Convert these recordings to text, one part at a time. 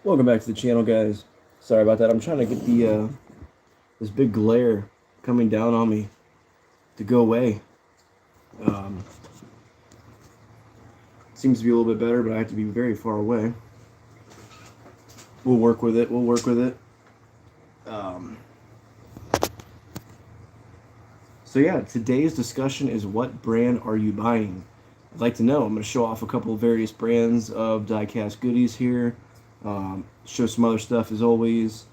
Welcome back to the channel, guys. Sorry about that. I'm trying to get the this big glare coming down on me to go away. Um, Seems to be a little bit better, but I have to be very far away. We'll work with it. We'll work with it. Um, so yeah, today's discussion is what brand are you buying? I'd like to know. I'm going to show off a couple of various brands of diecast goodies here. Show some other stuff as always.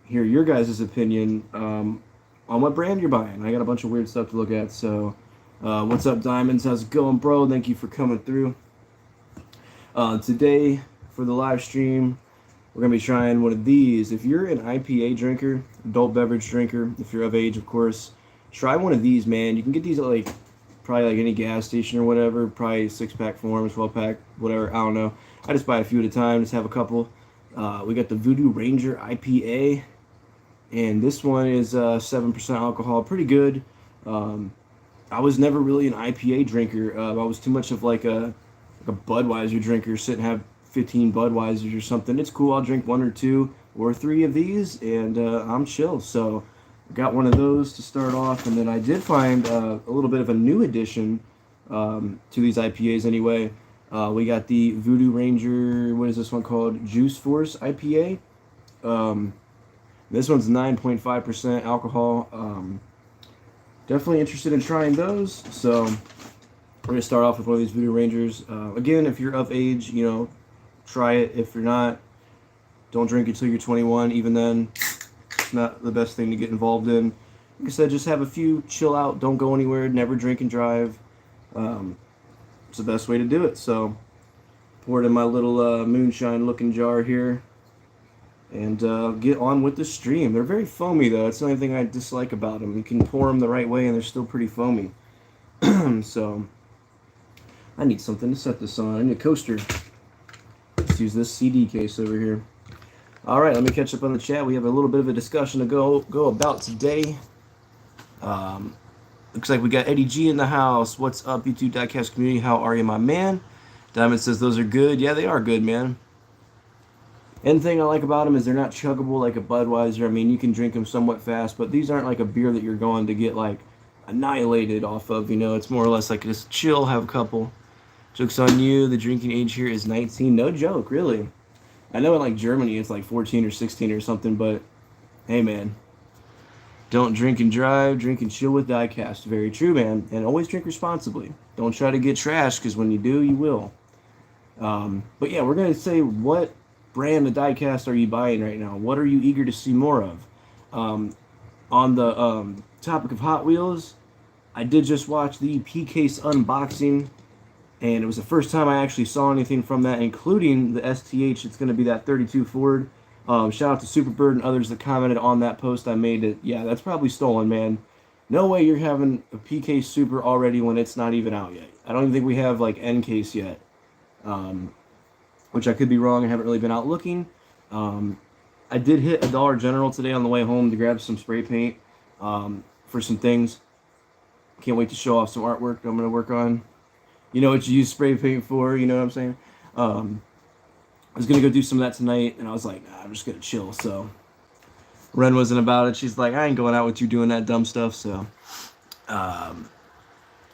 Hear your guys' opinion on what brand you're buying. I got a bunch of weird stuff to look at. So, what's up, Diamonds? How's it going, bro? Thank you for coming through. Today, for the live stream, we're going to be trying one of these. If you're an IPA drinker, adult beverage drinker, if you're of age, of course, try one of these, man. You can get these at probably any gas station or whatever, probably 6-pack forms, 12-pack, whatever, I don't know. I just buy a few at a time, just have a couple. We got the Voodoo Ranger IPA, and this one is 7% alcohol, pretty good. I was never really an IPA drinker. I was too much of like a Budweiser drinker, sit and have 15 Budweisers or something. It's cool. I'll drink one or two or three of these, and I'm chill. So got one of those to start off, and then I did find a little bit of a new addition to these IPAs anyway. We got the Voodoo Ranger, what is this one called? Juice Force IPA. This one's 9.5% alcohol. Definitely interested in trying those. So we're going to start off with one of these Voodoo Rangers. Again, if you're of age, try it. If you're not, don't drink until you're 21. Even then, it's not the best thing to get involved in. Like I said, just have a few, chill out, don't go anywhere, never drink and drive. It's the best way to do it. So, pour it in my little moonshine looking jar here, and get on with the stream. They're very foamy, though. That's the only thing I dislike about them. You can pour them the right way, and they're still pretty foamy. So, I need something to set this on. I need a coaster. Let's use this CD case over here. All right, let me catch up on the chat. We have a little bit of a discussion to go about today. Looks like we got Eddie G in the house. What's up, YouTube Diecast community? How are you, my man? Diamond says those are good. Yeah, they are good, man. And the thing I like about them is they're not chuggable like a Budweiser. I mean, you can drink them somewhat fast, but these aren't like a beer that you're going to get annihilated off of. It's more or less like just chill, have a couple. Joke's on you. The drinking age here is 19. No joke, really. I know in Germany it's 14 or 16 or something, but hey, man. Don't drink and drive, drink and chill with diecast. Very true, man. And always drink responsibly. Don't try to get trashed, because when you do, you will. But yeah, we're going to say, what brand of diecast are you buying right now? What are you eager to see more of? On the topic of Hot Wheels, I did just watch the P-Case unboxing, and it was the first time I actually saw anything from that, including the STH. It's going to be that 32 Ford. Shout out to Superbird and others that commented on that post I made. Yeah, that's probably stolen, man. No way you're having a PK Super already when it's not even out yet. I don't even think we have N case yet, which I could be wrong. I haven't really been out looking. I did hit a Dollar General today on the way home to grab some spray paint for some things. Can't wait to show off some artwork I'm going to work on. You know what you use spray paint for, you know what I'm saying? I was going to go do some of that tonight, and I was like, nah, I'm just going to chill. So Ren wasn't about it. She's like, I ain't going out with you doing that dumb stuff. So,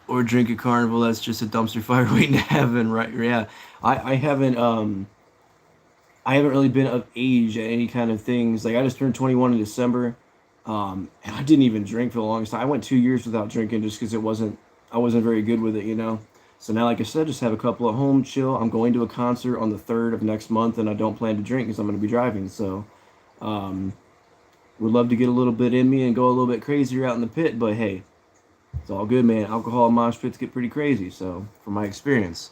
or drink at Carnival. That's just a dumpster fire waiting to happen, right? Yeah. I haven't really been of age at any kind of things. I just turned 21 in December. And I didn't even drink for the longest time. I went 2 years without drinking just because I wasn't very good with it, So now, like I said, just have a couple at home, chill. I'm going to a concert on the 3rd of next month, and I don't plan to drink because I'm going to be driving. So, would love to get a little bit in me and go a little bit crazier out in the pit, but hey, it's all good, man. Alcohol and mosh pits get pretty crazy, so, from my experience.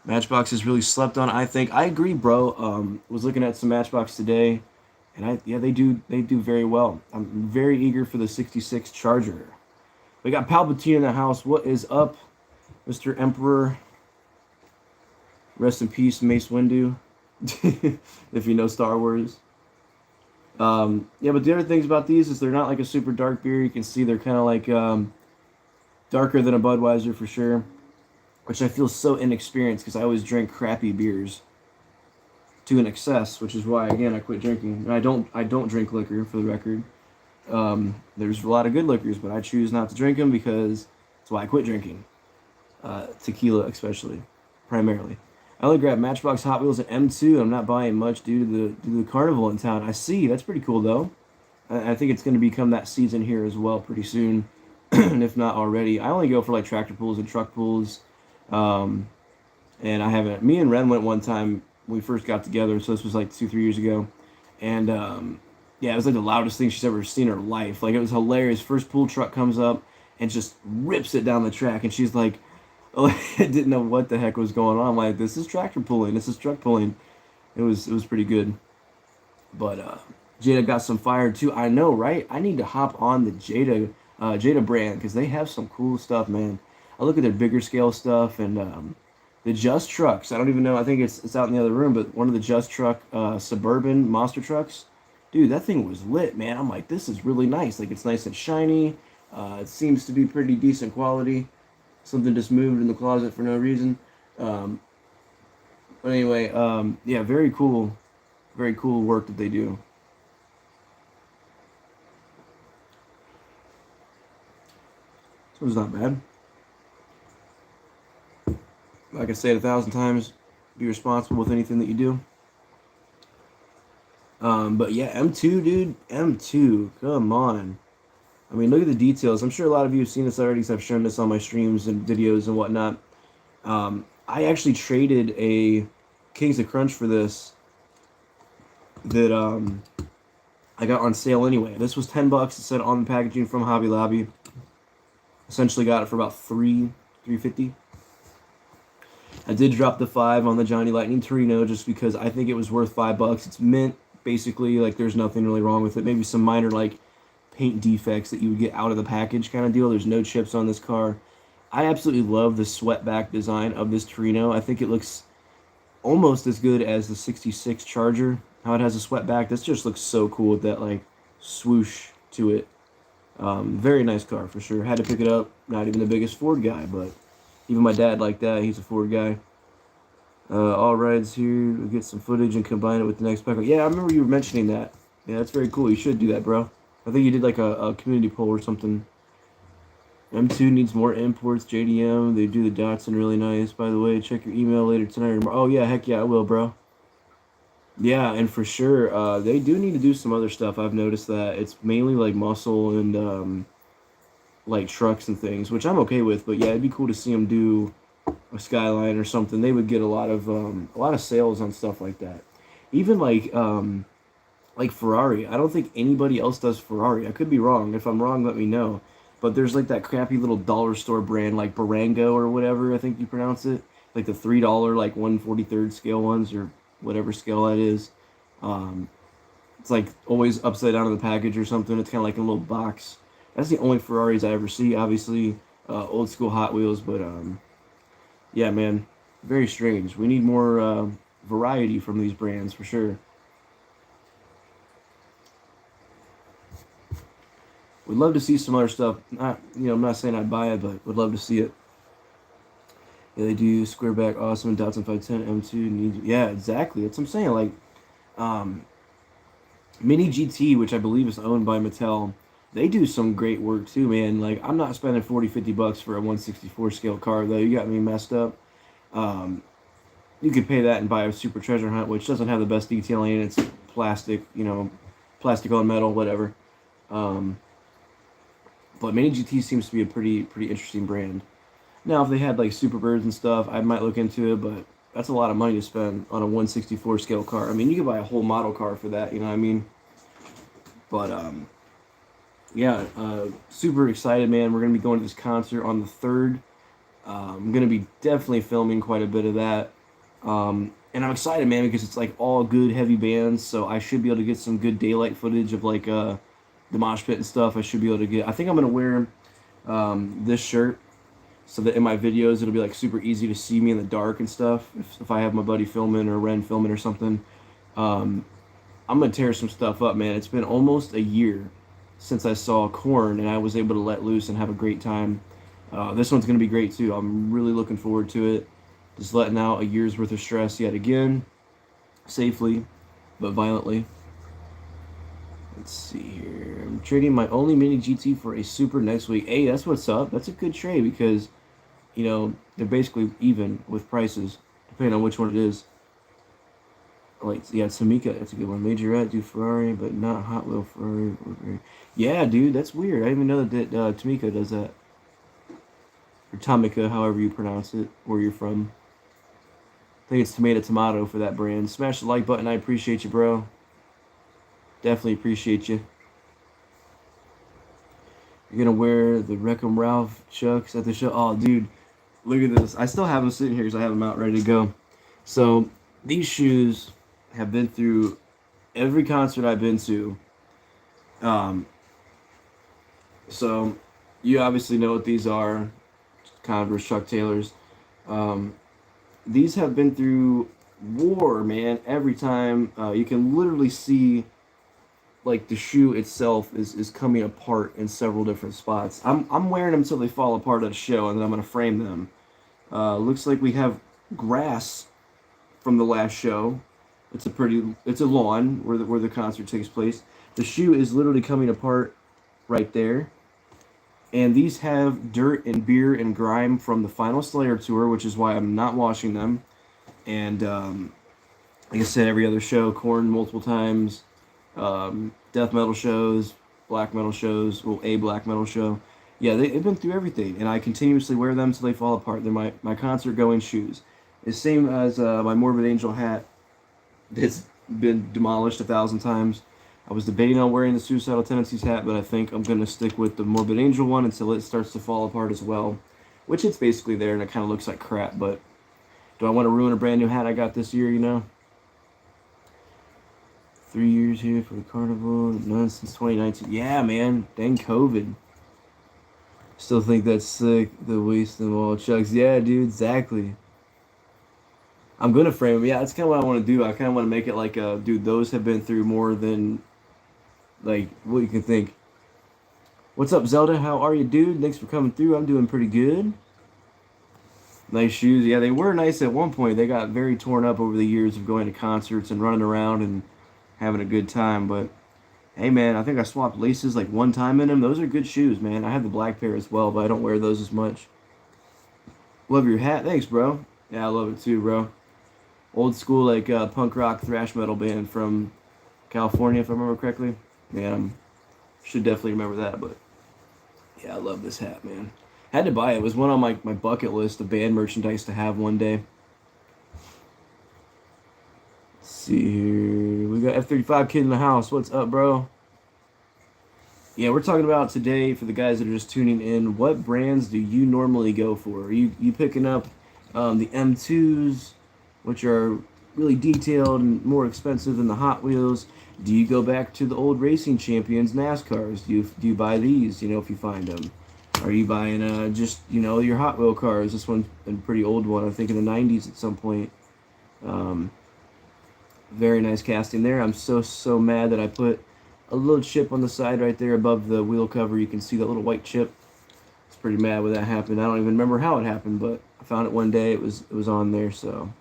Matchbox is really slept on, I think. I agree, bro. Was looking at some Matchbox today, and they do very well. I'm very eager for the 66 Charger. We got Palpatine in the house. What is up, Mr. Emperor? Rest in peace, Mace Windu. If you know Star Wars. Yeah, but the other things about these is they're not a super dark beer. You can see they're kind of darker than a Budweiser for sure. Which I feel so inexperienced because I always drink crappy beers. to an excess, which is why again I quit drinking. And I don't drink liquor, for the record. There's a lot of good liquors, but I choose not to drink them because that's why I quit drinking. Tequila especially, primarily. I only grabbed Matchbox, Hot Wheels, and M2. I'm not buying much due to the carnival in town. I see. That's pretty cool, though. I think it's going to become that season here as well pretty soon, and if not already. I only go for, like, tractor pulls and truck pulls, and I haven't. Me and Ren went one time when we first got together, so this was, like, 2-3 years ago, and, yeah, it was, like, the loudest thing she's ever seen in her life. Like, it was hilarious. First pull truck comes up and just rips it down the track, and she's like, oh, I didn't know what the heck was going on. I'm like, this is tractor pulling. This is truck pulling. It was pretty good. But Jada got some fire too. I know, right? I need to hop on the Jada brand because they have some cool stuff, man. I look at their bigger scale stuff and the Just trucks. I don't even know. I think it's out in the other room, but one of the Just truck Suburban monster trucks, dude, that thing was lit, man. I'm like, this is really nice. Like, it's nice and shiny. It seems to be pretty decent quality. Something just moved in the closet for no reason. But anyway, yeah, very cool work that they do. This one's not bad. Like I say it 1,000 times, be responsible with anything that you do. But yeah, M2, dude, M2, come on. I mean, look at the details. I'm sure a lot of you have seen this already because I've shown this on my streams and videos and whatnot. I actually traded a Kings of Crunch for this that I got on sale anyway. This was $10. It said on the packaging from Hobby Lobby. Essentially got it for about $3.50. I did drop the $5 on the Johnny Lightning Torino just because I think it was worth $5. It's mint, basically. Like, there's nothing really wrong with it. Maybe some minor, like, paint defects that you would get out of the package kind of deal. There's no chips on this car. I absolutely love the sweatback design of this Torino. I think it looks almost as good as the 66 Charger. How it has a sweatback. This just looks so cool with that, like, swoosh to it. Very nice car for sure. Had to pick it up. Not even the biggest Ford guy, but even my dad liked that. He's a Ford guy. All rides here. We'll get some footage and combine it with the next pack. Yeah, I remember you were mentioning that. Yeah, that's very cool. You should do that, bro. I think you did like a community poll or something. M2 needs more imports. JDM, they do the Datsun really nice. By the way, check your email later tonight or tomorrow. Oh, yeah, heck yeah, I will, bro. Yeah, and for sure, they do need to do some other stuff. I've noticed that. It's mainly like muscle and like trucks and things, which I'm okay with. But yeah, it'd be cool to see them do a Skyline or something. They would get a lot of sales on stuff like that. Even like Ferrari. I don't think anybody else does Ferrari. I could be wrong. If I'm wrong, let me know. But there's like that crappy little dollar store brand like Barango or whatever, I think you pronounce it. Like the $3, like 1/43rd scale ones or whatever scale that is. It's like always upside down in the package or something. It's kind of like a little box. That's the only Ferraris I ever see. Obviously, old school Hot Wheels. But yeah, man, very strange. We need more variety from these brands for sure. Would love to see some other stuff. Not, I'm not saying I'd buy it, but would love to see it. Yeah, they do squareback awesome. Datsun 510 M2 needs. Yeah, exactly. That's what I'm saying. Like, Mini GT, which I believe is owned by Mattel, they do some great work too, man. Like, I'm not spending $40-$50 for a 1/64 scale car though. You got me messed up. You could pay that and buy a Super Treasure Hunt, which doesn't have the best detailing. It's plastic, plastic on metal, whatever. But Mini GT seems to be a pretty interesting brand. Now, if they had like Superbirds and stuff, I might look into it, but that's a lot of money to spend on a 1/64 scale car. I mean, you could buy a whole model car for that, you know what I mean? But, yeah, super excited, man. We're going to be going to this concert on the 3rd. I'm going to be definitely filming quite a bit of that. And I'm excited, man, because it's like all good, heavy bands, so I should be able to get some good daylight footage of like, the mosh pit and stuff. I should be able to get. I think I'm gonna wear this shirt so that in my videos it'll be like super easy to see me in the dark and stuff. If I have my buddy filming or Ren filming or something, I'm gonna tear some stuff up, man. It's been almost a year since I saw Korn and I was able to let loose and have a great time. This one's gonna be great too. I'm really looking forward to it. Just letting out a year's worth of stress yet again. safely, but violently. Let's see here. I'm trading my only mini GT for a super next week. Hey, that's what's up. That's a good trade because, they're basically even with prices, depending on which one it is. Like, yeah, Tamika, that's a good one. Majorette, do Ferrari, but not Hot Wheel Ferrari. Yeah, dude, that's weird. I didn't even know that Tamika does that. Or Tamika, however you pronounce it, where you're from. I think it's tomato for that brand. Smash the like button. I appreciate you, bro. Definitely appreciate you. You're gonna wear the Wreck-'em Ralph Chucks at the show. Oh, dude, look at this. I still have them sitting here because I have them out ready to go. So these shoes have been through every concert I've been to. Um, so you obviously know what these are. Converse Chuck Taylors. Um, these have been through war, man. Every time you can literally see like the shoe itself is coming apart in several different spots. I'm wearing them until they fall apart at a show, and then I'm gonna frame them. Looks like we have grass from the last show. It's a lawn where the concert takes place. The shoe is literally coming apart right there. And these have dirt and beer and grime from the final Slayer tour, which is why I'm not washing them. And like I said, every other show, Korn multiple times, death metal shows, black metal shows, well, a black metal show. Yeah, they've been through everything, and I continuously wear them until they fall apart. They're my concert going shoes. It's same as my Morbid Angel hat. It's been demolished 1,000 times. I was debating on wearing the Suicidal Tendencies hat, but I think I'm going to stick with the Morbid Angel one until it starts to fall apart as well. Which it's basically there, and it kind of looks like crap, but do I want to ruin a brand new hat I got this year? 3 years here for the carnival, none since 2019. Yeah, man, dang COVID. Still think that's sick, the waste of all chucks. Yeah, dude, exactly. I'm gonna frame them. Yeah, that's kind of what I want to do. I kind of want to make it like, dude, those have been through more than, like, what you can think. What's up, Zelda? How are you, dude? Thanks for coming through. I'm doing pretty good. Nice shoes. Yeah, they were nice at one point. They got very torn up over the years of going to concerts and running around and having a good time. But hey, man, I think I swapped laces like one time in them. Those are good shoes, man. I have the black pair as well, but I don't wear those as much. Love your hat. Thanks, bro. Yeah, I love it too, bro. Old school, like, punk rock thrash metal band from California, if I remember correctly. Man, should definitely remember that, but yeah, I love this hat, man. Had to buy it. It was one on my bucket list of band merchandise to have one day. Let's see here. We got F-35 Kid in the house. What's up, bro? Yeah, we're talking about today, for the guys that are just tuning in, what brands do you normally go for? Are you picking up the M2s, which are really detailed and more expensive than the Hot Wheels? Do you go back to the old Racing Champions NASCARs? Do you buy these, if you find them? Are you buying just, your Hot Wheel cars? This one's a pretty old one, I think in the 90s at some point. Very nice casting there. I'm so mad that I put a little chip on the side right there above the wheel cover. You can see that little white chip. I was pretty mad when that happened. I don't even remember how it happened, but I found it one day. It was on there, so.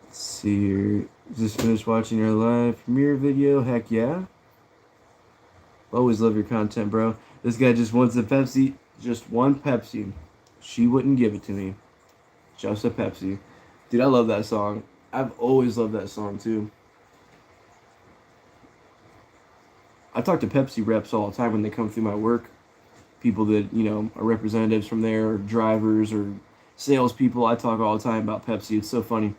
Let's see here. Just finished watching your live premiere video. Heck yeah. Always love your content, bro. This guy just wants a Pepsi. Just one Pepsi. She wouldn't give it to me. Just a Pepsi. Dude, I love that song. I've always loved that song, too. I talk to Pepsi reps all the time when they come through my work. People that, are representatives from there, or drivers, or salespeople. I talk all the time about Pepsi. It's so funny.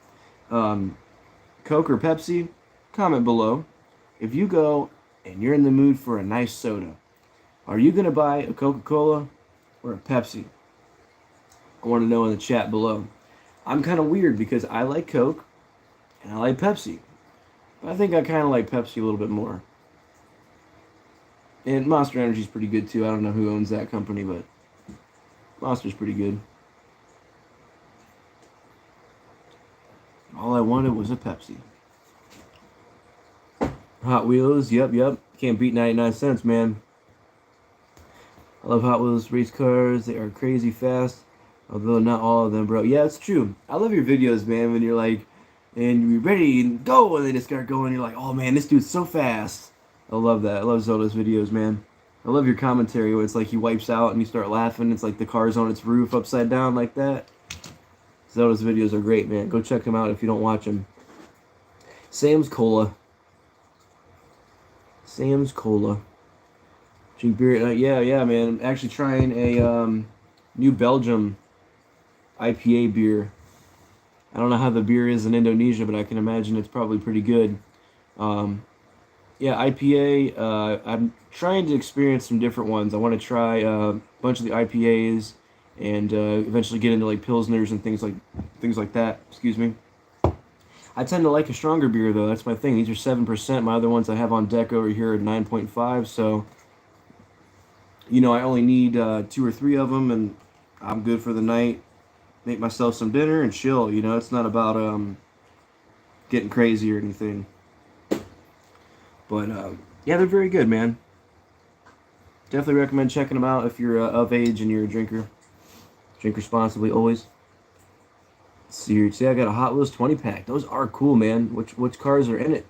Coke or Pepsi? Comment below. If you go and you're in the mood for a nice soda, are you going to buy a Coca-Cola or a Pepsi? I want to know in the chat below. I'm kind of weird because I like Coke and I like Pepsi. But I think I kind of like Pepsi a little bit more. And Monster Energy's pretty good too. I don't know who owns that company, but Monster's pretty good. All I wanted was a Pepsi. Hot Wheels, yep. Can't beat 99 cents, man. I love Hot Wheels race cars. They are crazy fast. Although not all of them, bro. Yeah, it's true. I love your videos, man, when you're like, and you're ready and go, and they just start going. You're like, oh man, this dude's so fast. I love that. I love Zelda's videos, man. I love your commentary where it's like he wipes out and you start laughing. It's like the car's on its roof upside down like that. Zelda's videos are great, man. Go check them out if you don't watch them. Sam's Cola. Sam's Cola. Drink beer at night. Yeah, man. I'm actually trying a New Belgium IPA beer. I don't know how the beer is in Indonesia, but I can imagine it's probably pretty good. Yeah, IPA. I'm trying to experience some different ones. I want to try a bunch of the IPAs and eventually get into like pilsners and things like that. Excuse me. I tend to like a stronger beer though. That's my thing. These are 7%. My other ones I have on deck over here are 9.5. So I only need 2 or 3 of them, and I'm good for the night. Make myself some dinner and chill. It's not about getting crazy or anything. But yeah, they're very good, man. Definitely recommend checking them out if you're of age and you're a drinker. Drink responsibly always. Seriously, I got a Hot Wheels 20 pack. Those are cool, man. Which cars are in it?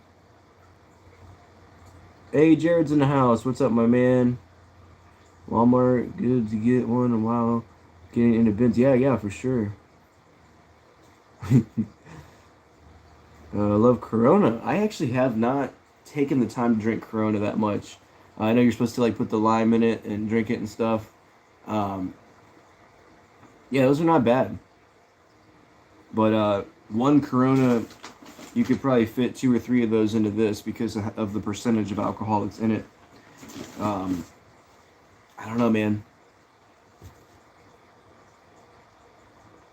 Hey, Jared's in the house. What's up, my man? Walmart, good to get one. Wow, getting into bins. Yeah, for sure. Love Corona. I actually have not taken the time to drink Corona that much. I know you're supposed to like put the lime in it and drink it and stuff. Um, yeah, those are not bad. But one Corona, you could probably fit 2 or 3 of those into this because of the percentage of alcohol that's in it. I don't know, man.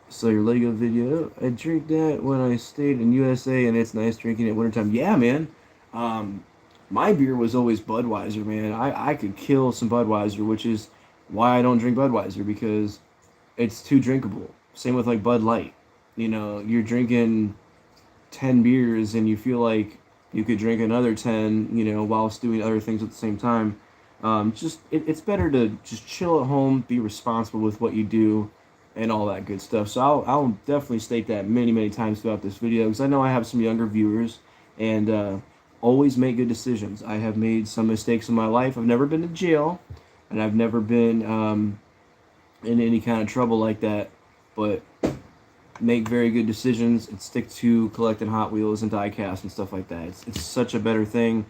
So your Lego video, I drink that when I stayed in USA, and it's nice drinking it wintertime. Yeah, man. Um, my beer was always Budweiser, man. I could kill some Budweiser, which is why I don't drink Budweiser, because it's too drinkable. Same with like Bud Light. You're drinking 10 beers and you feel like you could drink another 10, whilst doing other things at the same time. It's better to just chill at home, be responsible with what you do, and all that good stuff. So I'll definitely state that many, many times throughout this video, because I know I have some younger viewers, and always make good decisions. I have made some mistakes in my life. I've never been to jail, and I've never been in any kind of trouble like that, but make very good decisions and stick to collecting Hot Wheels and die-cast and stuff like that. It's such a better thing.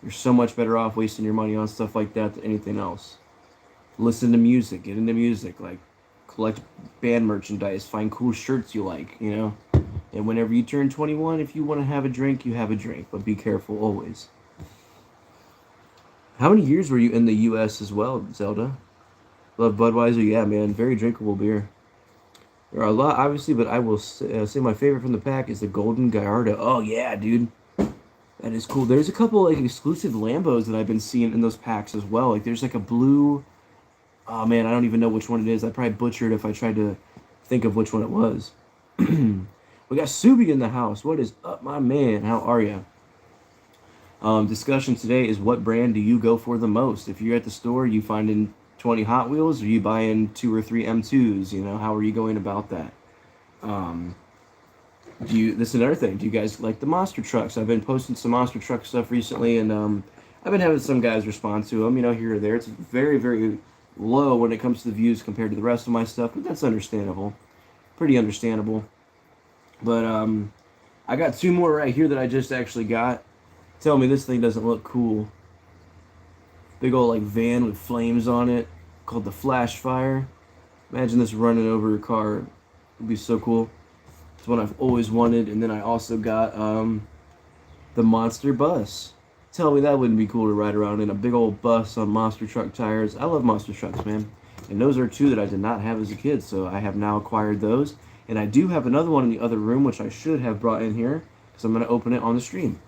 You're so much better off wasting your money on stuff like that than anything else. Listen to music, get into music, like collect band merchandise, find cool shirts you like, And whenever you turn 21, if you want to have a drink, you have a drink, but be careful always. How many years were you in the U.S. as well, Zelda? Love Budweiser? Yeah, man, very drinkable beer. There are a lot, obviously, but I will say my favorite from the pack is the Golden Gallardo. Oh, yeah, dude. That is cool. There's a couple, like, exclusive Lambos that I've been seeing in those packs as well. Like, there's, like, a blue... Oh, man, I don't even know which one it is. I'd probably butcher it if I tried to think of which one it was. We got Subi in the house. What is up, my man? How are you? Discussion today is, what brand do you go for the most? If you're at the store, you finding 20 Hot Wheels, or you buying 2 or 3 M2s? How are you going about that? This is another thing. Do you guys like the monster trucks? I've been posting some monster truck stuff recently, and I've been having some guys respond to them, here or there. It's very, very low when it comes to the views compared to the rest of my stuff, but that's understandable. Pretty understandable. But I got 2 more right here that I just actually got. Tell me this thing doesn't look cool. Big old like van with flames on it, called the Flash Fire. Imagine this running over a car. It would be so cool. It's one I've always wanted. And then I also got the Monster Bus. Tell me that wouldn't be cool to ride around in a big old bus on monster truck tires. I love monster trucks, man. And those are 2 that I did not have as a kid, so I have now acquired those. And I do have another one in the other room, which I should have brought in here, because I'm going to open it on the stream.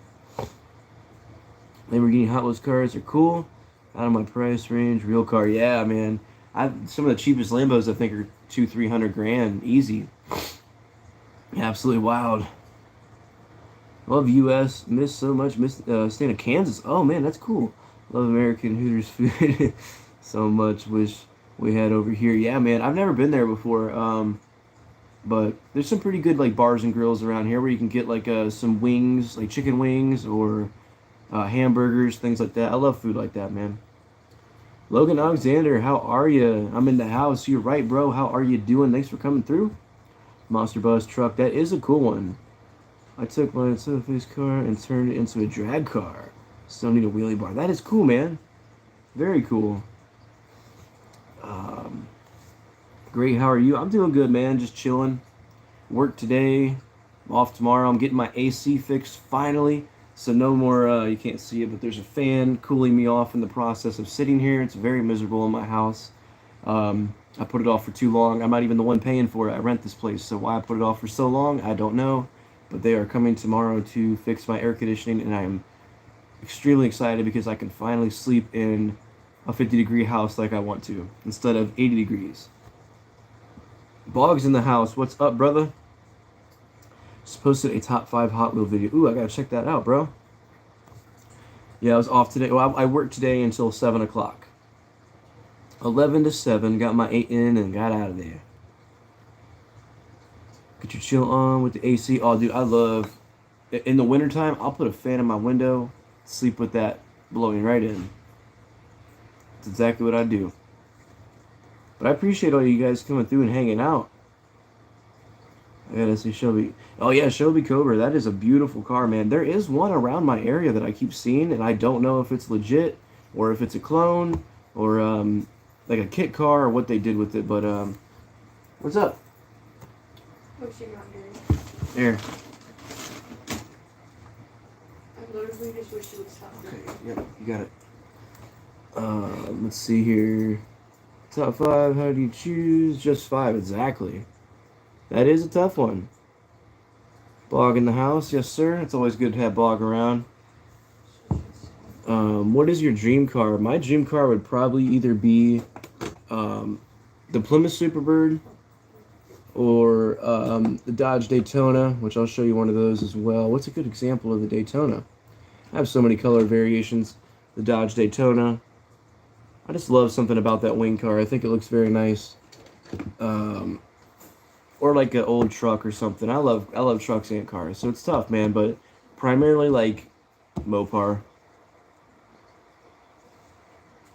Lamborghini Hot Wheels cars are cool. Out of my price range. Real car, yeah, man. Some of the cheapest Lambos I think are 200-300 grand, easy. Absolutely wild. Love U.S. Miss so much. Miss state of Kansas. Oh man, that's cool. Love American Hooters food so much. Wish we had over here. Yeah, man. I've never been there before. But there's some pretty good like bars and grills around here where you can get like some wings, like chicken wings or hamburgers, things like that. I love food like that, man. Logan Alexander, how are you? I'm in the house. You're right, bro. How are you doing? Thanks for coming through. Monster Bus truck. That is a cool one. I took my surface car and turned it into a drag car. Still need a wheelie bar. That is cool, man. Very cool. Um, Great. How are you? I'm doing good, man. Just chilling. Work today. Off tomorrow. I'm getting my AC fixed finally. So no more, you can't see it, but there's a fan cooling me off in the process of sitting here. It's very miserable in my house. I put it off for too long. I'm not even the one paying for it. I rent this place. So why I put it off for so long, I don't know. But they are coming tomorrow to fix my air conditioning, and I am extremely excited because I can finally sleep in a 50-degree house like I want to instead of 80 degrees. Boggs in the house. What's up, brother? Just posted a top 5 Hot Wheel video. Ooh, I gotta check that out, bro. Yeah, I was off today. Well, I worked today until 7 o'clock. 11 to 7, got my 8 in and got out of there. Get your chill on with the AC. Oh, dude, I love... In the wintertime, I'll put a fan in my window, sleep with that blowing right in. That's exactly what I do. But I appreciate all you guys coming through and hanging out. I gotta see Shelby. Oh yeah, Shelby Cobra. That is a beautiful car, man. There is one around my area that I keep seeing, and I don't know if it's legit or if it's a clone or like a kit car or what they did with it. But what's up? What's your number? Here. I literally just wish you would stop. Okay. Yep. You got it. Let's see here. Top 5. How do you choose? Just 5 exactly. That is a tough one. Bog in the house, yes sir. It's always good to have Bog around. What is your dream car? My dream car would probably either be the Plymouth Superbird or the Dodge Daytona, which I'll show you one of those as well. What's a good example of the Daytona? I have so many color variations. The Dodge Daytona. I just love something about that wing car. I think it looks very nice. Or like an old truck or something. I love trucks and cars, so it's tough, man. But primarily like Mopar.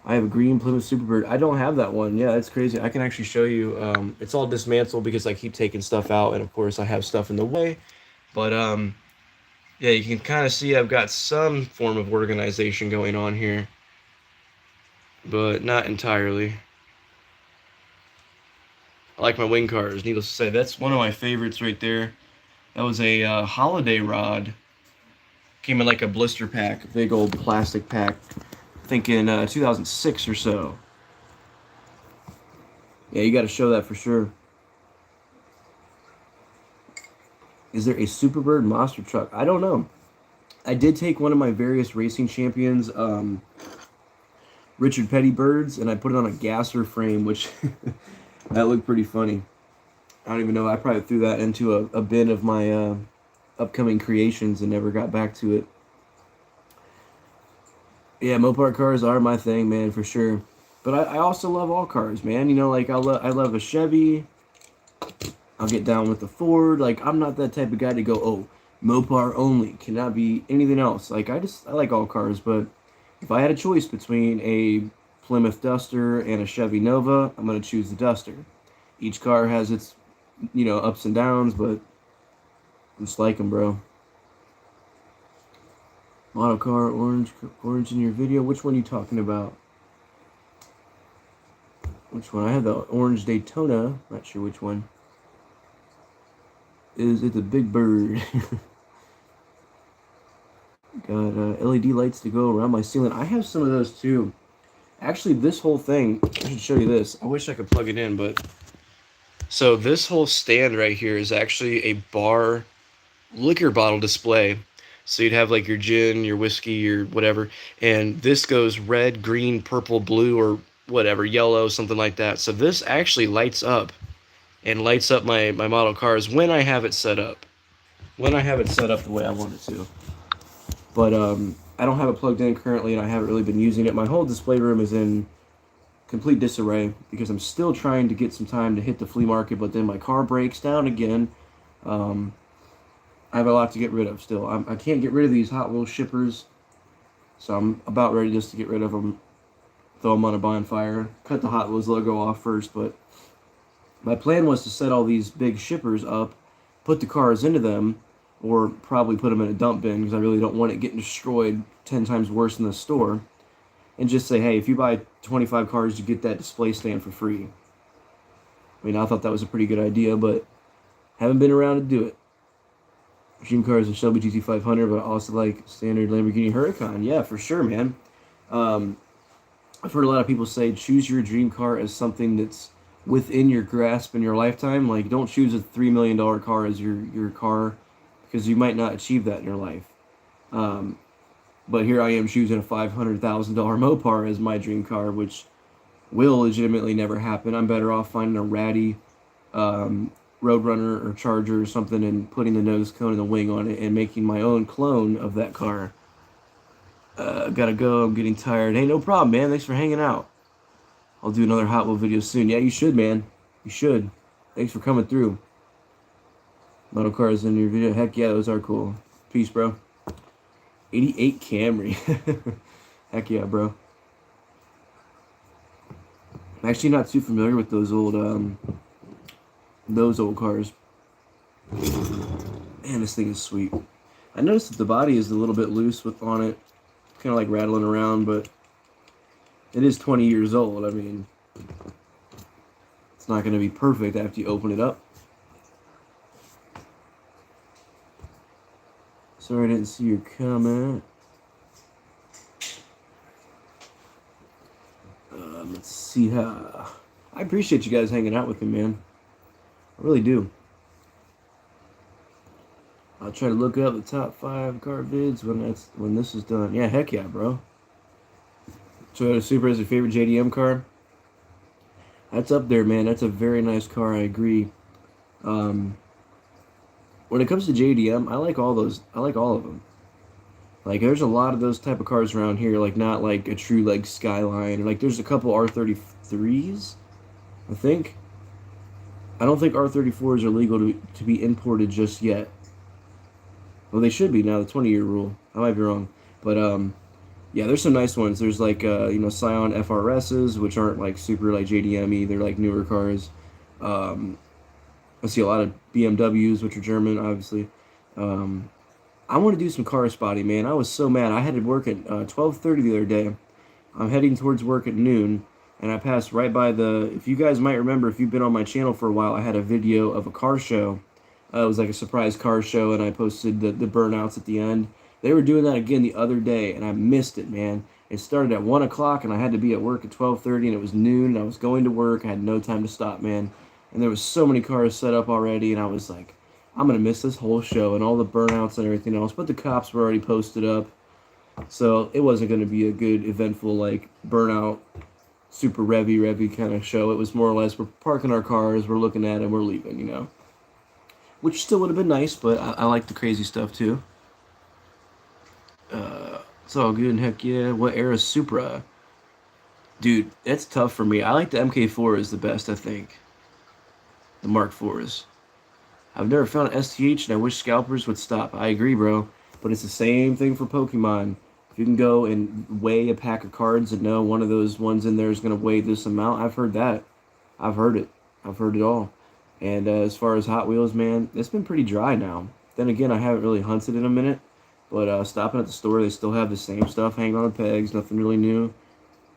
I have a green Plymouth Superbird. I don't have that one. Yeah, that's crazy. I can actually show you. It's all dismantled because I keep taking stuff out, and of course I have stuff in the way. But yeah, you can kind of see I've got some form of organization going on here, but not entirely. I like my wing cars, needless to say. That's one of my favorites right there. That was a holiday rod. Came in like a blister pack, a big old plastic pack. I think in 2006 or so. Yeah, you got to show that for sure. Is there a Superbird monster truck? I don't know. I did take one of my various racing champions, Richard Petty birds, and I put it on a gasser frame, which... That looked pretty funny. I don't even know. I probably threw that into a bin of my upcoming creations and never got back to it. Yeah, Mopar cars are my thing, man, for sure. But I also love all cars, man. You know, like I love a Chevy. I'll get down with the Ford. Like, I'm not that type of guy to go, oh, Mopar only. Cannot be anything else. Like, I like all cars. But if I had a choice between a Plymouth Duster and a Chevy Nova, I'm going to choose the Duster. Each car has its, ups and downs, but I just like them, bro. Model car, orange in your video. Which one are you talking about? Which one? I have the orange Daytona. Not sure which one. It's a big bird. Got LED lights to go around my ceiling. I have some of those too. Actually, this whole thing, I should show you this. I wish I could plug it in, but... So this whole stand right here is actually a bar liquor bottle display. So you'd have like your gin, your whiskey, your whatever. And this goes red, green, purple, blue, or whatever, yellow, something like that. So this actually lights up and lights up my model cars when I have it set up. When I have it set up the way I want it to. But I don't have it plugged in currently, and I haven't really been using it. My whole display room is in complete disarray because I'm still trying to get some time to hit the flea market, but then my car breaks down again. I have a lot to get rid of still. I can't get rid of these Hot Wheels shippers, so I'm about ready just to get rid of them, throw them on a bonfire, cut the Hot Wheels logo off first, but my plan was to set all these big shippers up, put the cars into them, or probably put them in a dump bin because I really don't want it getting destroyed 10 times worse in the store, and just say, hey, if you buy 25 cars, you get that display stand for free. I mean, I thought that was a pretty good idea, but haven't been around to do it. Dream car is a Shelby GT500, but I also like standard Lamborghini Huracan. Yeah, for sure, man. I've heard a lot of people say choose your dream car as something that's within your grasp in your lifetime. Like, don't choose a $3 million car as your car because you might not achieve that in your life. But here I am choosing a $500,000 Mopar as my dream car, which will legitimately never happen. I'm better off finding a ratty Roadrunner or Charger or something and putting the nose cone and the wing on it and making my own clone of that car. Gotta go. I'm getting tired. Hey, no problem, man. Thanks for hanging out. I'll do another Hot Wheel video soon. Yeah, you should, man. You should. Thanks for coming through. Model cars in your video. Heck yeah, those are cool. Peace, bro. 88 Camry. Heck yeah, bro. I'm actually not too familiar with those old cars. Man, this thing is sweet. I noticed that the body is a little bit loose on it, kind of like rattling around, but it is 20 years old. I mean, it's not going to be perfect after you open it up. Sorry I didn't see your comment. Let's see how. I appreciate you guys hanging out with me, man. I really do. I'll try to look up the top 5 car vids when this is done. Yeah, heck yeah, bro. Toyota Supra is your favorite JDM car? That's up there, man. That's a very nice car. I agree. When it comes to JDM, I like all those. I like all of them. Like, there's a lot of those type of cars around here. Like, not like a true like Skyline. Like, there's a couple R33s, I think. I don't think R34s are legal to be imported just yet. Well, they should be now, the 20-year rule. I might be wrong. But, yeah, there's some nice ones. There's, like, Scion FRSs, which aren't, like, super, like, JDM-y. They're, like, newer cars. I see a lot of BMWs, which are German, obviously. I want to do some car spotting, man. I was so mad. I had to work at 12:30 the other day. I'm heading towards work at noon. And I passed right by if you guys might remember, if you've been on my channel for a while, I had a video of a car show. It was like a surprise car show, and I posted the burnouts at the end. They were doing that again the other day, and I missed it, man. It started at 1 o'clock, and I had to be at work at 12:30, and it was noon, and I was going to work. I had no time to stop, man. And there was so many cars set up already, and I was like, I'm going to miss this whole show and all the burnouts and everything else. But the cops were already posted up, so it wasn't going to be a good, eventful, like, burnout, super revy kind of show. It was more or less, we're parking our cars, we're looking at it, we're leaving, you know. Which still would have been nice, but I like the crazy stuff too. It's all good, and heck yeah. What era Supra? Dude, that's tough for me. I like the MK4 is the best, I think. The Mark IVs. I've never found an STH, and I wish scalpers would stop. I agree, bro. But it's the same thing for Pokemon. If you can go and weigh a pack of cards and know one of those ones in there is going to weigh this amount, I've heard that. I've heard it. I've heard it all. And as far as Hot Wheels, man, it's been pretty dry now. Then again, I haven't really hunted in a minute. But stopping at the store, they still have the same stuff hanging on the pegs. Nothing really new.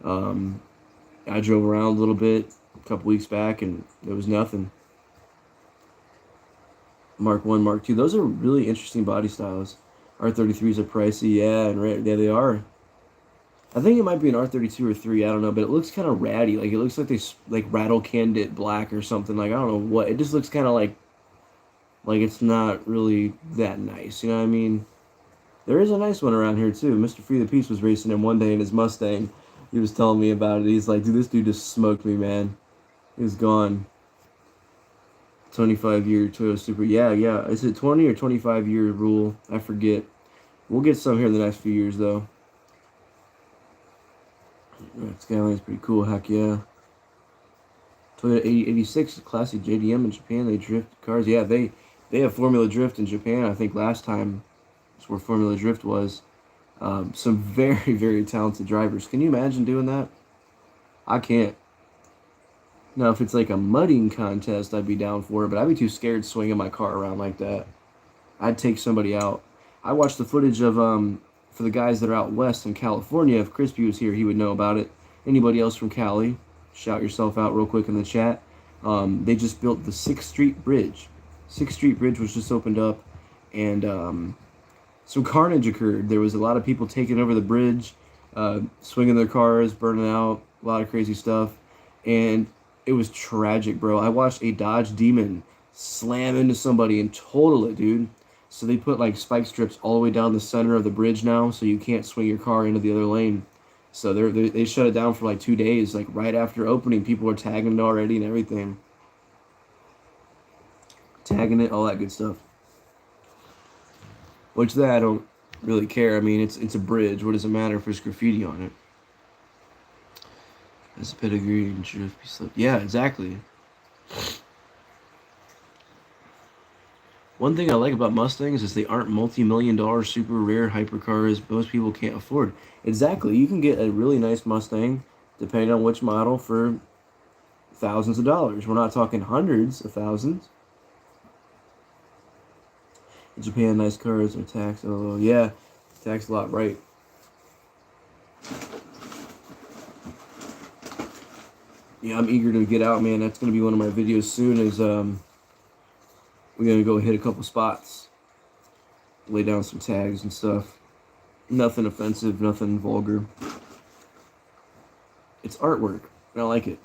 I drove around a little bit a couple weeks back, and there was nothing. Mark 1, Mark 2. Those are really interesting body styles. R33s are pricey, yeah, and yeah, they are. I think it might be an R32 or 3, I don't know, but it looks kind of ratty. Like, it looks like they, like, rattle canned it black or something. Like, I don't know what. It just looks kind of like it's not really that nice, you know what I mean? There is a nice one around here, too. Mr. Free the Peace was racing him one day in his Mustang. He was telling me about it. He's like, dude, this dude just smoked me, man. He was gone. 25-year Toyota Supra. Yeah. Is it 20 or 25-year rule? I forget. We'll get some here in the next few years, though. Skyline's pretty cool. Heck yeah. Toyota 8086 is classic JDM in Japan. They drift cars. Yeah, they have Formula Drift in Japan. I think last time that's where Formula Drift was. Some very, very talented drivers. Can you imagine doing that? I can't. Now, if it's like a mudding contest, I'd be down for it, but I'd be too scared swinging my car around like that. I'd take somebody out. I watched the footage of, for the guys that are out west in California. If Crispy was here, he would know about it. Anybody else from Cali, shout yourself out real quick in the chat. They just built the 6th Street Bridge. 6th Street Bridge was just opened up, and some carnage occurred. There was a lot of people taking over the bridge, swinging their cars, burning out, a lot of crazy stuff, and it was tragic, bro. I watched a Dodge Demon slam into somebody and total it, dude. So they put like spike strips all the way down the center of the bridge now, so you can't swing your car into the other lane. So they shut it down for like 2 days. Like right after opening, people are tagging it already and everything. Tagging it, all that good stuff. Which that I don't really care. I mean, it's a bridge. What does it matter if there's graffiti on it? As a pedigree and should be slipped. Yeah, exactly. One thing I like about Mustangs is they aren't multi-million-dollar super rare hypercars most people can't afford. Exactly. You can get a really nice Mustang, depending on which model, for thousands of dollars. We're not talking hundreds of thousands. In Japan, nice cars are taxed. Oh, yeah. Taxed a lot, right. Yeah, I'm eager to get out, man. That's going to be one of my videos soon is, we're going to go hit a couple spots. Lay down some tags and stuff. Nothing offensive, nothing vulgar. It's artwork, and I like it.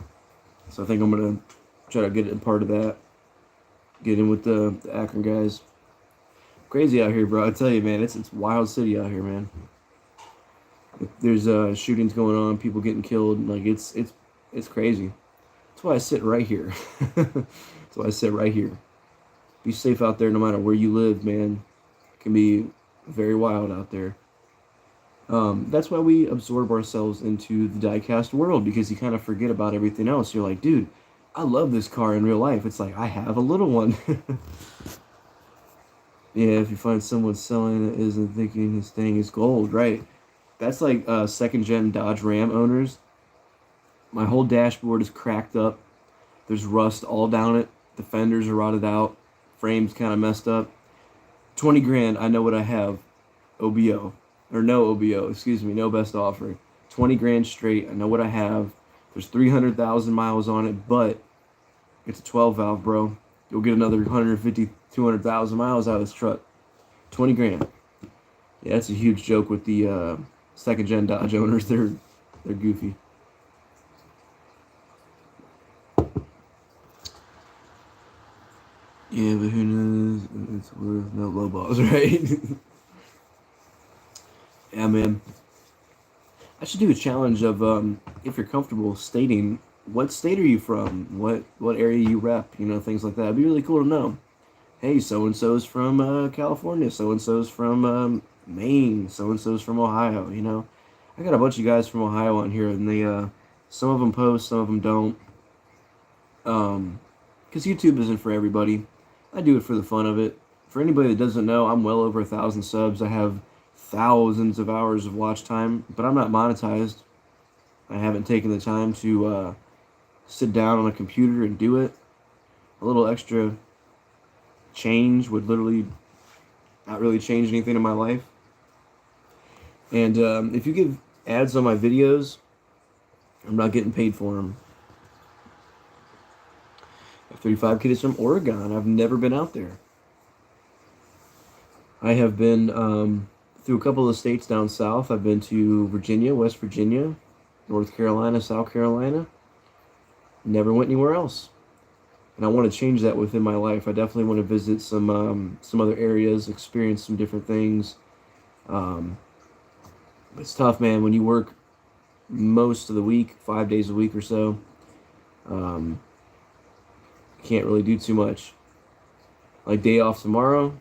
So I think I'm going to try to get a part of that. Get in with the Akron guys. Crazy out here, bro. I tell you, man, it's wild city out here, man. There's shootings going on, people getting killed. Like it's crazy. That's why I sit right here. That's why I sit right here. Be safe out there, no matter where you live, man. It can be very wild out there. That's why we absorb ourselves into the diecast world, because you kind of forget about everything else. You're like, dude, I love this car in real life. It's like I have a little one. Yeah, if you find someone selling it isn't thinking his thing is gold, right? That's like second-gen Dodge Ram owners. My whole dashboard is cracked up. There's rust all down it. The fenders are rotted out. Frame's kind of messed up. 20 grand, I know what I have. OBO. Or no OBO, excuse me, no best offer. 20 grand straight, I know what I have. There's 300,000 miles on it, but it's a 12 valve, bro. You'll get another 150, 200,000 miles out of this truck. 20 grand. Yeah, that's a huge joke with the second-gen Dodge owners. They're goofy. Yeah, but who knows? It's worth no low balls, right? Yeah, man. I should do a challenge of if you're comfortable stating what state are you from, what area you rep, things like that. It'd be really cool to know. Hey, so and so's from California, so and so's from Maine, so and so's from Ohio. I got a bunch of guys from Ohio on here, and they some of them post, some of them don't. Because YouTube isn't for everybody. I do it for the fun of it. For anybody that doesn't know, I'm well over 1,000 subs. I have thousands of hours of watch time, but I'm not monetized. I haven't taken the time to sit down on a computer and do it. A little extra change would literally not really change anything in my life. And if you give ads on my videos, I'm not getting paid for them. F-35 kid is from Oregon. I've never been out there. I have been through a couple of states down south. I've been to Virginia, West Virginia, North Carolina, South Carolina. Never went anywhere else. And I want to change that within my life. I definitely want to visit some other areas, experience some different things. It's tough, man, when you work most of the week, 5 days a week or so. Can't really do too much. Like day off tomorrow,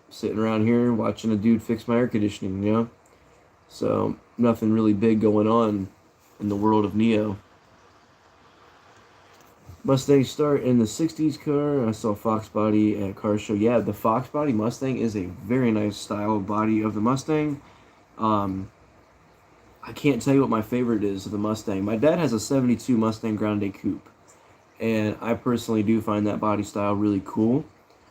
sitting around here watching a dude fix my air conditioning, So nothing really big going on in the world of Neo. Mustang start in the 60s car. I saw Fox body at a car show. Yeah, the Fox body Mustang is a very nice style body of the Mustang. Um, I can't tell you what my favorite is of the Mustang. My dad has a 72 Mustang Grande Coupe, and I personally do find that body style really cool.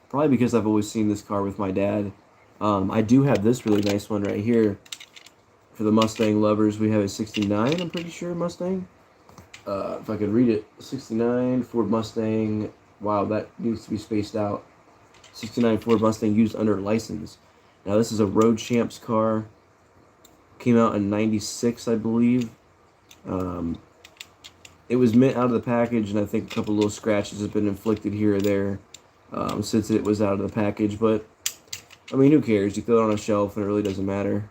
Probably because I've always seen this car with my dad. I do have this really nice one right here. For the Mustang lovers, we have a 69, I'm pretty sure, Mustang. If I could read it, 69 Ford Mustang. Wow, that needs to be spaced out. 69 Ford Mustang used under license. Now this is a Road Champs car. Came out in 96, I believe. It was mint out of the package, and I think a couple little scratches have been inflicted here or there since it was out of the package. But, I mean, who cares? You throw it on a shelf, and it really doesn't matter.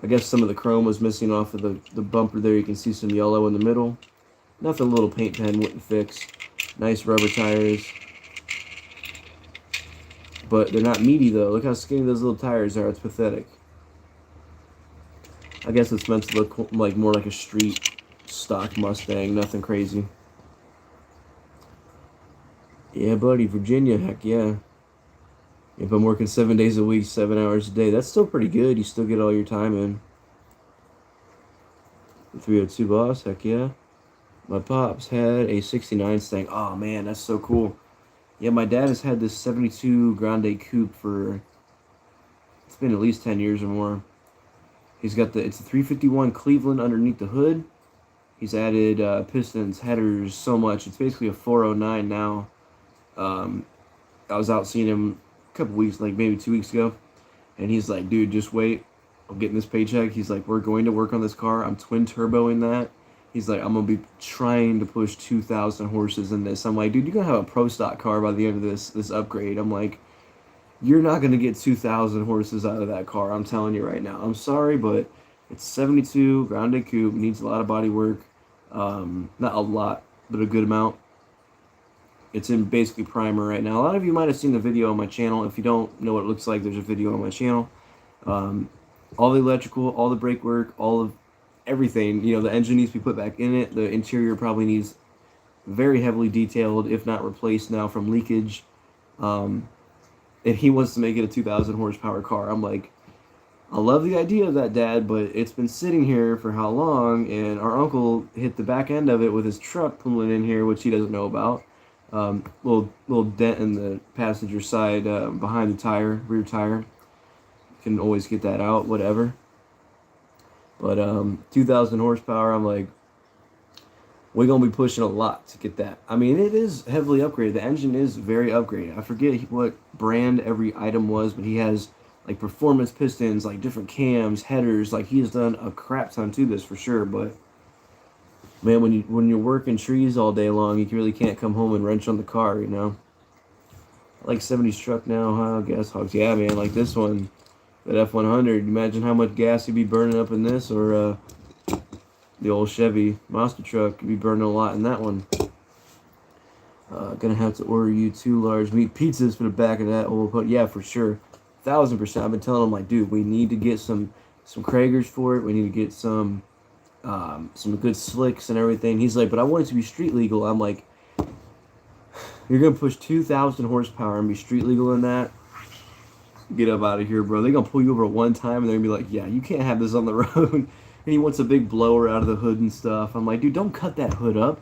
I guess some of the chrome was missing off of the bumper there. You can see some yellow in the middle. Nothing a little paint pen wouldn't fix. Nice rubber tires. But they're not meaty, though. Look how skinny those little tires are. It's pathetic. I guess it's meant to look like more like a street stock Mustang. Nothing crazy. Yeah, buddy. Virginia. Heck yeah. If I'm working 7 days a week, 7 hours a day, that's still pretty good. You still get all your time in. The 302 Boss. Heck yeah. My pops had a 69 Stang. Oh, man, that's so cool. Yeah, my dad has had this 72 Grande Coupe for, it's been at least 10 years or more. He's got it's a 351 Cleveland underneath the hood. He's added pistons, headers, so much. It's basically a 409 now. I was out seeing him a couple weeks, like maybe 2 weeks ago. And he's like, dude, just wait. I'm getting this paycheck. He's like, we're going to work on this car. I'm twin turboing that. He's like, I'm going to be trying to push 2,000 horses in this. I'm like, dude, you're going to have a pro stock car by the end of this upgrade. I'm like, you're not going to get 2,000 horses out of that car. I'm telling you right now. I'm sorry, but it's 72, Grande Coupe, needs a lot of body work. Not a lot, but a good amount. It's in basically primer right now. A lot of you might have seen the video on my channel. If you don't know what it looks like, there's a video on my channel. All the electrical, all the brake work, all of everything. You know, the engine needs to be put back in it. The interior probably needs very heavily detailed, if not replaced now from leakage. And he wants to make it a 2,000 horsepower car. I'm like, I love the idea of that, Dad, but it's been sitting here for how long? And our uncle hit the back end of it with his truck pulling in here, which he doesn't know about. Little dent in the passenger side behind the tire, rear tire. Can always get that out, whatever. But 2,000 horsepower, I'm like, we're going to be pushing a lot to get that. I mean, it is heavily upgraded. The engine is very upgraded. I forget what brand every item was, but he has like performance pistons, like different cams, headers. Like, he has done a crap ton to this for sure. But man, when you're working trees all day long, you really can't come home and wrench on the car, you know. I like 70s truck now, huh? Gas hogs, yeah, man. Like this one, that F100. Imagine how much gas you'd be burning up in this, or the old Chevy monster truck. You'd be burning a lot in that one. Gonna have to order you 2 large meat pizzas for the back of that old. Yeah, for sure. 1,000%. I've been telling them, like, dude, we need to get some Kragers for it. We need to get some good slicks and everything. He's like, but I want it to be street legal. I'm like, you're gonna push 2,000 horsepower and be street legal in that? Get up out of here, bro. They're gonna pull you over one time and they're gonna be like, yeah, you can't have this on the road. And he wants a big blower out of the hood and stuff. I'm like, dude, don't cut that hood up.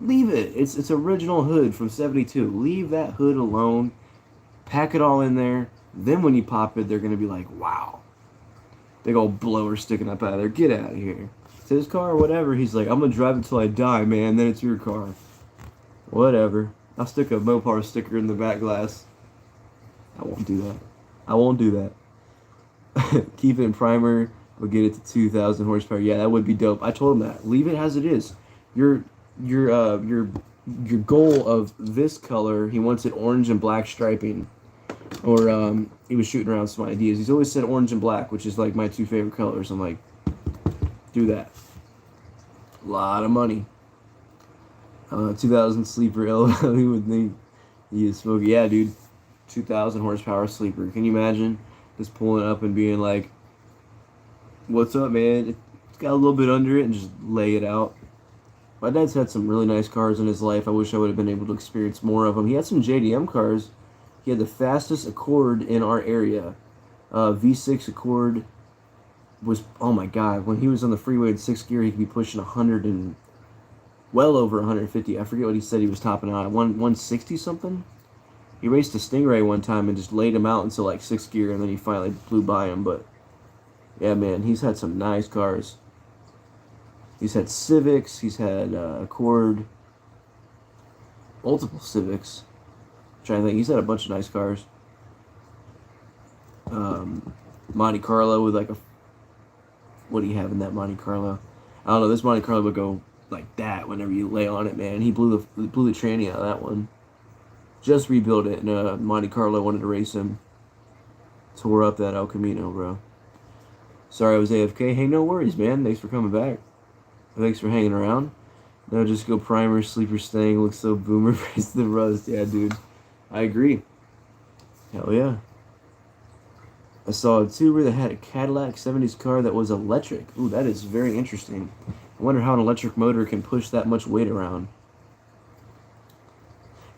Leave it. It's original hood from 72. Leave that hood alone. Pack it all in there. Then when you pop it, they're gonna be like, wow. Big old blower sticking up out of there. Get out of here. It's his car or whatever. He's like, I'm gonna drive it till I die, man. Then it's your car. Whatever. I'll stick a Mopar sticker in the back glass. I won't do that. I won't do that. Keep it in primer. We'll get it to 2,000 horsepower. Yeah, that would be dope. I told him that. Leave it as it is. Your goal of this color, he wants it orange and black striping. Or he was shooting around some ideas. He's always said orange and black, which is like my 2 favorite colors. I'm like, do that. A lot of money. 2,000 sleeper LLE would think he is smoking. Yeah, dude. 2,000 horsepower sleeper. Can you imagine just pulling up and being like, what's up, man? It's got a little bit under it and just lay it out. My dad's had some really nice cars in his life. I wish I would have been able to experience more of them. He had some JDM cars. He had the fastest Accord in our area. V6 Accord was, oh my god, when he was on the freeway in 6th gear, he could be pushing 100 and well over 150. I forget what he said he was topping out at, 160 something? He raced a Stingray one time and just laid him out until like 6th gear, and then he finally flew by him. But yeah, man, he's had some nice cars. He's had Civics, he's had Accord, multiple Civics. I'm trying to think, he's had a bunch of nice cars. Monte Carlo with like a, what do you have in that Monte Carlo? I don't know. This Monte Carlo would go like that whenever you lay on it, man. He blew the tranny out of that one. Just rebuilt it, and Monte Carlo wanted to race him. Tore up that El Camino, bro. Sorry I was AFK. Hey, no worries, man. Thanks for coming back. Thanks for hanging around. No, just go primer, sleeper staying. Looks so boomer. Praise the rust. Yeah, dude. I agree. Hell yeah. I saw a tuber that had a Cadillac 70s car that was electric. Ooh, that is very interesting. I wonder how an electric motor can push that much weight around.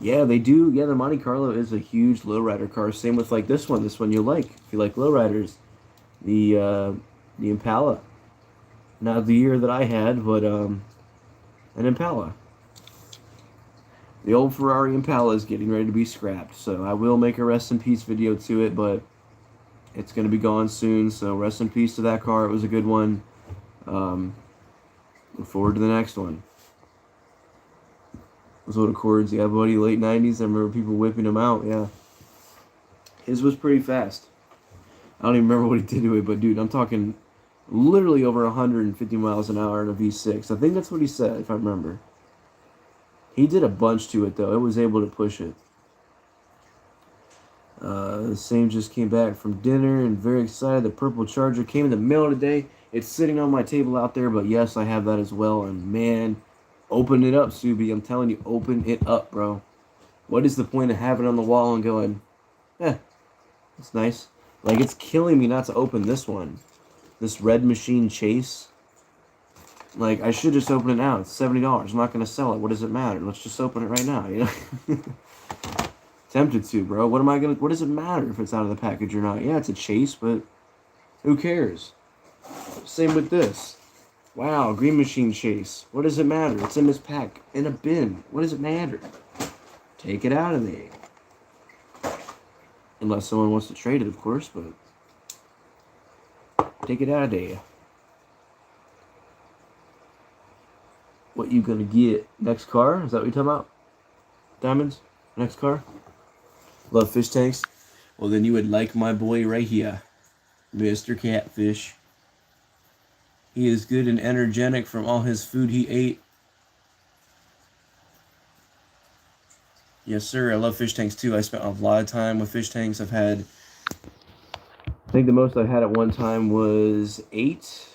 Yeah, they do. Yeah, the Monte Carlo is a huge lowrider car. Same with like this one. This one you'll like if you like lowriders. The Impala. Not the year that I had, but an Impala. The old Ferrari Impala is getting ready to be scrapped, so I will make a rest in peace video to it, but it's going to be gone soon, so rest in peace to that car. It was a good one. Look forward to the next one. Those old Accords, yeah, buddy, late 90s. I remember people whipping them out, yeah. His was pretty fast. I don't even remember what he did to it, but dude, I'm talking literally over 150 miles an hour in a V6. I think that's what he said, if I remember. He did a bunch to it, though. It was able to push it. The same just came back from dinner and very excited. The purple Charger came in the mail today. It's sitting on my table out there, but yes, I have that as well. And man, open it up, Subi. I'm telling you, open it up, bro. What is the point of having it on the wall and going, it's nice. Like, it's killing me not to open this one. This Red Machine Chase. Like, I should just open it now. It's $70. I'm not going to sell it. What does it matter? Let's just open it right now, you know? Tempted to, bro. What does it matter if it's out of the package or not? Yeah, it's a Chase, but who cares? Same with this. Wow, Green Machine Chase. What does it matter? It's in this pack, in a bin. What does it matter? Take it out of there. Unless someone wants to trade it, of course, but take it out of there. What you gonna get? Next car? Is that what you're talking about? Diamonds? Next car? Love fish tanks? Well, then you would like my boy right here, Mr. Catfish. He is good and energetic from all his food he ate. Yes, sir. I love fish tanks, too. I spent a lot of time with fish tanks. I think the most I had at one time was eight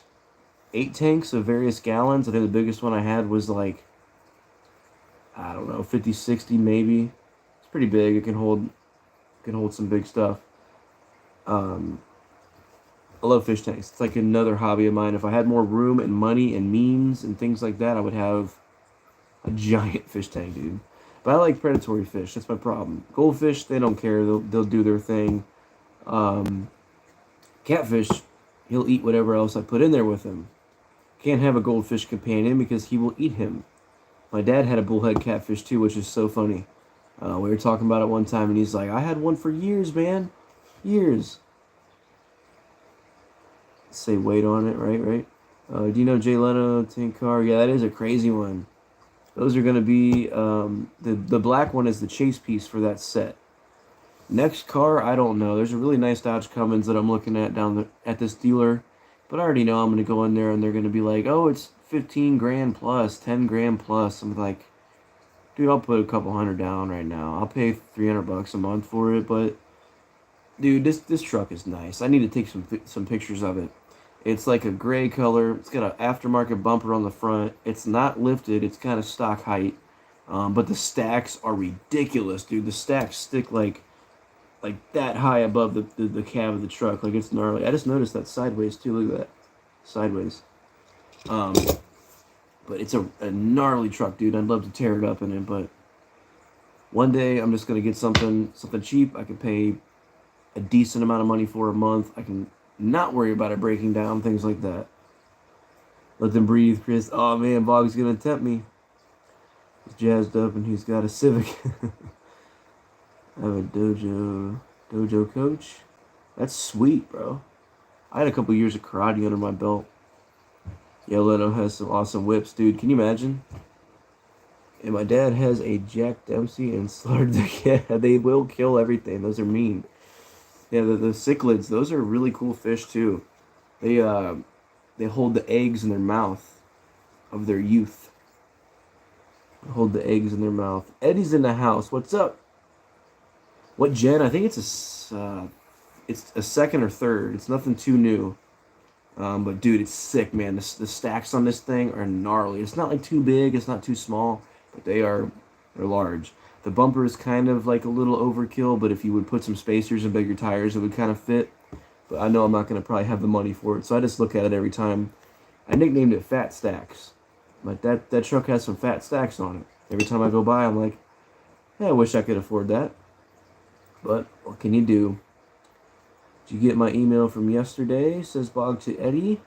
tanks of various gallons. I think the biggest one I had was like, I don't know, 50, 60 maybe. It's pretty big. It can hold some big stuff. I love fish tanks. It's like another hobby of mine. If I had more room and money and means and things like that, I would have a giant fish tank, dude. But I like predatory fish. That's my problem. Goldfish, they don't care. They'll do their thing. Catfish, he'll eat whatever else I put in there with him. Can't have a goldfish companion because he will eat him. My dad had a bullhead catfish too, which is so funny. We were talking about it one time, and he's like, I had one for years, man. Years. Say weight on it, right? Do you know Jay Leno, Tank Car? Yeah, that is a crazy one. Those are going to be, the black one is the chase piece for that set. Next car, I don't know. There's a really nice Dodge Cummins that I'm looking at at this dealer. But I already know I'm going to go in there and they're going to be like, oh, it's 15 grand plus, 10 grand plus. I'm like, dude, I'll put a couple hundred down right now. I'll pay $300 a month for it. But, dude, this truck is nice. I need to take some pictures of it. It's like a gray color. It's got an aftermarket bumper on the front. It's not lifted. It's kind of stock height. But the stacks are ridiculous, dude. The stacks stick like that high above the cab of the truck. Like, it's gnarly. I just noticed that sideways, too. Look at that. Sideways. Um, but it's a gnarly truck, dude. I'd love to tear it up in it, but one day I'm just gonna get something cheap. I can pay a decent amount of money for a month. I can not worry about it breaking down, things like that. Let them breathe, Chris. Oh man, Bog's gonna tempt me. He's jazzed up and he's got a Civic. I have a dojo coach. That's sweet, bro. I had a couple years of karate under my belt. Yeah, Leno has some awesome whips, dude. Can you imagine? And my dad has a Jack Dempsey and Slurred. Yeah, they will kill everything. Those are mean. Yeah, the cichlids, those are really cool fish too. They hold the eggs in their mouth of their youth. They hold the eggs in their mouth. Eddie's in the house. What's up? What gen? I think it's a second or third. It's nothing too new. But dude, it's sick, man. The stacks on this thing are gnarly. It's not like too big. It's not too small, but they're large. The bumper is kind of like a little overkill, but if you would put some spacers and bigger tires, it would kind of fit. But I know I'm not going to probably have the money for it, so I just look at it every time. I nicknamed it Fat Stacks. Like that truck has some fat stacks on it. Every time I go by, I'm like, hey, I wish I could afford that. But what can you do? Did you get my email from yesterday? Says Bog to Eddie.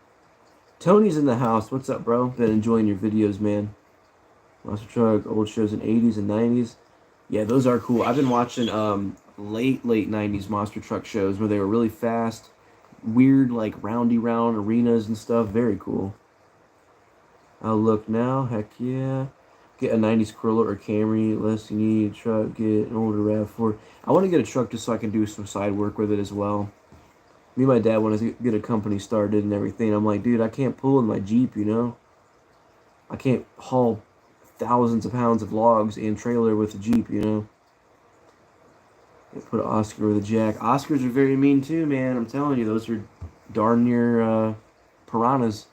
Tony's in the house. What's up, bro? Been enjoying your videos, man. Monster Truck, old shows in 80s and 90s. Yeah, those are cool. I've been watching late 90s Monster Truck shows where they were really fast, weird, like round arenas and stuff. Very cool. I'll look now. Heck yeah. Get a 90s Corolla or Camry. Less you need a truck. Get an older RAV4. I want to get a truck just so I can do some side work with it as well. Me and my dad want to get a company started and everything. I'm like, dude, I can't pull in my Jeep, you know? I can't haul thousands of pounds of logs and trailer with a Jeep, you know? Put an Oscar with a Jack. Oscars are very mean too, man. I'm telling you, those are darn near piranhas.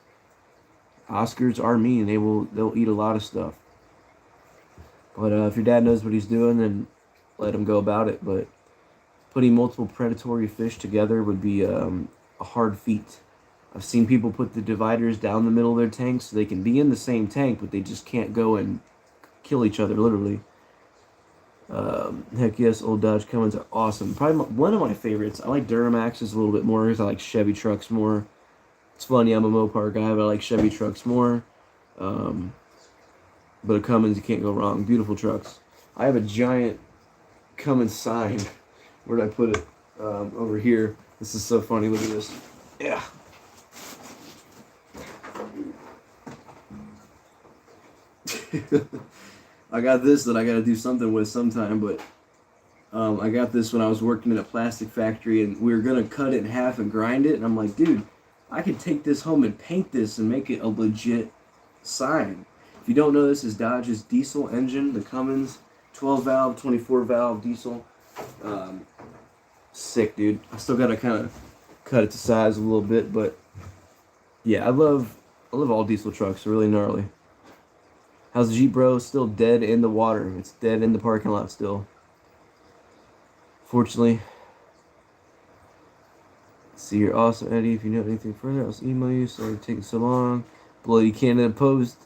Oscars are mean. They'll eat a lot of stuff. But if your dad knows what he's doing, then let him go about it. But putting multiple predatory fish together would be a hard feat. I've seen people put the dividers down the middle of their tanks so they can be in the same tank, but they just can't go and kill each other, literally. Heck yes, old Dodge Cummins are awesome. Probably one of my favorites. I like Duramaxes a little bit more because I like Chevy trucks more. It's funny, I'm a Mopar guy, but I like Chevy trucks more. But a Cummins, you can't go wrong. Beautiful trucks. I have a giant Cummins sign. Where did I put it? Over here. This is so funny. Look at this. Yeah. I got this that I got to do something with sometime, but I got this when I was working in a plastic factory, and we were going to cut it in half and grind it, and I'm like, dude, I could take this home and paint this and make it a legit sign. If you don't know, this is Dodge's diesel engine, the Cummins 12-valve, 24-valve diesel. Sick, dude. I still got to kind of cut it to size a little bit, but yeah, I love all diesel trucks. They're really gnarly. How's the Jeep, bro? Still dead in the water. It's dead in the parking lot still. Fortunately. Let's see, you're awesome, Eddie. If you know anything further, I'll email you. Sorry it's taking so long. Bloody Canada Post.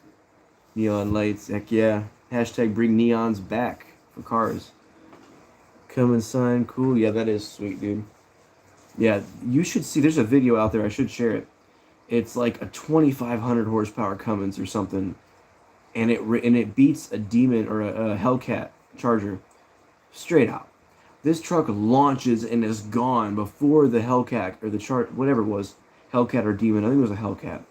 Neon lights. Heck yeah. Hashtag bring neons back for cars. Come and sign. Cool. Yeah, that is sweet, dude. Yeah, you should see. There's a video out there. I should share it. It's like a 2,500 horsepower Cummins or something. And it beats a Demon or a Hellcat Charger straight out. This truck launches and is gone before the Hellcat or the whatever it was, Hellcat or Demon. I think it was a Hellcat.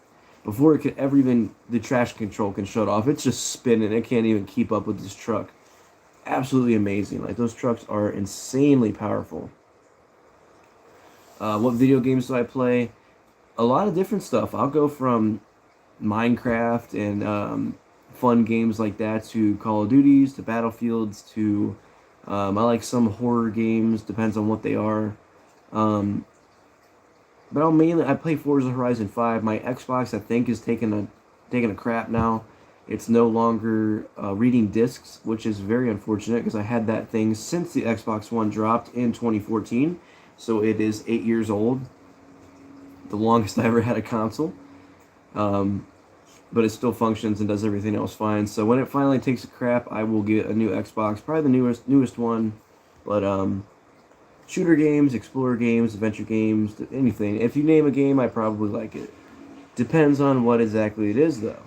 Before it could ever even the traction control can shut off, it's just spinning. It can't even keep up with this truck. Absolutely amazing. Like, those trucks are insanely powerful. What video games do I play? A lot of different stuff. I'll go from Minecraft and fun games like that to Call of Duties to Battlefields to I like some horror games, depends on what they are. But I play Forza Horizon 5. My Xbox, I think, is taking a crap now. It's no longer reading discs, which is very unfortunate because I had that thing since the Xbox One dropped in 2014. So it is 8 years old. The longest I ever had a console. but it still functions and does everything else fine. So when it finally takes a crap, I will get a new Xbox, probably the newest one. But shooter games, explorer games, adventure games, anything. If you name a game, I probably like it. Depends on what exactly it is, though.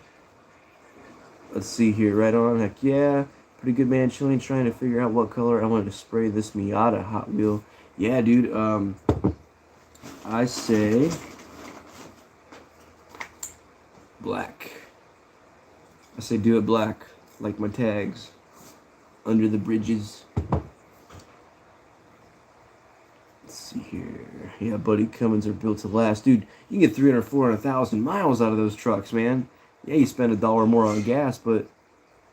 Let's see here. Right on. Heck yeah. Pretty good, man. Chilling, trying to figure out what color I wanted to spray this Miata Hot Wheel. Yeah, dude. I say black. I say do it black, like my tags. Under the bridges. Let's see here. Yeah, buddy, Cummins are built to last. Dude, you can get 300, 400,000 miles out of those trucks, man. Yeah, you spend $1 more on gas, but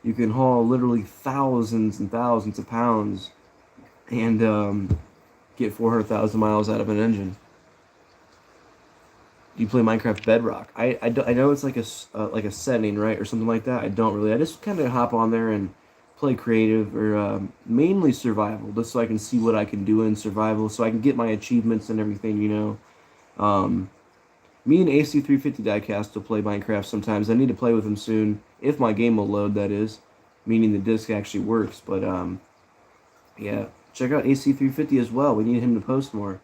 you can haul literally thousands and thousands of pounds and get 400,000 miles out of an engine. Do you play Minecraft Bedrock? I know it's like a setting, right, or something like that. I don't really. I just kind of hop on there and play creative or mainly survival, just so I can see what I can do in survival, so I can get my achievements and everything, you know. Me and AC350 Diecast will play Minecraft sometimes. I need to play with him soon, if my game will load, that is, meaning the disc actually works. But yeah, check out AC350 as well. We need him to post more.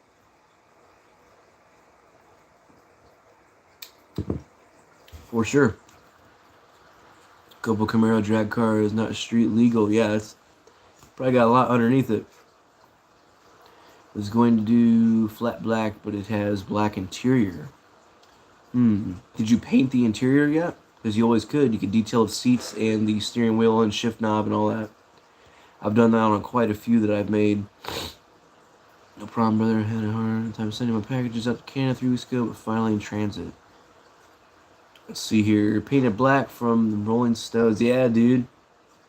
For sure. Couple Camaro drag car is not street legal. Yeah, it's probably got a lot underneath it. It's going to do flat black, but it has black interior. Did you paint the interior yet? Because you always could. You could detail the seats and the steering wheel and shift knob and all that. I've done that on quite a few that I've made. No problem, brother. I had a hard time sending my packages out to Canada 3 weeks ago, but finally in transit. Let's see here. Painted Black from the Rolling Stones. Yeah, dude.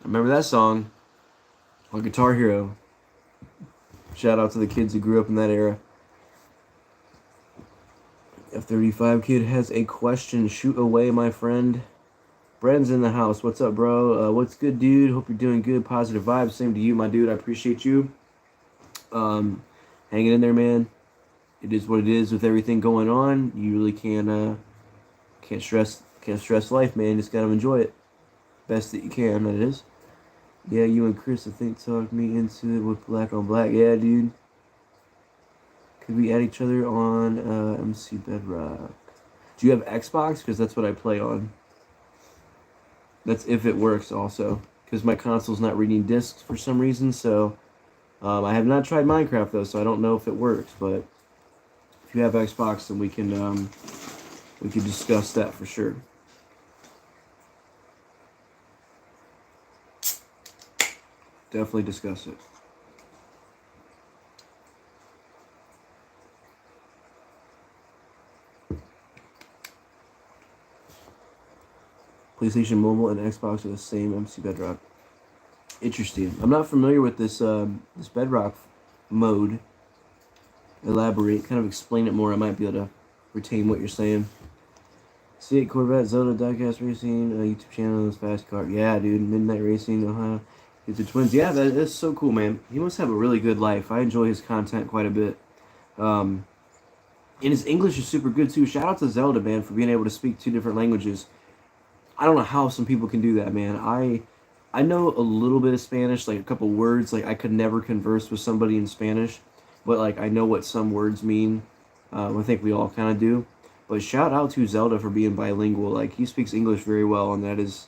I remember that song on Guitar Hero. Shout out to the kids who grew up in that era. F35 kid has a question. Shoot away, my friend. Bren's in the house. What's up, bro? What's good, dude? Hope you're doing good. Positive vibes. Same to you, my dude. I appreciate you. Hanging in there, man. It is what it is with everything going on. You really can't stress life, man. Just gotta enjoy it best that you can. That is. Yeah, you and Chris, I think, talked me into it with Black on Black. Yeah, dude. Could we add each other on MC Bedrock? Do you have Xbox? Because that's what I play on. That's if it works also. Because my console's not reading discs for some reason. So I have not tried Minecraft though, so I don't know if it works. But if you have Xbox, then we can discuss that for sure. Definitely discuss it. PlayStation Mobile and Xbox are the same MC Bedrock. Interesting. I'm not familiar with this this Bedrock mode. Elaborate. Kind of explain it more. I might be able to retain what you're saying. C8 Corvette, Zelda, Diecast Racing, YouTube channel, this fast car. Yeah, dude. Midnight Racing, Ohio. It's the twins. Yeah, that's so cool, man. He must have a really good life. I enjoy his content quite a bit. And his English is super good, too. Shout out to Zelda, man, for being able to speak 2 different languages. I don't know how some people can do that, man. I know a little bit of Spanish, like a couple words. Like, I could never converse with somebody in Spanish. But, like, I know what some words mean. I think we all kind of do. But shout out to Zelda for being bilingual. Like, he speaks English very well, and that is...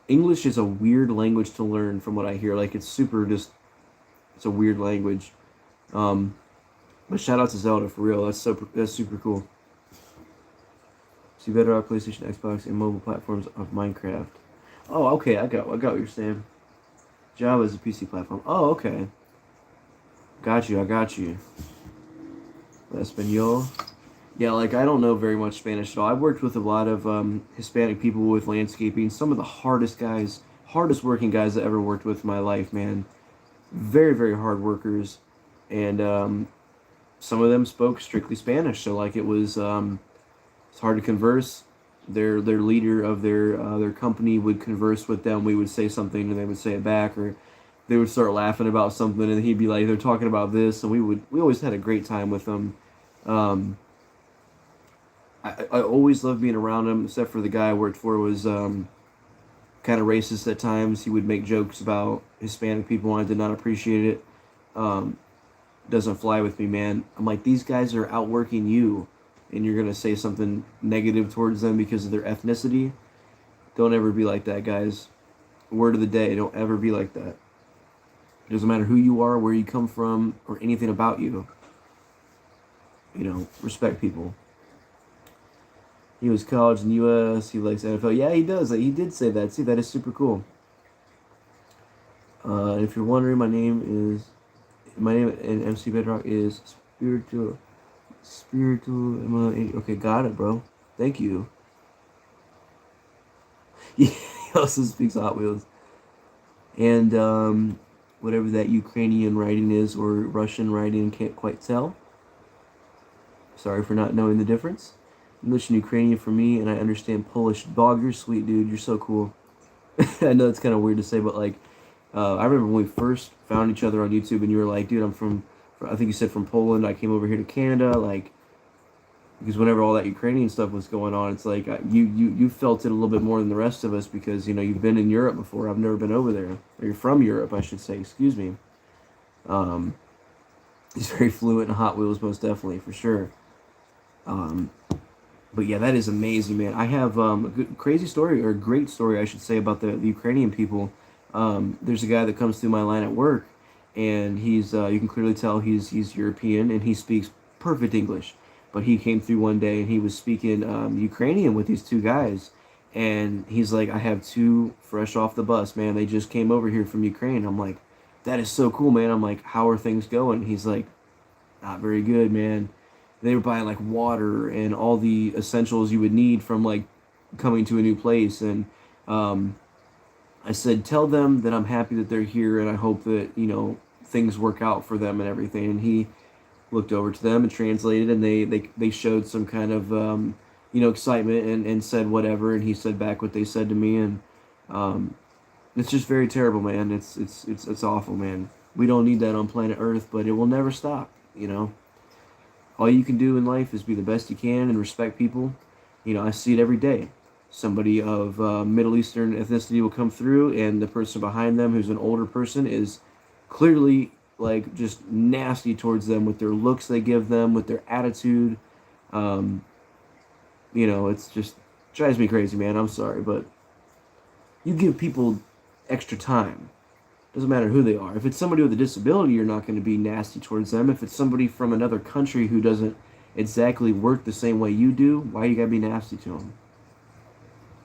English is a weird language to learn from what I hear. Like, it's super just... It's a weird language. But shout out to Zelda, for real. That's super cool. See Bedrock, PlayStation, Xbox, and mobile platforms of Minecraft. Oh, okay, I got what you're saying. Java is a PC platform. Oh, okay. I got you. Espanol. Yeah, like, I don't know very much Spanish at all. I've worked with a lot of Hispanic people with landscaping. Some of the hardest working guys I ever worked with in my life, man. Very, very hard workers. And some of them spoke strictly Spanish. So, like, it's hard to converse. Their leader of their company would converse with them. We would say something and they would say it back, or they would start laughing about something and he'd be like, they're talking about this, and we always had a great time with them. I always loved being around him, except for the guy I worked for was kind of racist at times. He would make jokes about Hispanic people, and I did not appreciate it. Um, doesn't fly with me, man. I'm like, these guys are outworking you, and you're gonna say something negative towards them because of their ethnicity. Don't ever be like that, guys. Word of the day, don't ever be like that. It doesn't matter who you are, where you come from, or anything about you. You know, respect people. He was college in the U.S. He likes NFL. Yeah, he does. He did say that. See, that is super cool. If you're wondering, my name in MC Bedrock is Spiritual. Okay, got it, bro. Thank you. Yeah, he also speaks Hot Wheels. And whatever that Ukrainian writing is or Russian writing, can't quite tell. Sorry for not knowing the difference. English and Ukrainian for me, and I understand Polish. Bog, you're sweet, dude. You're so cool. I know it's kind of weird to say, but like, I remember when we first found each other on YouTube, and you were like, dude, I'm from I think you said from Poland. I came over here to Canada, like, because whenever all that Ukrainian stuff was going on, it's like you felt it a little bit more than the rest of us because, you know, you've been in Europe before. I've never been over there. Or you're from Europe, I should say. Excuse me. He's very fluent in Hot Wheels, most definitely, for sure. But yeah, that is amazing, man. I have a crazy story, or a great story, I should say, about the Ukrainian people. There's a guy that comes through my line at work, and he's you can clearly tell he's European, and he speaks perfect English. But he came through one day, and he was speaking Ukrainian with these two guys, and he's like, I have two fresh off the bus, man. They just came over here from Ukraine. I'm like, that is so cool, man. I'm like, how are things going? He's like, not very good, man. They were buying like water and all the essentials you would need from like coming to a new place. And I said, tell them that I'm happy that they're here, and I hope that, you know, things work out for them and everything. And he looked over to them and translated, and they showed some kind of you know, excitement and said whatever, and he said back what they said to me. And it's just very terrible, man. It's awful, man. We don't need that on planet Earth, but it will never stop, you know. All you can do in life is be the best you can and respect people. You know, I see it every day. Somebody of Middle Eastern ethnicity will come through, and the person behind them, who's an older person, is clearly like just nasty towards them with their looks they give them, with their attitude. You know, it's just drives me crazy, man. I'm sorry, but you give people extra time. Doesn't matter who they are. If it's somebody with a disability, you're not going to be nasty towards them. If it's somebody from another country who doesn't exactly work the same way you do, why you got to be nasty to them?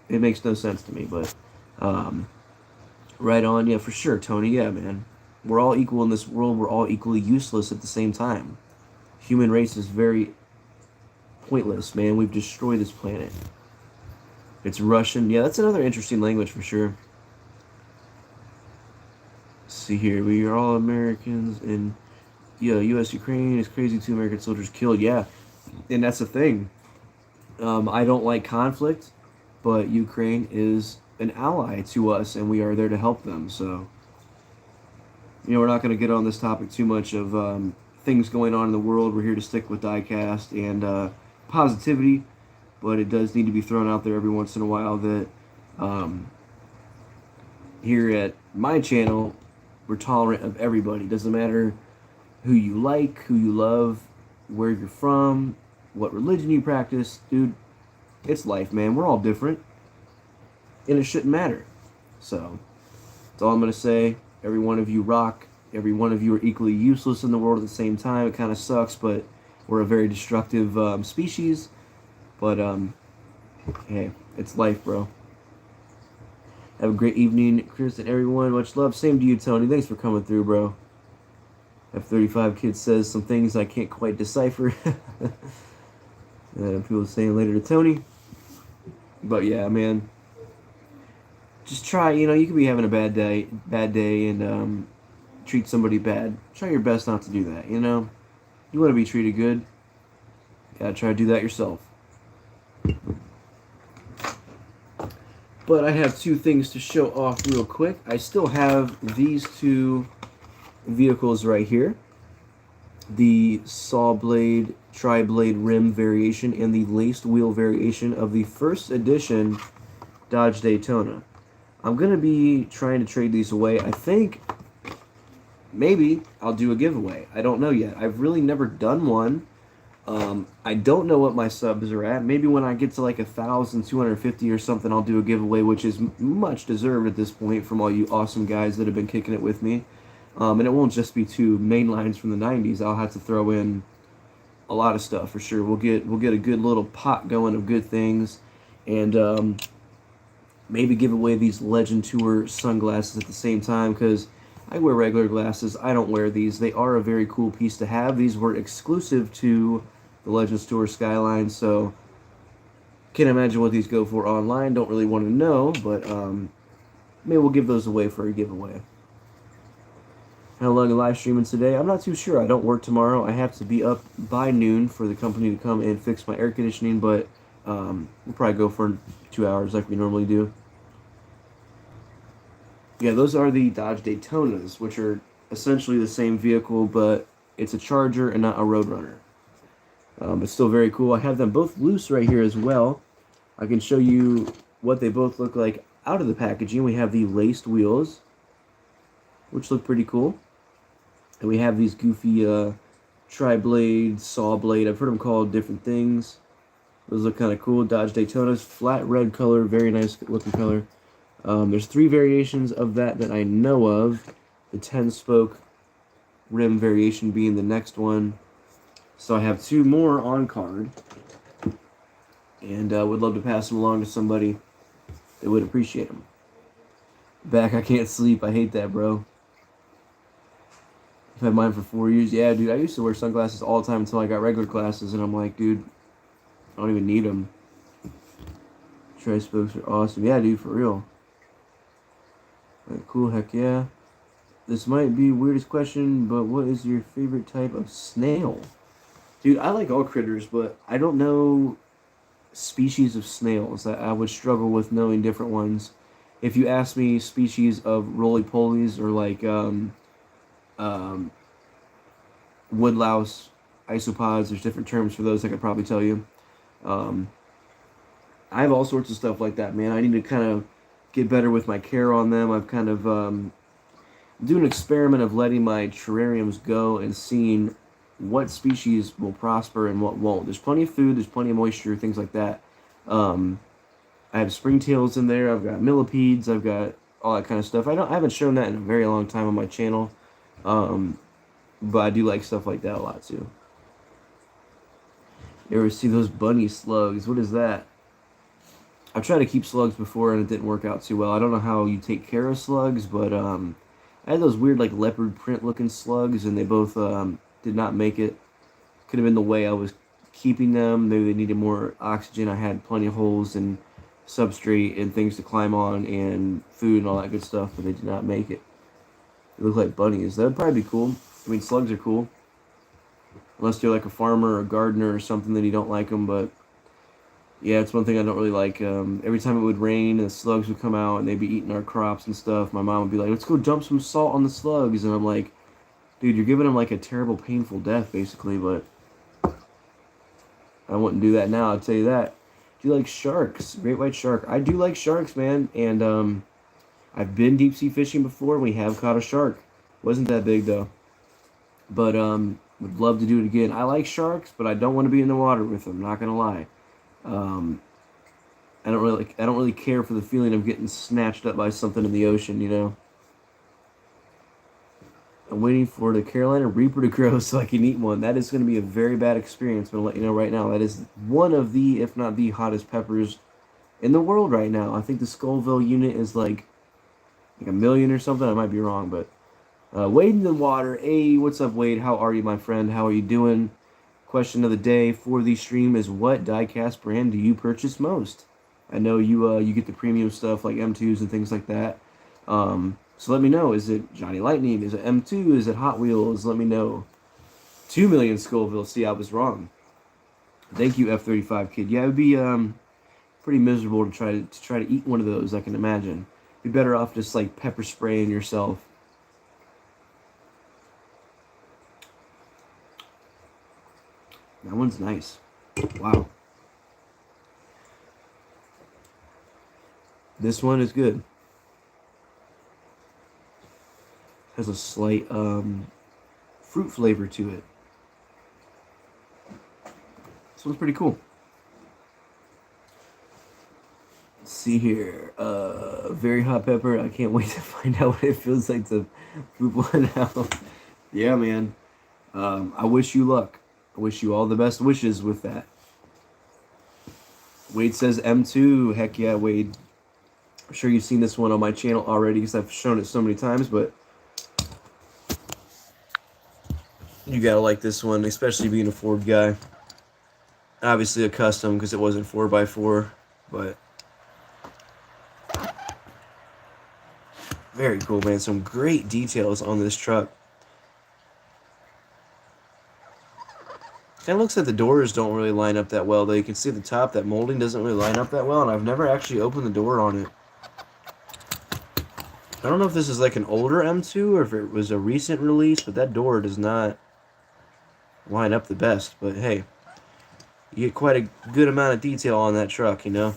It makes no sense to me, but right on. Yeah, for sure, Tony. Yeah, man. We're all equal in this world. We're all equally useless at the same time. Human race is very pointless, man. We've destroyed this planet. It's Russian. Yeah, that's another interesting language for sure. See here, we are all Americans, and yeah, U.S. Ukraine is crazy. 2 American soldiers killed. Yeah, and that's the thing. I don't like conflict, but Ukraine is an ally to us, and we are there to help them. So, you know, we're not going to get on this topic too much of things going on in the world. We're here to stick with diecast and positivity, but it does need to be thrown out there every once in a while that here at my channel, we're tolerant of everybody. Doesn't matter who you like, who you love, where you're from, what religion you practice. Dude, it's life, man. We're all different, and it shouldn't matter. So that's all I'm going to say. Every one of you rock. Every one of you are equally useless in the world at the same time. It kind of sucks, but we're a very destructive species. But hey, it's life, bro. Have a great evening, Chris, and everyone. Much love. Same to you, Tony. Thanks for coming through, bro. F35 Kid says some things I can't quite decipher. People saying later to Tony. But yeah, man. Just try, you know, you could be having a bad day and treat somebody bad. Try your best not to do that, you know? You want to be treated good. You gotta try to do that yourself. But I have two things to show off real quick. I still have these two vehicles right here. the saw blade, tri-blade rim variation, and the laced wheel variation of the first edition Dodge Daytona. I'm going to be trying to trade these away. I think maybe I'll do a giveaway. I don't know yet. I've really never done one. I don't know what my subs are at. Maybe when I get to like 1,250 or something, I'll do a giveaway, which is much deserved at this point from all you awesome guys that have been kicking it with me. And it won't just be two main lines from the 90s. I'll have to throw in a lot of stuff for sure. We'll get a good little pot going of good things, and maybe give away these Legend Tour sunglasses at the same time, because I wear regular glasses. I don't wear these. They are a very cool piece to have. These were exclusive to the Legends Tour Skyline, so can't imagine what these go for online. Don't really want to know, but maybe we'll give those away for a giveaway. How long are live streaming today? I'm not too sure. I don't work tomorrow. I have to be up by noon for the company to come and fix my air conditioning, but we'll probably go for 2 hours like we normally do. Yeah, those are the Dodge Daytonas, which are essentially the same vehicle, but it's a Charger and not a Roadrunner. It's still very cool. I have them both loose right here as well. I can show you what they both look like out of the packaging. We have the laced wheels, which look pretty cool. And we have these goofy tri-blade, saw blade. I've heard them called different things. Those look kind of cool. Dodge Daytonas, flat red color, very nice looking color. There's 3 variations of that I know of. The 10-spoke rim variation being the next one. So I have 2 more on card. And would love to pass them along to somebody that would appreciate them. Back, I can't sleep. I hate that, bro. I've had mine for 4 years. Yeah, dude, I used to wear sunglasses all the time until I got regular glasses. And I'm like, dude, I don't even need them. Tri-spokes are awesome. Yeah, dude, for real. Cool, heck yeah. This might be weirdest question, but what is your favorite type of snail? Dude, I like all critters, but I don't know species of snails. I would struggle with knowing different ones. If you ask me species of roly-polies or like woodlouse, isopods, there's different terms for those I could probably tell you. I have all sorts of stuff like that, man. I need to kind of get better with my care on them. I've kind of do an experiment of letting my terrariums go and seeing what species will prosper and what won't. There's plenty of food, there's plenty of moisture, things like that. I have springtails in there, I've got millipedes, I've got all that kind of stuff. I haven't shown that in a very long time on my channel, but I do like stuff like that a lot too. You ever see those bunny slugs? What is that? I've tried to keep slugs before and it didn't work out too well. I don't know how you take care of slugs, but I had those weird like leopard print looking slugs and they both did not make it. Could have been the way I was keeping them. Maybe they needed more oxygen. I had plenty of holes and substrate and things to climb on and food and all that good stuff, but they did not make it. They look like bunnies. That would probably be cool. I mean, slugs are cool. Unless you're like a farmer or a gardener or something, then you don't like them, but yeah, it's one thing I don't really like. Every time it would rain and the slugs would come out and they'd be eating our crops and stuff, my mom would be like, let's go dump some salt on the slugs. And I'm like, dude, you're giving them like a terrible, painful death, basically, but I wouldn't do that now, I'll tell you that. Do you like sharks? Great white shark. I do like sharks, man, and I've been deep sea fishing before. We have caught a shark. Wasn't that big, though. But would love to do it again. I like sharks, but I don't want to be in the water with them, not going to lie. I don't really care for the feeling of getting snatched up by something in the ocean, you know. I'm waiting for the Carolina Reaper to grow so I can eat one. That is going to be a very bad experience, but I'll let you know right now. That is one of the, if not the hottest peppers in the world right now. I think the Scoville unit is like 1 million or something. I might be wrong, but Wade in the water. Hey, what's up, Wade? How are you, my friend? How are you doing? Question of the day for the stream is, what diecast brand do you purchase most? I know you get the premium stuff like M2s and things like that. So let me know. Is it Johnny Lightning? Is it M2? Is it Hot Wheels? Let me know. 2 million Scoville. See, I was wrong. Thank you, F35 Kid. Yeah, it would be pretty miserable to try to eat one of those, I can imagine. Be better off just like pepper spraying yourself. That one's nice. Wow. This one is good. Has a slight fruit flavor to it. This one's pretty cool. Let's see here. Very hot pepper. I can't wait to find out what it feels like to poop one out. Yeah, man. I wish you luck. I wish you all the best wishes with that. Wade says M2. Heck yeah, Wade. I'm sure you've seen this one on my channel already because I've shown it so many times, but you gotta like this one, especially being a Ford guy. Obviously a custom because it wasn't 4x4, but very cool, man. Some great details on this truck. Kind of looks like the doors don't really line up that well, though. You can see at the top that molding doesn't really line up that well, and I've never actually opened the door on it. I don't know if this is like an older M2 or if it was a recent release, but that door does not line up the best. But hey, you get quite a good amount of detail on that truck, you know.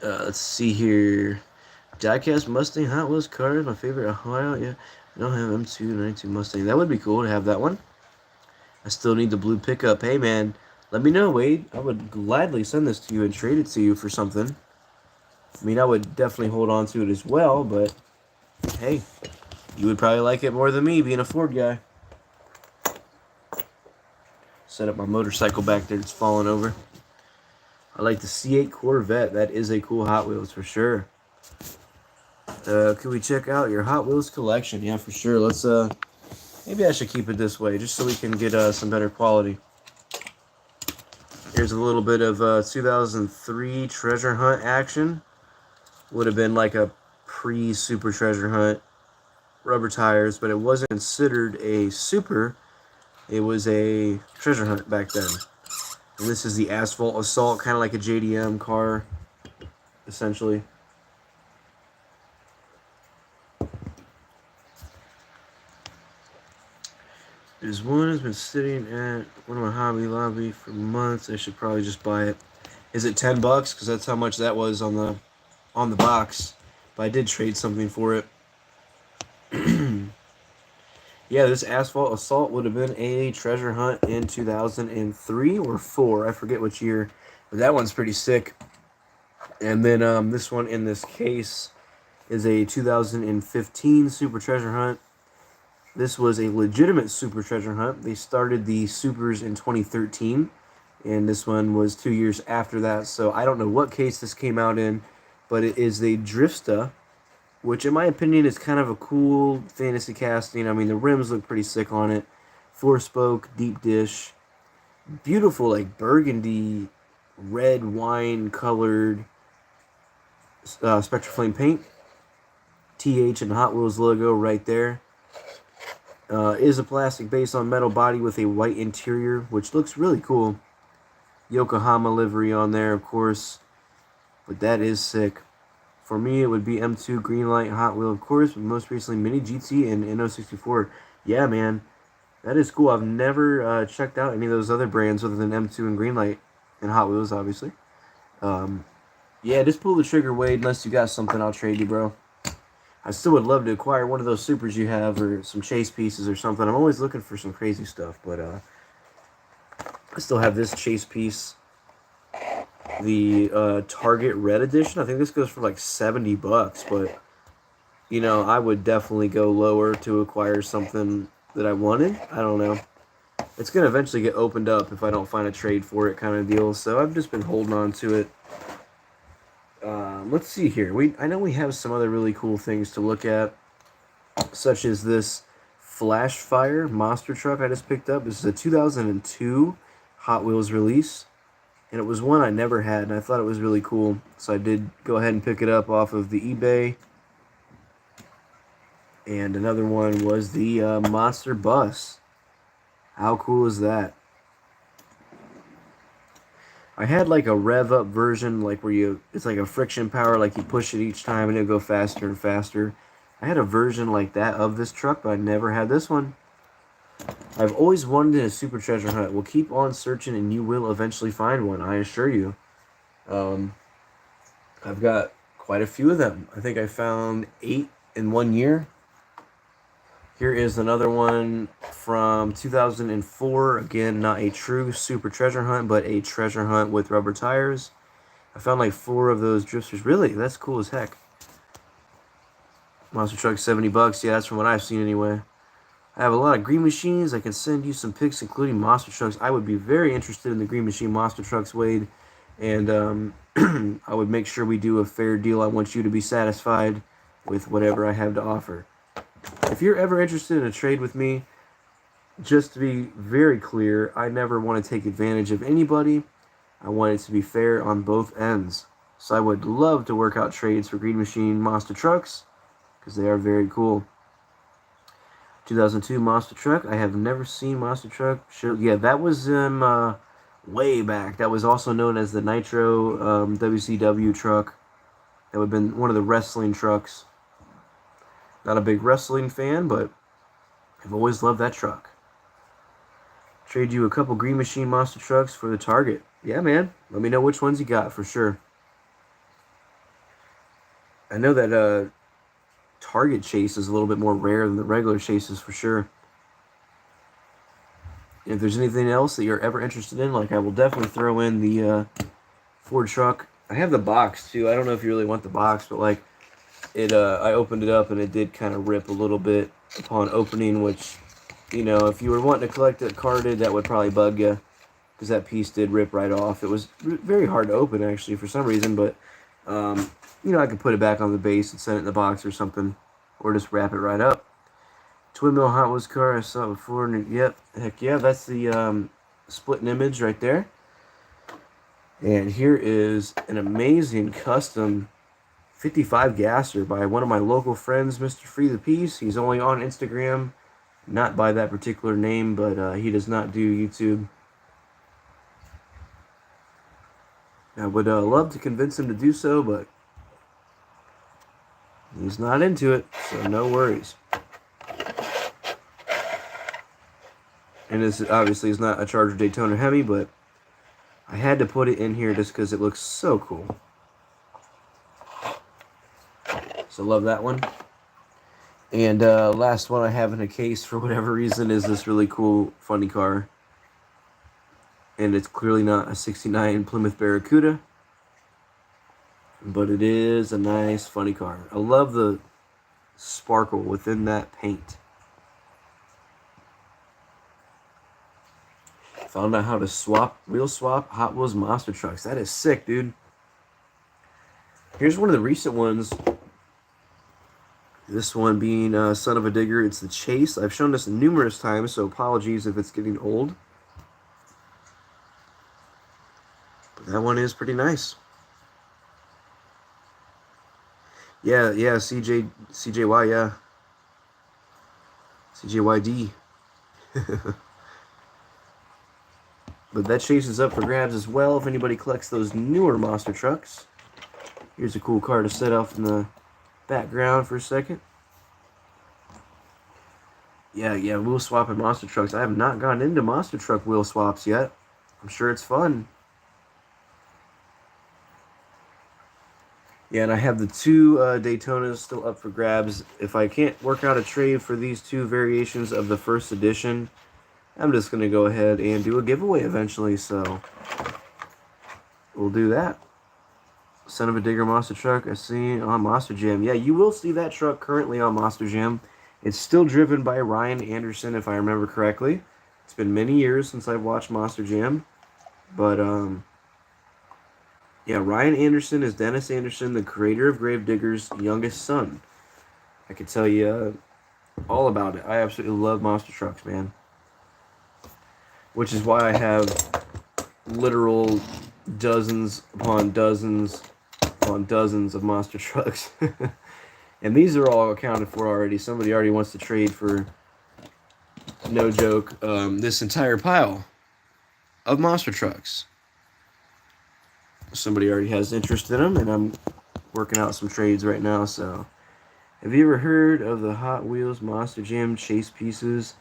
Let's see here. Diecast Mustang Hot Wheels cars, my favorite Ohio. Yeah, I don't have M2 92 Mustang. That would be cool to have that one. I still need the blue pickup. Hey man, let me know, Wade. I would gladly send this to you and trade it to you for something. I mean, I would definitely hold on to it as well, but hey, you would probably like it more than me being a Ford guy. Set up my motorcycle back there, it's falling over. I like the C8 Corvette. That is a cool Hot Wheels for sure. Can we check out your Hot Wheels collection? Yeah, for sure. Let's maybe I should keep it this way just so we can get some better quality. Here's a little bit of 2003 Treasure Hunt action. Would have been like a pre-Super Treasure Hunt. Rubber tires, but it wasn't considered a Super. It was a Treasure Hunt back then. And this is the Asphalt Assault, kind of like a JDM car, essentially. There's one that's been sitting at one of my Hobby Lobby for months. I should probably just buy it. Is it $10? Because that's how much that was on the box. But I did trade something for it. Yeah, this Asphalt Assault would have been a Treasure Hunt in 2003 or 4. I forget which year. But that one's pretty sick. And then this one in this case is a 2015 Super Treasure Hunt. This was a legitimate Super Treasure Hunt. They started the Supers in 2013. And this one was 2 years after that. So I don't know what case this came out in. But it is a Drifta, which in my opinion is kind of a cool fantasy casting. I mean, the rims look pretty sick on it. 4-spoke, deep dish. Beautiful, like burgundy, red wine colored Spectraflame paint. TH and Hot Wheels logo right there. Is a plastic base on metal body with a white interior, which looks really cool. Yokohama livery on there, of course. But that is sick. For me, it would be M2 Greenlight Hot Wheel, of course, but most recently Mini GT and NO64. Yeah, man, that is cool. I've never checked out any of those other brands other than M2 and Greenlight and Hot Wheels, obviously. Yeah, just pull the trigger, Wade. Unless you got something, I'll trade you, bro. I still would love to acquire one of those Supers you have or some chase pieces or something. I'm always looking for some crazy stuff, but I still have this chase piece. The Target Red Edition. I think this goes for like $70, but you know, I would definitely go lower to acquire something that I wanted. I don't know. It's gonna eventually get opened up if I don't find a trade for it, kind of deal. So I've just been holding on to it. Let's see here. I know we have some other really cool things to look at, such as this Flashfire monster truck I just picked up. This is a 2002 Hot Wheels release. And it was one I never had, and I thought it was really cool. So I did go ahead and pick it up off of the eBay. And another one was the Monster Bus. How cool is that? I had like a rev-up version, like where it's like a friction power, like you push it each time and it'll go faster and faster. I had a version like that of this truck, but I never had this one. I've always wanted a super treasure hunt. We'll keep on searching and you will eventually find one, I assure you. Um, I've got quite a few of them. I think I found 8 in 1 year. Here is another one from 2004. Again, not a true super treasure hunt, but a treasure hunt with rubber tires. I found like 4 of those drifters. Really? That's cool as heck. Monster truck, $70. Yeah, that's from what I've seen anyway. I have a lot of Green Machines. I can send you some pics, including monster trucks. I would be very interested in the Green Machine monster trucks, Wade. And I would make sure we do a fair deal. I want you to be satisfied with whatever I have to offer. If you're ever interested in a trade with me, just to be very clear, I never want to take advantage of anybody. I want it to be fair on both ends. So I would love to work out trades for Green Machine monster trucks, because they are very cool. 2002 monster truck. I have never seen monster truck. Yeah, that was way back. That was also known as the Nitro WCW truck. That would have been one of the wrestling trucks. Not a big wrestling fan, but I've always loved that truck. Trade you a couple Green Machine monster trucks for the Target. Yeah, man. Let me know which ones you got for sure. I know that Target chase is a little bit more rare than the regular chases for sure. If there's anything else that you're ever interested in, like I will definitely throw in the Ford truck. I have the box too. I don't know if you really want the box, but like it, I opened it up and it did kind of rip a little bit upon opening, which, you know, if you were wanting to collect it carded, that would probably bug you because that piece did rip right off. It was very hard to open actually for some reason, but you know, I could put it back on the base and send it in the box or something, or just wrap it right up. Twin Mill Hot Wheels car I saw before. Yep, heck yeah, that's the split image right there. And here is an amazing custom 55 gasser by one of my local friends, Mr. Free the Peace. He's only on Instagram, not by that particular name, but he does not do YouTube. I would love to convince him to do so, but he's not into it, so no worries. And this obviously is not a Charger Daytona Hemi, but I had to put it in here just because it looks so cool. So love that one. And last one I have in a case for whatever reason is this really cool funny car. And it's clearly not a 69 Plymouth Barracuda, but it is a nice funny car. I love the sparkle within that paint. Found out how to wheel swap Hot Wheels monster trucks. That is sick, dude. Here's one of the recent ones. This one being Son of a Digger. It's the Chase. I've shown this numerous times, so apologies if it's getting old. But that one is pretty nice. Yeah, CJY, yeah. CJYD. But that Chase is up for grabs as well if anybody collects those newer monster trucks. Here's a cool car to set off in the background for a second. Yeah, wheel swapping monster trucks. I have not gotten into monster truck wheel swaps yet. I'm sure it's fun. Yeah, and I have the 2 Daytonas still up for grabs. If I can't work out a trade for these 2 variations of the first edition, I'm just going to go ahead and do a giveaway eventually, so we'll do that. Son of a Digger monster truck I see on Monster Jam. Yeah, you will see that truck currently on Monster Jam. It's still driven by Ryan Anderson, if I remember correctly. It's been many years since I've watched Monster Jam, but yeah, Ryan Anderson is Dennis Anderson, the creator of Gravedigger's youngest son. I could tell you all about it. I absolutely love monster trucks, man. Which is why I have literal dozens upon dozens upon dozens of monster trucks. And these are all accounted for already. Somebody already wants to trade for, no joke, this entire pile of monster trucks. Somebody already has interest in them, and I'm working out some trades right now. So, have you ever heard of the Hot Wheels Monster Jam chase pieces?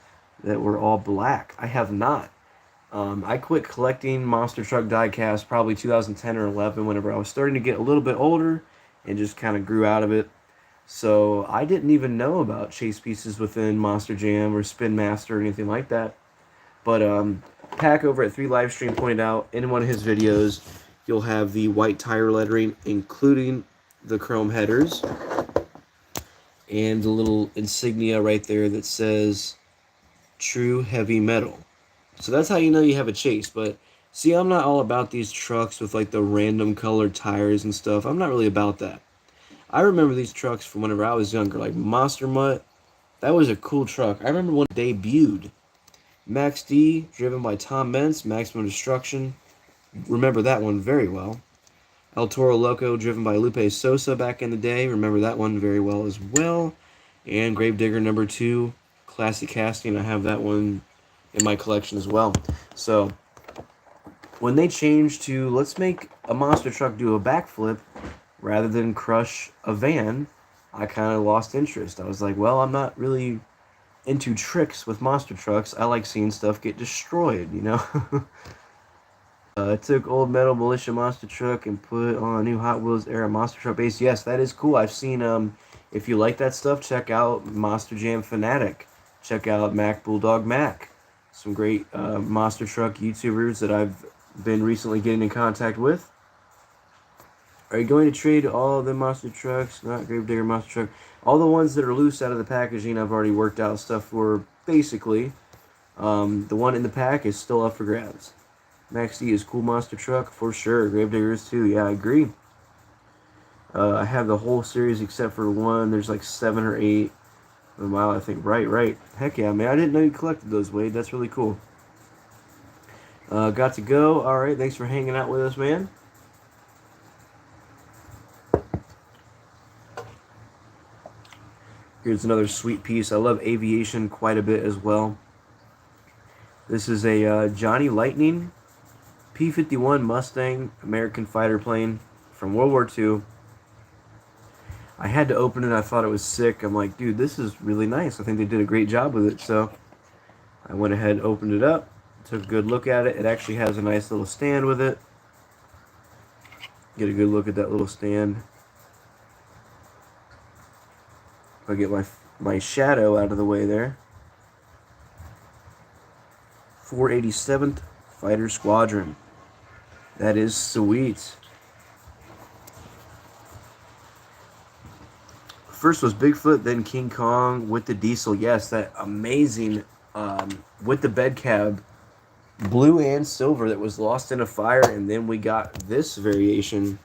that were all black. I have not. I quit collecting monster truck diecast probably 2010 or 11 whenever I was starting to get a little bit older and just kind of grew out of it. So I didn't even know about chase pieces within Monster Jam or Spin Master or anything like that. But Pack over at 3 Livestream pointed out in one of his videos, you'll have the white tire lettering, including the chrome headers, and the little insignia right there that says True Heavy Metal. So that's how you know you have a chase. But see, I'm not all about these trucks with like the random colored tires and stuff. I'm not really about that. I remember these trucks from whenever I was younger, like Monster Mutt. That was a cool truck. I remember when it debuted. Max D, driven by Tom Meents, Maximum Destruction. Remember that one very well. El Toro Loco, driven by Lupe Sosa back in the day. Remember that one very well as well. And Gravedigger number 2, classic casting. I have that one in my collection as well. So when they changed to let's make a monster truck do a backflip rather than crush a van, I kind of lost interest. I was like, well, I'm not really into tricks with monster trucks. I like seeing stuff get destroyed, you know? I took old Metal Militia monster truck and put on a new Hot Wheels era monster truck base. Yes, that is cool. I've seen, if you like that stuff, check out Monster Jam Fanatic. Check out Mac Bulldog Mac. Some great monster truck YouTubers that I've been recently getting in contact with. Are you going to trade all the monster trucks? Not Gravedigger monster truck. All the ones that are loose out of the packaging, I've already worked out stuff for. Basically, the one in the pack is still up for grabs. Max D is cool monster truck for sure. Gravedigger is too. Yeah, I agree. I have the whole series except for one. There's like 7 or 8. Wow, I think right. Heck yeah, man! I didn't know you collected those, Wade. That's really cool. Got to go. All right, thanks for hanging out with us, man. Here's another sweet piece. I love aviation quite a bit as well. This is a Johnny Lightning P-51 Mustang American fighter plane from World War II. I had to open it. I thought it was sick. I'm like, dude, this is really nice. I think they did a great job with it. So I went ahead and opened it up. Took a good look at it. It actually has a nice little stand with it. Get a good look at that little stand. If I get my shadow out of the way there. 487th Fighter Squadron. That is sweet. First was Bigfoot, then King Kong with the diesel. Yes, that amazing with the bed cab, blue and silver, that was lost in a fire, and then we got this variation.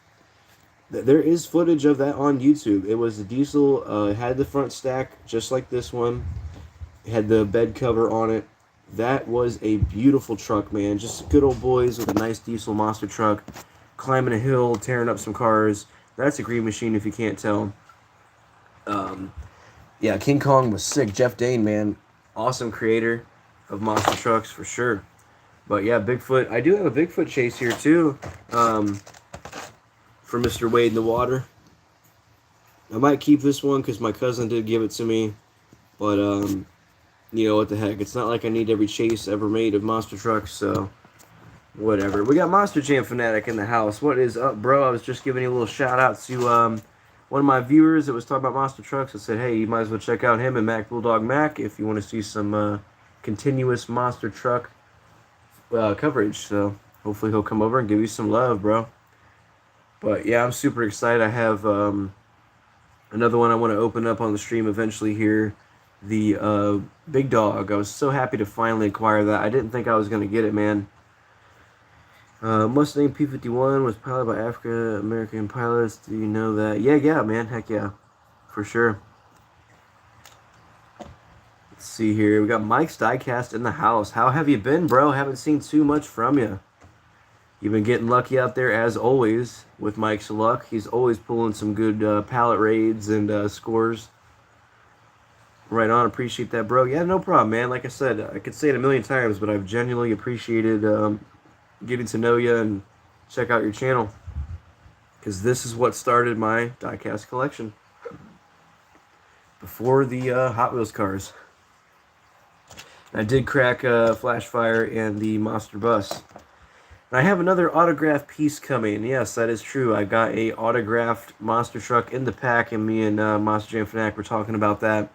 There is footage of that on YouTube. It was the diesel, it had the front stack just like this one. It had the bed cover on it. That was a beautiful truck, man. Just good old boys with a nice diesel monster truck, climbing a hill, tearing up some cars. That's a Green Machine if you can't tell. Yeah, King Kong was sick. Jeff Dane, man, awesome creator of monster trucks for sure. But yeah, Bigfoot. I do have a Bigfoot chase here too, for Mr. Wade in the Water. I might keep this one because my cousin did give it to me, but you know what the heck? It's not like I need every chase ever made of monster trucks, so whatever. We got Monster Jam Fanatic in the house. What is up, bro? I was just giving you a little shout out to one of my viewers that was talking about monster trucks. I said, hey, you might as well check out him and Mac Bulldog Mac if you want to see some continuous monster truck coverage. So hopefully he'll come over and give you some love, bro. But yeah, I'm super excited. I have another one I want to open up on the stream eventually here. The Big Dog. I was so happy to finally acquire that. I didn't think I was going to get it, man. Mustang P-51 was piloted by African-American pilots. Do you know that? Yeah, man. Heck yeah. For sure. Let's see here. We got Mike's Diecast in the house. How have you been, bro? Haven't seen too much from you. You've been getting lucky out there, as always, with Mike's luck. He's always pulling some good pallet raids and scores. Right on. Appreciate that, bro. Yeah, no problem, man. Like I said, I could say it a million times, but I've genuinely appreciated getting to know you and check out your channel, because this is what started my diecast collection before the Hot Wheels cars. I did crack Flashfire and the Monster Bus. And I have another autographed piece coming. Yes, that is true. I got a autographed monster truck in the pack, and me and Monster Jam Fanatic were talking about that.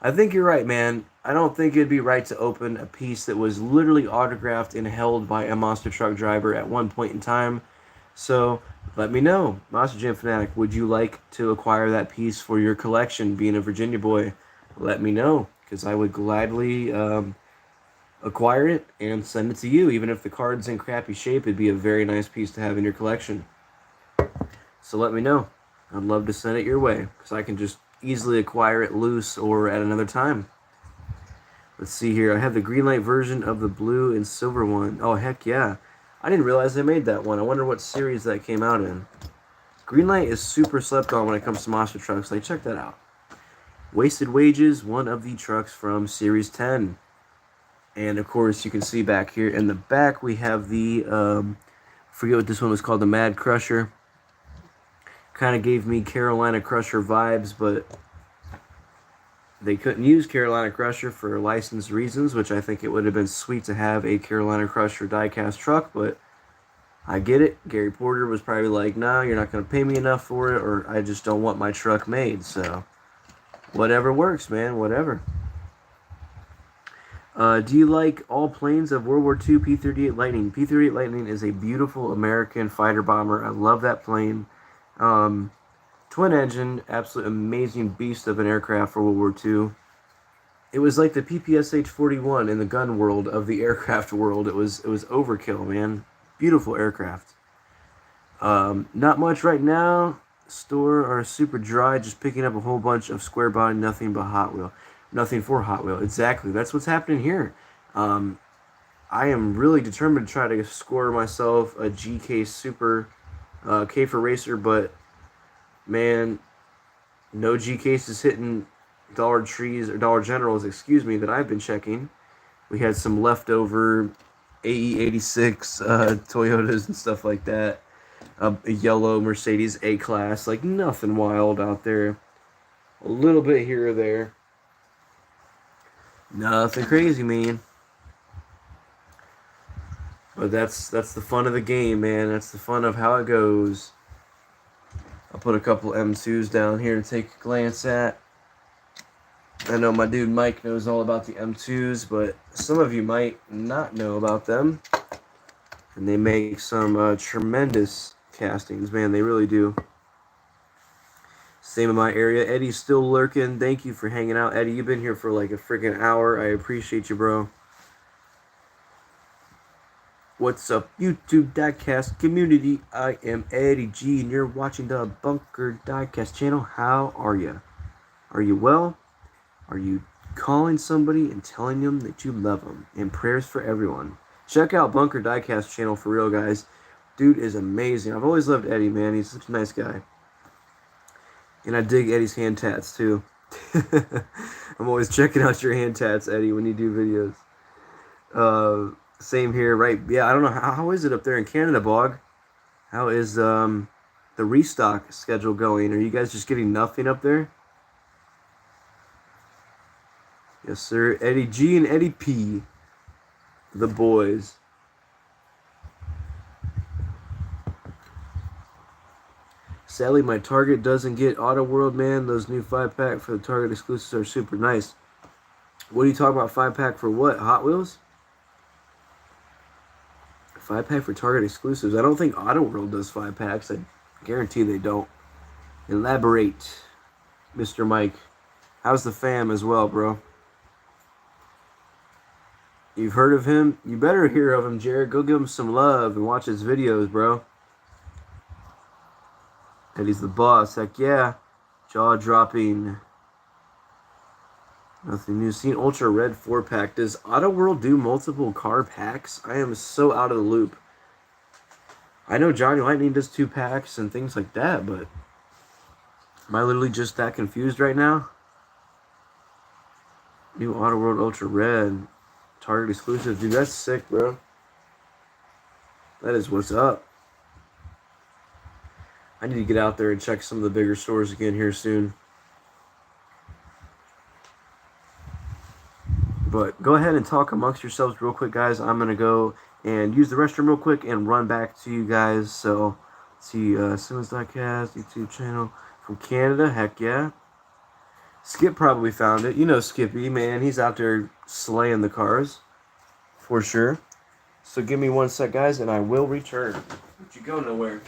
I think you're right, man. I don't think it'd be right to open a piece that was literally autographed and held by a monster truck driver at one point in time. So let me know, Monster Jam Fanatic, would you like to acquire that piece for your collection? Being a Virginia boy, let me know, because I would gladly acquire it and send it to you. Even if the card's in crappy shape, it'd be a very nice piece to have in your collection. So let me know. I'd love to send it your way, because I can just easily acquire it loose or at another time. Let's see here. I have the green light version of the blue and silver one. Oh, heck yeah. I didn't realize they made that one. I wonder what series that came out in. Greenlight is super slept on when it comes to monster trucks. Like, check that out. Wasted Wages, one of the trucks from Series 10. And, of course, you can see back here in the back, we have the, forget what this one was called, the Mad Crusher. Kind of gave me Carolina Crusher vibes, but they couldn't use Carolina Crusher for license reasons, which I think it would have been sweet to have a Carolina Crusher diecast truck, but I get it. Gary Porter was probably like, no, you're not going to pay me enough for it, or I just don't want my truck made, so whatever works, man, whatever. Do you like all planes of World War II P-38 Lightning? P-38 Lightning is a beautiful American fighter bomber. I love that plane. Twin engine, absolute amazing beast of an aircraft for World War II. It was like the PPSH-41 in the gun world of the aircraft world. It was overkill, man. Beautiful aircraft. Not much right now. Store are super dry, just picking up a whole bunch of square body, nothing but Hot Wheel. Nothing for Hot Wheel. Exactly. That's what's happening here. I am really determined to try to score myself a GK Super K for Racer, but man, no G cases hitting Dollar Trees or Dollar Generals, excuse me, that I've been checking. We had some leftover AE86 Toyotas and stuff like that. A yellow Mercedes A-Class, like nothing wild out there. A little bit here or there. Nothing crazy, man. But that's the fun of the game, man. That's the fun of how it goes. I'll put a couple M2s down here to take a glance at. I know my dude Mike knows all about the M2s, but some of you might not know about them. And they make some tremendous castings, man. They really do. Same in my area. Eddie's still lurking. Thank you for hanging out, Eddie. You've been here for like a freaking hour. I appreciate you, bro. What's up, YouTube Diecast community? I am Eddie G, and you're watching the Bunker Diecast channel. How are you? Are you well? Are you calling somebody and telling them that you love them? And prayers for everyone. Check out Bunker Diecast channel for real, guys. Dude is amazing. I've always loved Eddie, man. He's such a nice guy. And I dig Eddie's hand tats, too. I'm always checking out your hand tats, Eddie, when you do videos. Same here, right? Yeah, I don't know. How is it up there in Canada, Bog? How is the restock schedule going? Are you guys just getting nothing up there? Yes, sir. Eddie G and Eddie P. The boys. Sadly, my Target doesn't get Auto World, man. Those new 5-pack for the Target exclusives are super nice. What are you talking about? 5-pack for what? Hot Wheels? 5-pack for Target exclusives. I don't think Auto World does 5-packs. I guarantee they don't. Elaborate, Mr. Mike. How's the fam as well, bro? You've heard of him? You better hear of him, Jared. Go give him some love and watch his videos, bro. Eddie's the boss. Heck yeah. Jaw dropping. Nothing new. Seen Ultra Red 4-pack. Does Auto World do multiple car packs? I am so out of the loop. I know Johnny Lightning does 2-packs and things like that, but am I literally just that confused right now? New Auto World Ultra Red. Target exclusive. Dude, that's sick, bro. That is what's up. I need to get out there and check some of the bigger stores again here soon. But go ahead and talk amongst yourselves real quick, guys. I'm going to go and use the restroom real quick and run back to you guys. So, let's see, Simmons.cast, YouTube channel from Canada. Heck yeah. Skip probably found it. You know Skippy, man. He's out there slaying the cars. For sure. So give me 1 sec, guys, and I will return. Don't you go nowhere.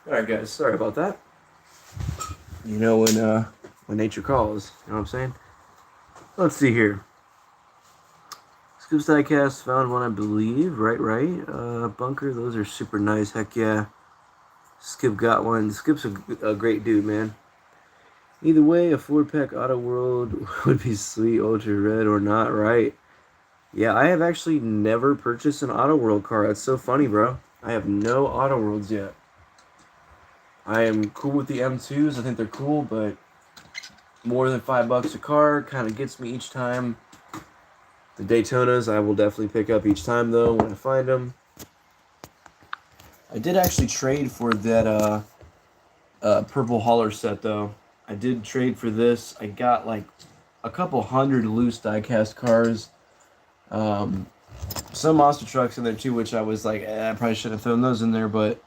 Alright, guys, sorry about that. You know when nature calls, you know what I'm saying? Let's see here. Scoops Diecast found one, I believe. Right. Bunker, those are super nice. Heck yeah. Skip got one. Skip's a great dude, man. Either way, a 4-pack Auto World would be sweet, ultra red or not, right? Yeah, I have actually never purchased an Auto World car. That's so funny, bro. I have no Auto Worlds yet. I am cool with the M2s. I think they're cool, but more than $5 a car kind of gets me each time. The Daytonas I will definitely pick up each time, though, when I find them. I did actually trade for that purple hauler set, though. I did trade for this. I got like a couple hundred loose diecast cars. Some monster trucks in there, too, which I was like, I probably shouldn't have thrown those in there, but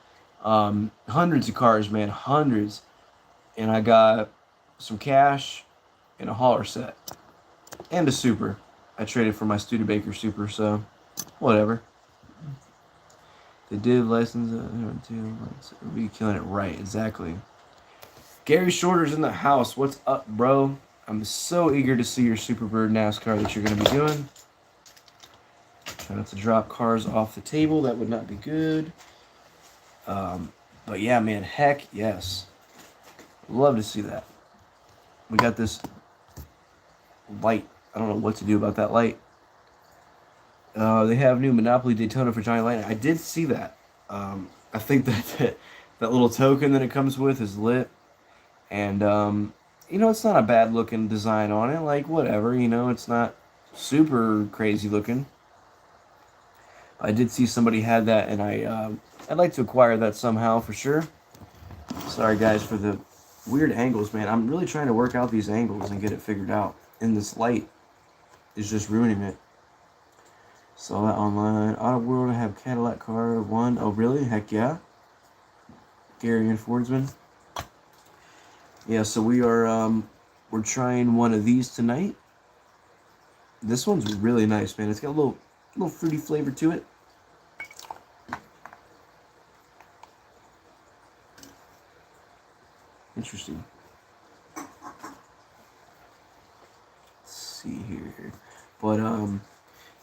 hundreds of cars, man, hundreds. And I got some cash and a hauler set and a super. I traded for my Studebaker super, so whatever. They did license it. Be killing it right, exactly. Gary Shorter's in the house. What's up, bro? I'm so eager to see your Superbird NASCAR that you're gonna be doing. Try not to drop cars off the table. That would not be good. But yeah, man, heck yes. Love to see that. We got this light. I don't know what to do about that light. They have new Monopoly Daytona for Giant Light. I did see that. I think that little token that it comes with is lit. And, you know, it's not a bad looking design on it. Like, whatever, you know, it's not super crazy looking. I did see somebody had that, and I'd like to acquire that somehow for sure. Sorry, guys, for the weird angles, man. I'm really trying to work out these angles and get it figured out. And this light is just ruining it. Saw that online. Auto World, I have Cadillac car 1. Oh, really? Heck yeah. Gary and Fordsman. Yeah, so we're trying one of these tonight. This one's really nice, man. It's got a little fruity flavor to it. Interesting. Let's see here. But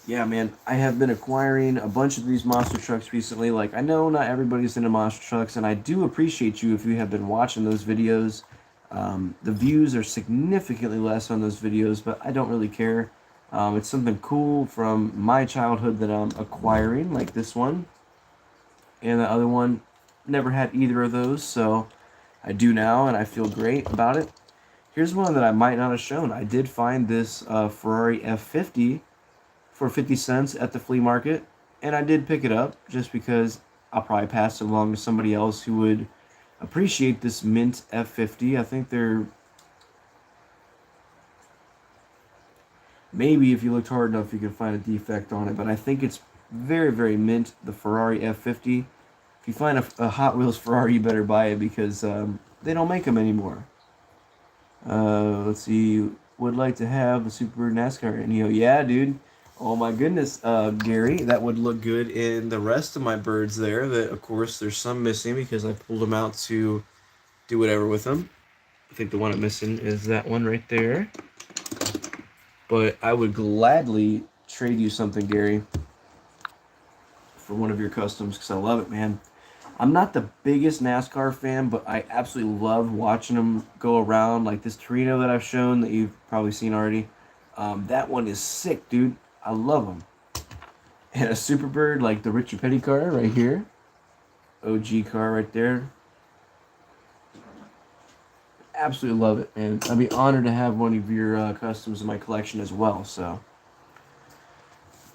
yeah, man, I have been acquiring a bunch of these monster trucks recently. Like, I know not everybody's into monster trucks, and I do appreciate you if you have been watching those videos. The views are significantly less on those videos, but I don't really care. It's something cool from my childhood that I'm acquiring, like this one. And the other one, never had either of those, so I do now, and I feel great about it. Here's one that I might not have shown. I did find this Ferrari F50 for 50 cents at the flea market, and I did pick it up just because I'll probably pass it along to somebody else who would appreciate this mint F50. I think they're, maybe if you looked hard enough you can find a defect on it, but I think it's very, very mint, the Ferrari F50. If you find a Hot Wheels Ferrari, you better buy it because they don't make them anymore. Let's see, would like to have a Super NASCAR Neo. Yeah, dude. Oh my goodness, Gary, that would look good in the rest of my birds there. That, of course, there's some missing because I pulled them out to do whatever with them. I think the one I'm missing is that one right there. But I would gladly trade you something, Gary, for one of your customs because I love it, man. I'm not the biggest NASCAR fan, but I absolutely love watching them go around. Like this Torino that I've shown that you've probably seen already. That one is sick, dude. I love them. And a Superbird like the Richard Petty car right here. OG car right there. Absolutely love it, and I'd be honored to have one of your customs in my collection as well. So,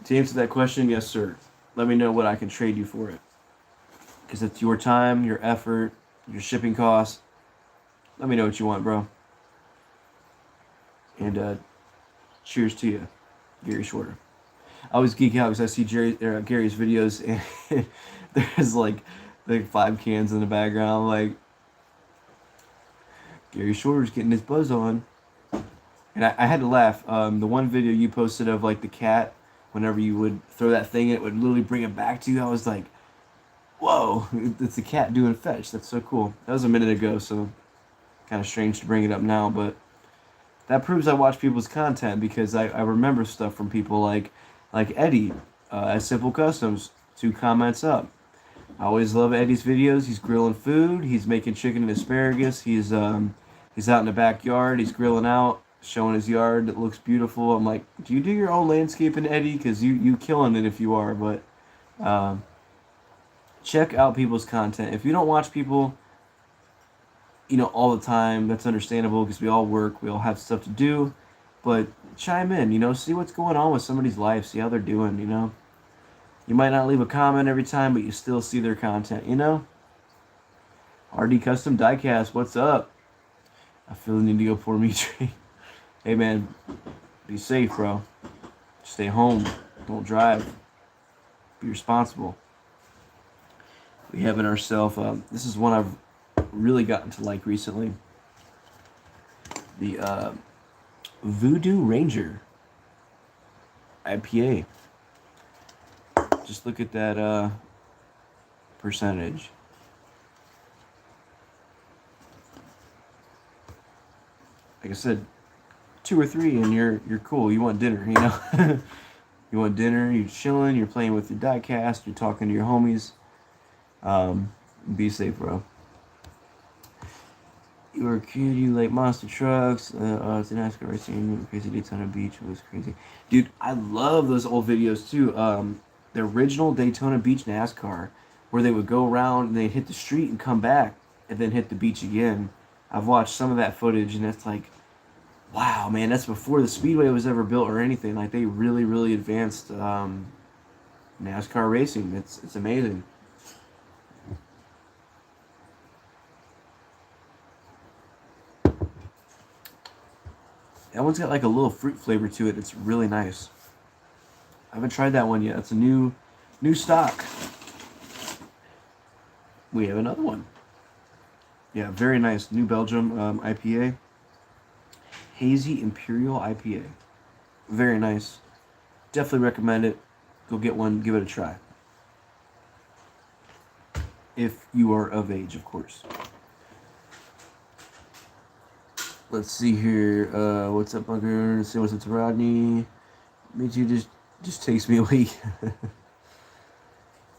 to answer that question, yes, sir. Let me know what I can trade you for it, because it's your time, your effort, your shipping costs. Let me know what you want, bro. And cheers to you, Gary Shorter. I always geek out because I see Gary's videos, and there's like 5 cans in the background, like. Gary Shorter's getting his buzz on. And I had to laugh. The one video you posted of like the cat, whenever you would throw that thing, it would literally bring it back to you. I was like, whoa, it's a cat doing fetch. That's so cool. That was a minute ago, so kind of strange to bring it up now, but that proves I watch people's content because I remember stuff from people like Eddie at Simple Customs, 2 comments up. I always love Eddie's videos. He's grilling food. He's making chicken and asparagus. He's out in the backyard. He's grilling out, showing his yard. It looks beautiful. I'm like, do you do your own landscaping, Eddie? Because you killing it if you are. But check out people's content. If you don't watch people, all the time, that's understandable because we all work. We all have stuff to do. But chime in, see what's going on with somebody's life. See how they're doing, You might not leave a comment every time, but you still see their content, RD Custom Diecast, what's up? I feel the need to go pour me a drink. Hey, man, be safe, bro. Stay home. Don't drive. Be responsible. We have in ourselves, this is one I've really gotten to like recently. The Voodoo Ranger IPA. Just look at that percentage. Like I said, 2 or 3 and you're cool. You want dinner, You want dinner, you're chilling, you're playing with your diecast, you're talking to your homies. Be safe, bro. You are cute, you like monster trucks. It's an NASCAR racing, crazy Daytona Beach. It was crazy. Dude, I love those old videos too. The original Daytona Beach NASCAR, where they would go around and they'd hit the street and come back and then hit the beach again. I've watched some of that footage and it's like, wow, man, that's before the Speedway was ever built or anything. Like they really, really advanced NASCAR racing. It's amazing. That one's got like a little fruit flavor to it. It's really nice. I haven't tried that one yet. It's a new stock. We have another one. Yeah, very nice. New Belgium IPA. Hazy Imperial IPA. Very nice. Definitely recommend it. Go get one. Give it a try. If you are of age, of course. Let's see here. What's up, Bunker? Say what's up to Rodney. Me too. Just takes me a week.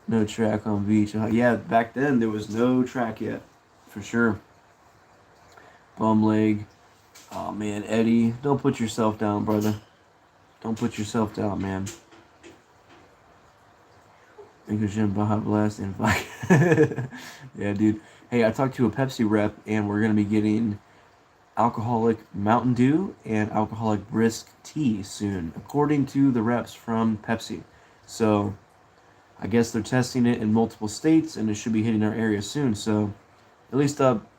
No track on beach. Yeah, back then there was no track yet, for sure. Bum leg. Oh man, Eddie, don't put yourself down, brother. Don't put yourself down, man. English and Baja Blast and yeah, dude. Hey, I talked to a Pepsi rep, and we're gonna be getting alcoholic Mountain Dew and alcoholic brisk tea soon, according to the reps from Pepsi. So I guess they're testing it in multiple states and it should be hitting our area soon. So at least up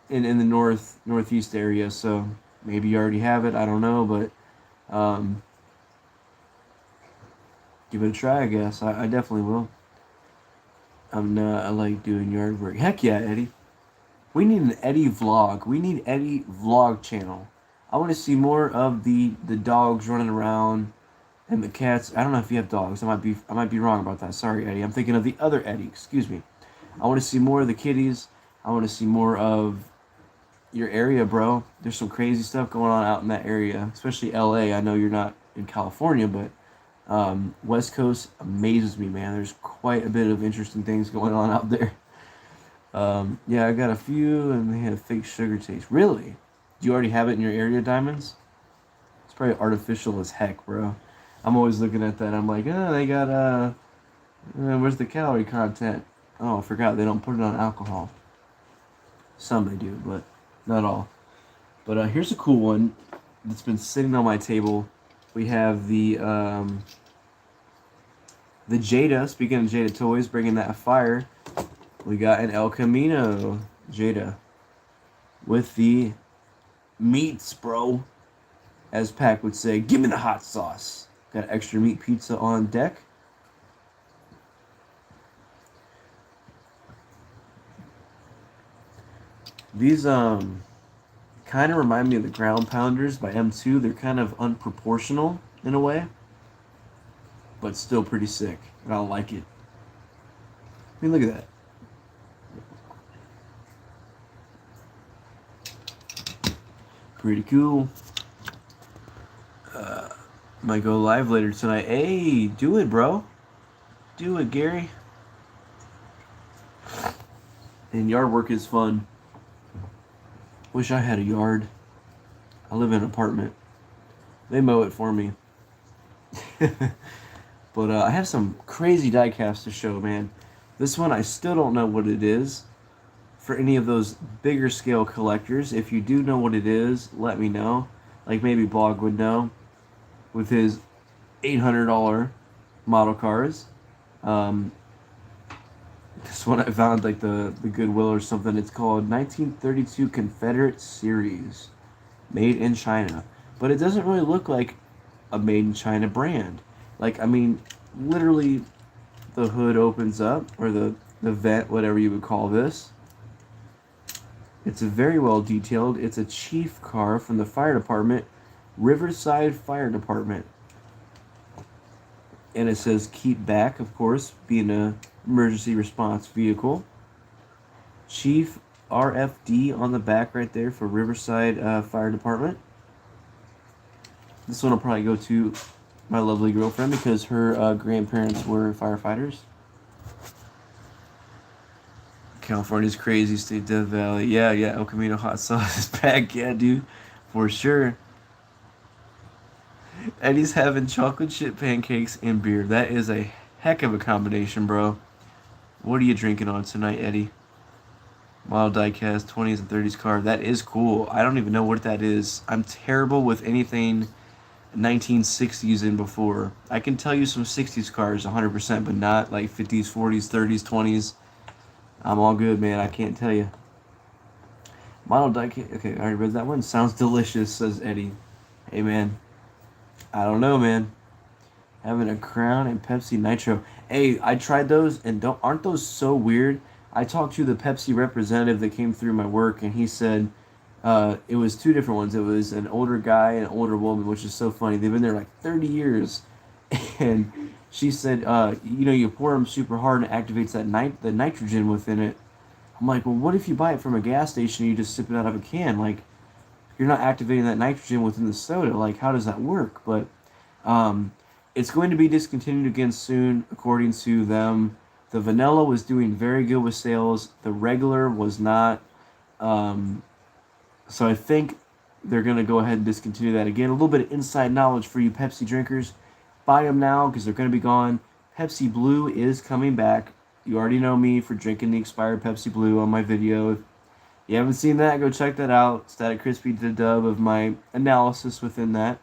in the northeast area. So maybe you already have it, I don't know, but give it a try, I guess. I definitely will. I like doing yard work. Heck yeah, Eddie. We need an Eddie vlog. We need Eddie vlog channel. I want to see more of the dogs running around and the cats. I don't know if you have dogs. I might be wrong about that. Sorry, Eddie. I'm thinking of the other Eddie. Excuse me. I want to see more of the kitties. I want to see more of your area, bro. There's some crazy stuff going on out in that area, especially LA. I know you're not in California, but West Coast amazes me, man. There's quite a bit of interesting things going on out there. Yeah, I got a few, and they have fake sugar taste. Really? Do you already have it in your area, Diamonds? It's probably artificial as heck, bro. I'm always looking at that. I'm like, oh, they got where's the calorie content? Oh, I forgot they don't put it on alcohol. Some they do, but not all. But here's a cool one that's been sitting on my table. We have the Jada. Speaking of Jada toys, bringing that fire. We got an El Camino Jada with the meats, bro. As Pac would say, give me the hot sauce. Got extra meat pizza on deck. These kind of remind me of the Ground Pounders by M2. They're kind of unproportional in a way, but still pretty sick. And I like it. I mean, look at that. Pretty cool. Might go live later tonight. Hey, do it, bro. Do it, Gary. And yard work is fun. Wish I had a yard. I live in an apartment. They mow it for me. But I have some crazy diecasts to show, man. This one, I still don't know what it is. For any of those bigger scale collectors, if you do know what it is, let me know. Like maybe Blog would know. With his $800 model cars. This one I found like the Goodwill or something. It's called 1932 Confederate Series, made in China. But it doesn't really look like a made in China brand. Like, I mean, literally the hood opens up, or the vent, whatever you would call this. It's a very well detailed. It's a chief car from the fire department, Riverside Fire Department. And it says keep back, of course, being a emergency response vehicle. Chief RFD on the back right there for Riverside Fire Department. This one will probably go to my lovely girlfriend because her grandparents were firefighters. California's crazy state, Death Valley. Yeah, El Camino hot sauce is back. Yeah, dude, for sure. Eddie's having chocolate chip pancakes and beer. That is a heck of a combination, bro. What are you drinking on tonight, Eddie? Wild Diecast 20s and 30s car. That is cool. I don't even know what that is. I'm terrible with anything 1960s and before. I can tell you some 60s cars 100%, but not like 50s, 40s, 30s, 20s. I'm all good, man. I can't tell you. Model Diecast. Okay, I already read that one. Sounds delicious, says Eddie. Hey, man. I don't know, man. Having a Crown and Pepsi Nitro. Hey, I tried those, and aren't those so weird? I talked to the Pepsi representative that came through my work, and he said it was two different ones. It was an older guy and an older woman, which is so funny. They've been there like 30 years. And she said, you pour them super hard and it activates the nitrogen within it. I'm like, well, what if you buy it from a gas station and you just sip it out of a can? Like, you're not activating that nitrogen within the soda. Like, how does that work? But it's going to be discontinued again soon, according to them. The vanilla was doing very good with sales. The regular was not. So I think they're going to go ahead and discontinue that again. A little bit of inside knowledge for you Pepsi drinkers. Buy them now because they're going to be gone. Pepsi Blue is coming back. You already know me for drinking the expired Pepsi Blue on my video. If you haven't seen that, go check that out. Static Crispy did a dub of my analysis within that.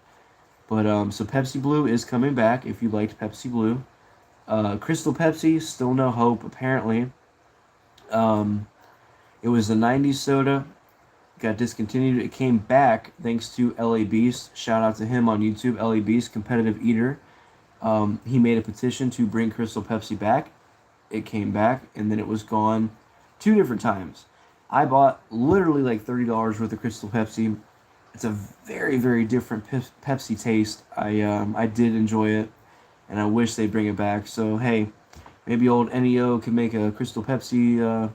But so Pepsi Blue is coming back if you liked Pepsi Blue. Crystal Pepsi, still no hope apparently. It was a 90s soda. Got discontinued. It came back thanks to LA Beast. Shout out to him on YouTube. LA Beast, competitive eater. He made a petition to bring Crystal Pepsi back. It came back, and then it was gone 2 different times. I bought literally like $30 worth of Crystal Pepsi. It's a very, very different Pepsi taste. I did enjoy it, and I wish they'd bring it back. So, hey, maybe old NEO can make a Crystal Pepsi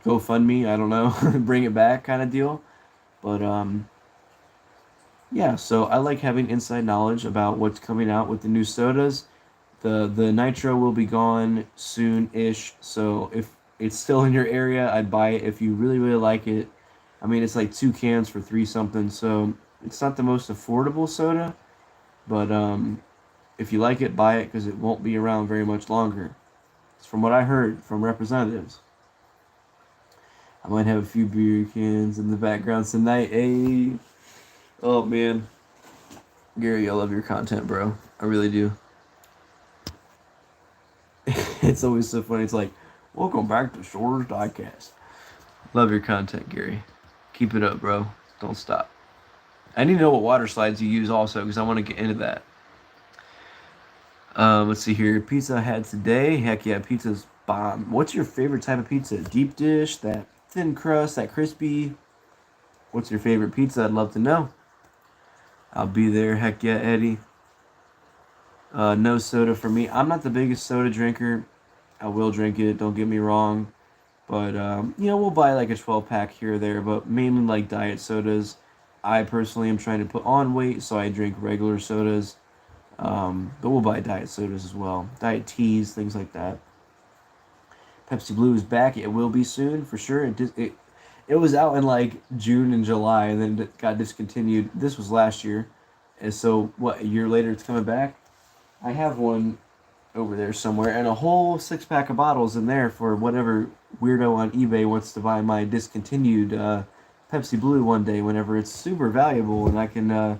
GoFundMe, I don't know, bring it back kind of deal. But yeah, so I like having inside knowledge about what's coming out with the new sodas. The nitro will be gone soon-ish, so if it's still in your area, I'd buy it if you really, really like it. I mean, it's like 2 cans for 3 something, so it's not the most affordable soda, but if you like it, buy it because it won't be around very much longer. It's from what I heard from representatives. I might have a few beer cans in the background tonight. Hey, oh man, Gary, I love your content, bro. I really do. It's always so funny. It's like, welcome back to Shores Diecast. Love your content, Gary. Keep it up, bro. Don't stop. I need to know what water slides you use also because I want to get into that. Let's see here. Pizza I had today. Heck yeah, pizza's bomb. What's your favorite type of pizza? Deep dish, that thin crust, that crispy? What's your favorite pizza? I'd love to know. I'll be there. Heck yeah, Eddie. No soda for me. I'm not the biggest soda drinker. I will drink it, don't get me wrong. But, we'll buy like a 12-pack here or there, but mainly like diet sodas. I personally am trying to put on weight, so I drink regular sodas. But we'll buy diet sodas as well. Diet teas, things like that. Pepsi Blue is back. It will be soon, for sure. It was out in like June and July, and then it got discontinued. This was last year. And so, what, a year later it's coming back? I have one over there somewhere, and a whole 6-pack of bottles in there for whatever weirdo on eBay wants to buy my discontinued Pepsi Blue one day whenever it's super valuable and I can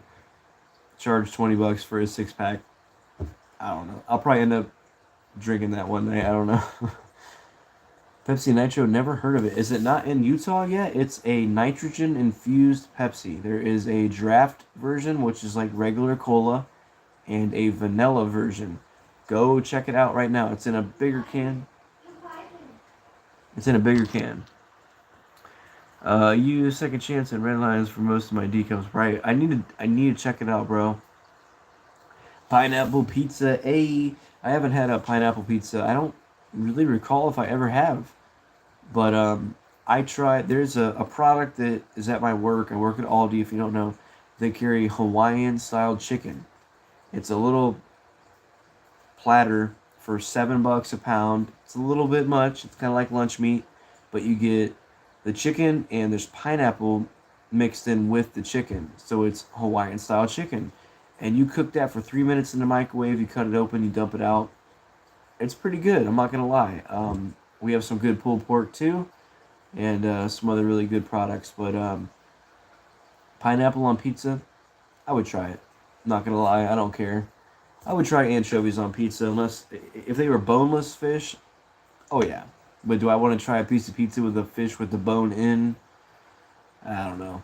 charge $20 for a 6-pack. I don't know. I'll probably end up drinking that one night. I don't know. Pepsi Nitro, never heard of it. Is it not in Utah yet? It's a nitrogen-infused Pepsi. There is a draft version, which is like regular cola, and a vanilla version. Go check it out right now. It's in a bigger can. It's in a bigger can. Use Second Chance and Red Lions for most of my decals. Right. I need to check it out, bro. Pineapple pizza. I haven't had a pineapple pizza. I don't really recall if I ever have. But I tried. There's a product that is at my work. I work at Aldi, if you don't know. They carry Hawaiian style chicken. It's a little platter for $7 a pound. It's a little bit much. It's kind of like lunch meat, but you get the chicken and there's pineapple mixed in with the chicken. So it's Hawaiian style chicken. And you cook that for 3 minutes in the microwave. You cut it open, you dump it out. It's pretty good. I'm not gonna lie. We have some good pulled pork too, and some other really good products. But pineapple on pizza, I would try it. Not gonna lie, I don't care. I would try anchovies on pizza unless if they were boneless fish. Oh yeah, but do I want to try a piece of pizza with a fish with the bone in? I don't know.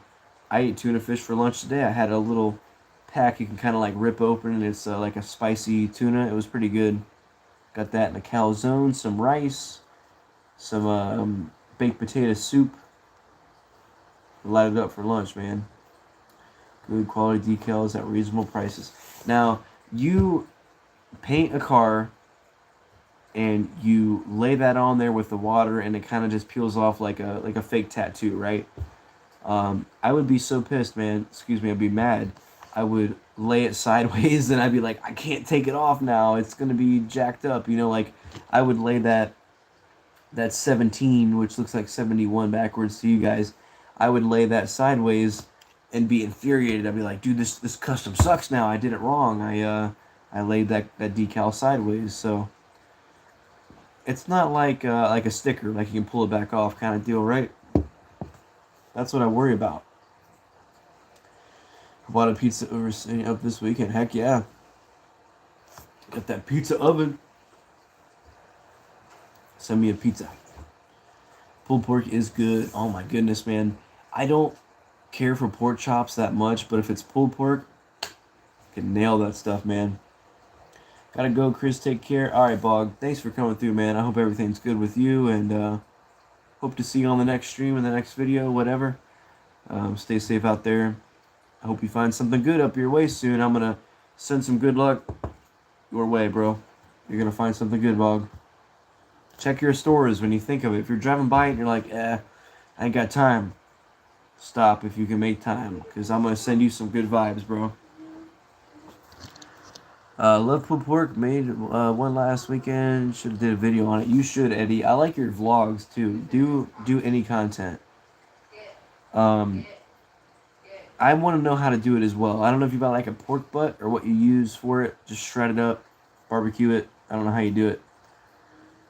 I ate tuna fish for lunch today. I had a little pack you can kind of like rip open, and it's like a spicy tuna. It was pretty good. Got that in a calzone, some rice, some baked potato soup. Light it up for lunch, man. Good quality decals at reasonable prices. Now, you paint a car and you lay that on there with the water and it kind of just peels off like a fake tattoo, right? I would be so pissed, man. Excuse me, I'd be mad. I would lay it sideways and I'd be like, I can't take it off now. It's going to be jacked up. Like I would lay that 17, which looks like 71 backwards to you guys. I would lay that sideways and be infuriated. I'd be like, dude, this custom sucks now. I did it wrong. I laid that decal sideways. So it's not like a sticker, like you can pull it back off kind of deal, right? That's what I worry about. I bought a pizza over setting up this weekend. Heck yeah. Got that pizza oven. Send me a pizza. Pulled pork is good. Oh my goodness, man. I don't care for pork chops that much, but if it's pulled pork, I can nail that stuff, man. Gotta go, Chris. Take care. All right, Bog. Thanks for coming through, man. I hope everything's good with you, and hope to see you on the next stream, in the next video, whatever. Stay safe out there. I hope you find something good up your way soon. I'm gonna send some good luck your way, bro. You're gonna find something good, Bog. Check your stores when you think of it. If you're driving by it and you're like, I ain't got time. Stop if you can make time, because I'm going to send you some good vibes, bro. Love Pulled Pork made one last weekend. Should have did a video on it. You should, Eddie. I like your vlogs, too. Do any content. I want to know how to do it as well. I don't know if you buy like a pork butt or what you use for it. Just shred it up, barbecue it. I don't know how you do it.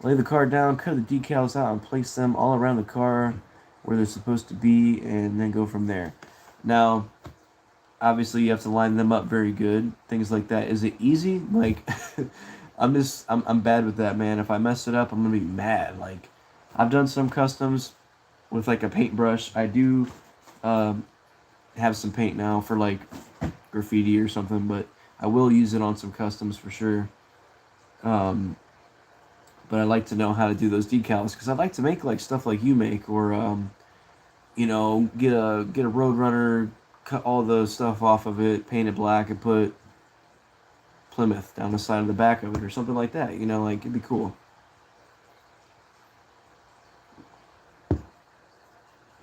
Lay the car down, cut the decals out, and place them all around the car where they're supposed to be, and then go from there. Now, obviously, you have to line them up very good. Things like that. Is it easy? Like, I'm bad with that, man. If I mess it up, I'm gonna be mad. Like, I've done some customs with like a paintbrush. I do have some paint now for like graffiti or something, but I will use it on some customs for sure. But I like to know how to do those decals because I'd like to make like stuff like you make, or get a Roadrunner, cut all the stuff off of it, paint it black, and put Plymouth down the side of the back of it or something like that. Like it'd be cool.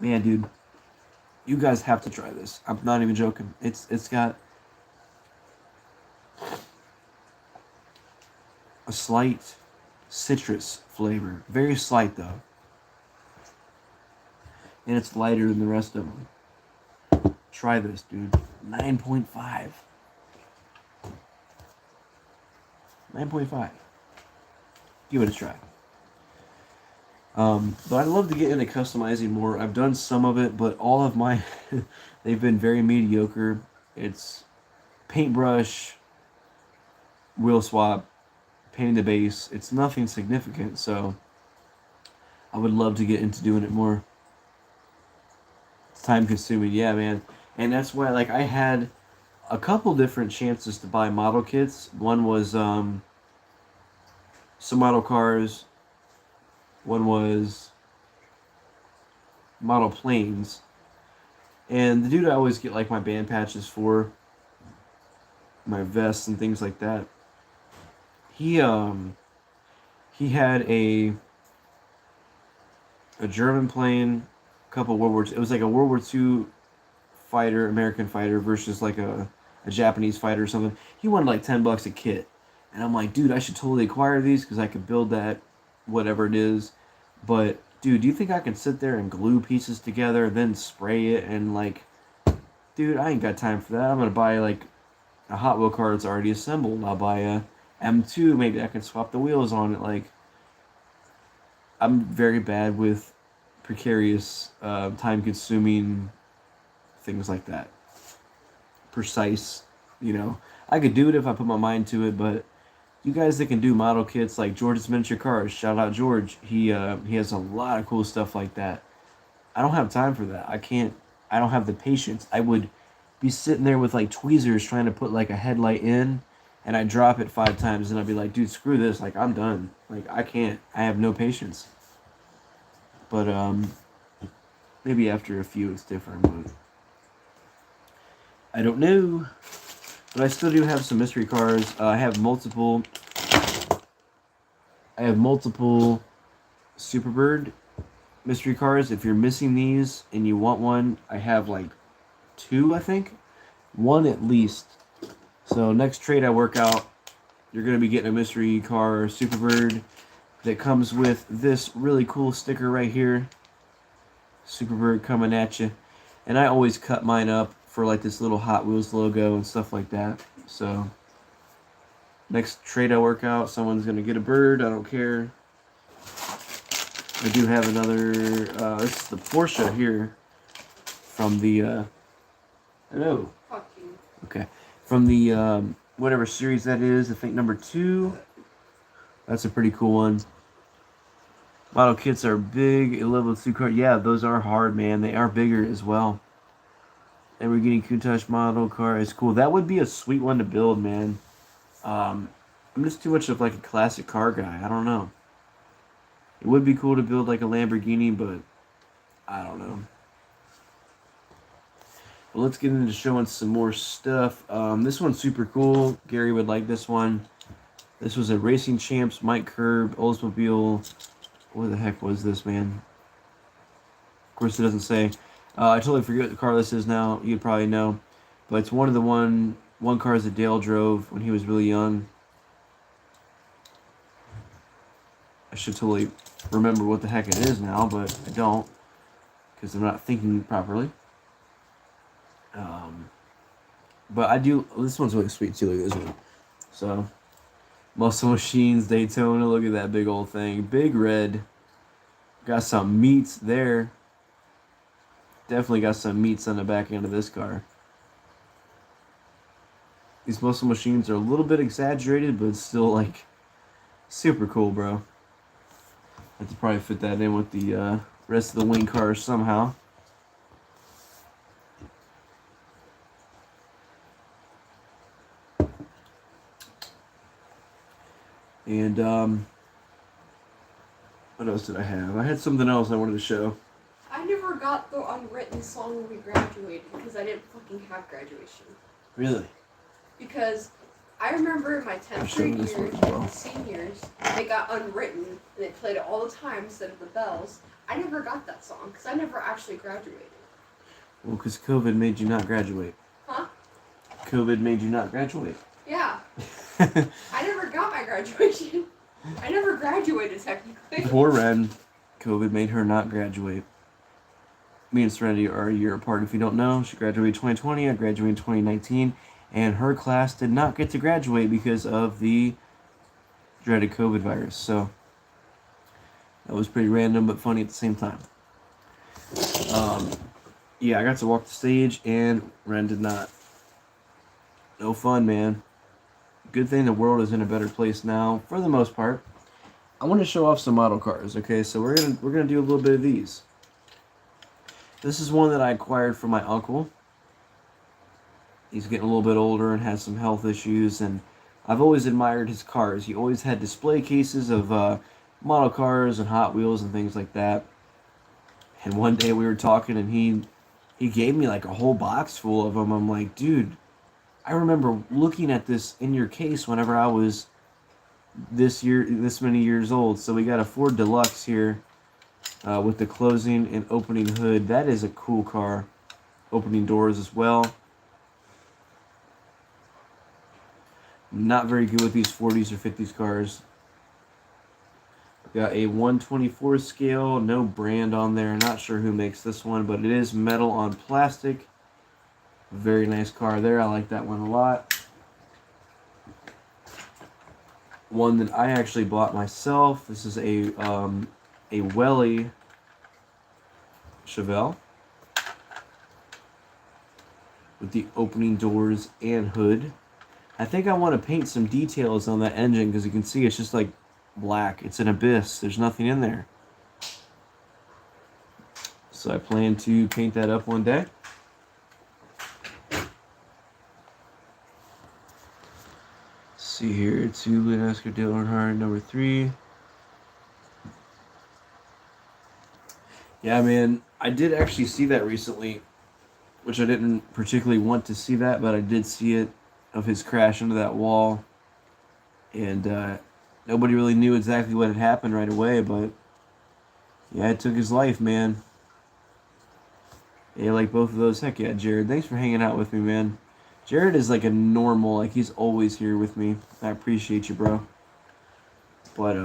Man, dude, you guys have to try this. I'm not even joking. It's got a slight citrus flavor, very slight though, and it's lighter than the rest of them. Try this, dude. 9.5. 9.5. Give it a try. But I'd love to get into customizing more. I've done some of it, but all of my they've been very mediocre. It's paintbrush, wheel swap, painting the base. It's nothing significant, so I would love to get into doing it more. It's time consuming, yeah, man. And that's why, like, I had a couple different chances to buy model kits. One was some model cars. One was model planes. And the dude I always get like my band patches for, my vests and things like that, he had a German plane, a couple World War II. It was like a World War II fighter, American fighter, versus like a Japanese fighter or something. He wanted like $10 a kit. And I'm like, dude, I should totally acquire these because I could build that, whatever it is. But, dude, do you think I can sit there and glue pieces together, then spray it, and like, dude, I ain't got time for that. I'm going to buy like a Hot Wheel car that's already assembled. I'll buy a M2, maybe I can swap the wheels on it. Like, I'm very bad with precarious, time-consuming things like that. Precise, I could do it if I put my mind to it, but you guys that can do model kits like George's Miniature Cars, shout out George. He has a lot of cool stuff like that. I don't have time for that. I don't have the patience. I would be sitting there with like tweezers trying to put like a headlight in, and I'd drop it 5 times, and I'd be like, dude, screw this. Like, I'm done. Like, I can't. I have no patience. But maybe after a few it's different, but I don't know. But I still do have some mystery cars. I have multiple Superbird mystery cars. If you're missing these and you want one, I have like 2, I think. 1 at least. So next trade I work out, you're going to be getting a mystery car Superbird that comes with this really cool sticker right here. Superbird coming at you. And I always cut mine up for like this little Hot Wheels logo and stuff like that. So next trade I work out, someone's gonna get a bird. I don't care. I do have another. This is the Porsche here from the. Hello. Fuck you. Okay, from the whatever series that is. I think number 2. That's a pretty cool one. Model kits are big. A level 2 car. Yeah, those are hard, man. They are bigger as well. And we're getting Countach model car. It's cool. That would be a sweet one to build, man. I'm just too much of like a classic car guy. I don't know. It would be cool to build like a Lamborghini, but I don't know. But let's get into showing some more stuff. This one's super cool. Gary would like this one. This was a Racing Champs, Mike Curb, Oldsmobile. What the heck was this, man? Of course, it doesn't say. I totally forget what the car this is now. You'd probably know. But it's one of the one cars that Dale drove when he was really young. I should totally remember what the heck it is now, but I don't. Because I'm not thinking properly. But I do. This one's really sweet too. Look at this one. So, Muscle Machines Daytona. Look at that big old thing. Big red. Got some meats there. Definitely got some meats on the back end of this car. These Muscle Machines are a little bit exaggerated, but it's still like super cool, bro. I have to probably fit that in with the rest of the wing cars somehow. And what else did I have? I had something else I wanted to show. I never got the unwritten song when we graduated because I didn't fucking have graduation. Really? Because I remember my 10th grade year, seniors, they got unwritten and they played it all the time instead of the bells. I never got that song because I never actually graduated. Well, because COVID made you not graduate. Huh? COVID made you not graduate. Yeah. I never got my graduation. I never graduated technically. Poor Ren. COVID made her not graduate. Me and Serenity are a year apart if you don't know. She graduated 2020, I graduated 2019, and her class did not get to graduate because of the dreaded COVID virus. So that was pretty random but funny at the same time. Yeah, I got to walk the stage and Ren did not. No fun, man. Good thing the world is in a better place now, for the most part. I want to show off some model cars, okay? So we're gonna do a little bit of these. This is one that I acquired from my uncle. He's getting a little bit older and has some health issues, and I've always admired his cars. He always had display cases of model cars and Hot Wheels and things like that. And one day we were talking, and he gave me like a whole box full of them. I'm like, dude, I remember looking at this in your case whenever I was this many years old. So we got a Ford Deluxe here with the closing and opening hood. That is a cool car. Opening doors as well. Not very good with these 40s or 50s cars. Got a 124 scale, no brand on there. Not sure who makes this one, but it is metal on plastic. Very nice car there. I like that one a lot. One that I actually bought myself. This is a Welly Chevelle with the opening doors and hood. I think I want to paint some details on that engine because you can see it's just like black. It's an abyss. There's nothing in there. So I plan to paint that up one day. See here, to Oscar Dale Earnhardt, number 3. Yeah, man, I did actually see that recently, which I didn't particularly want to see that, but I did see it, of his crash into that wall. And nobody really knew exactly what had happened right away, but yeah, it took his life, man. Yeah, like both of those. Heck yeah, Jared, thanks for hanging out with me, man. Jared is like a normal, like he's always here with me. I appreciate you, bro. But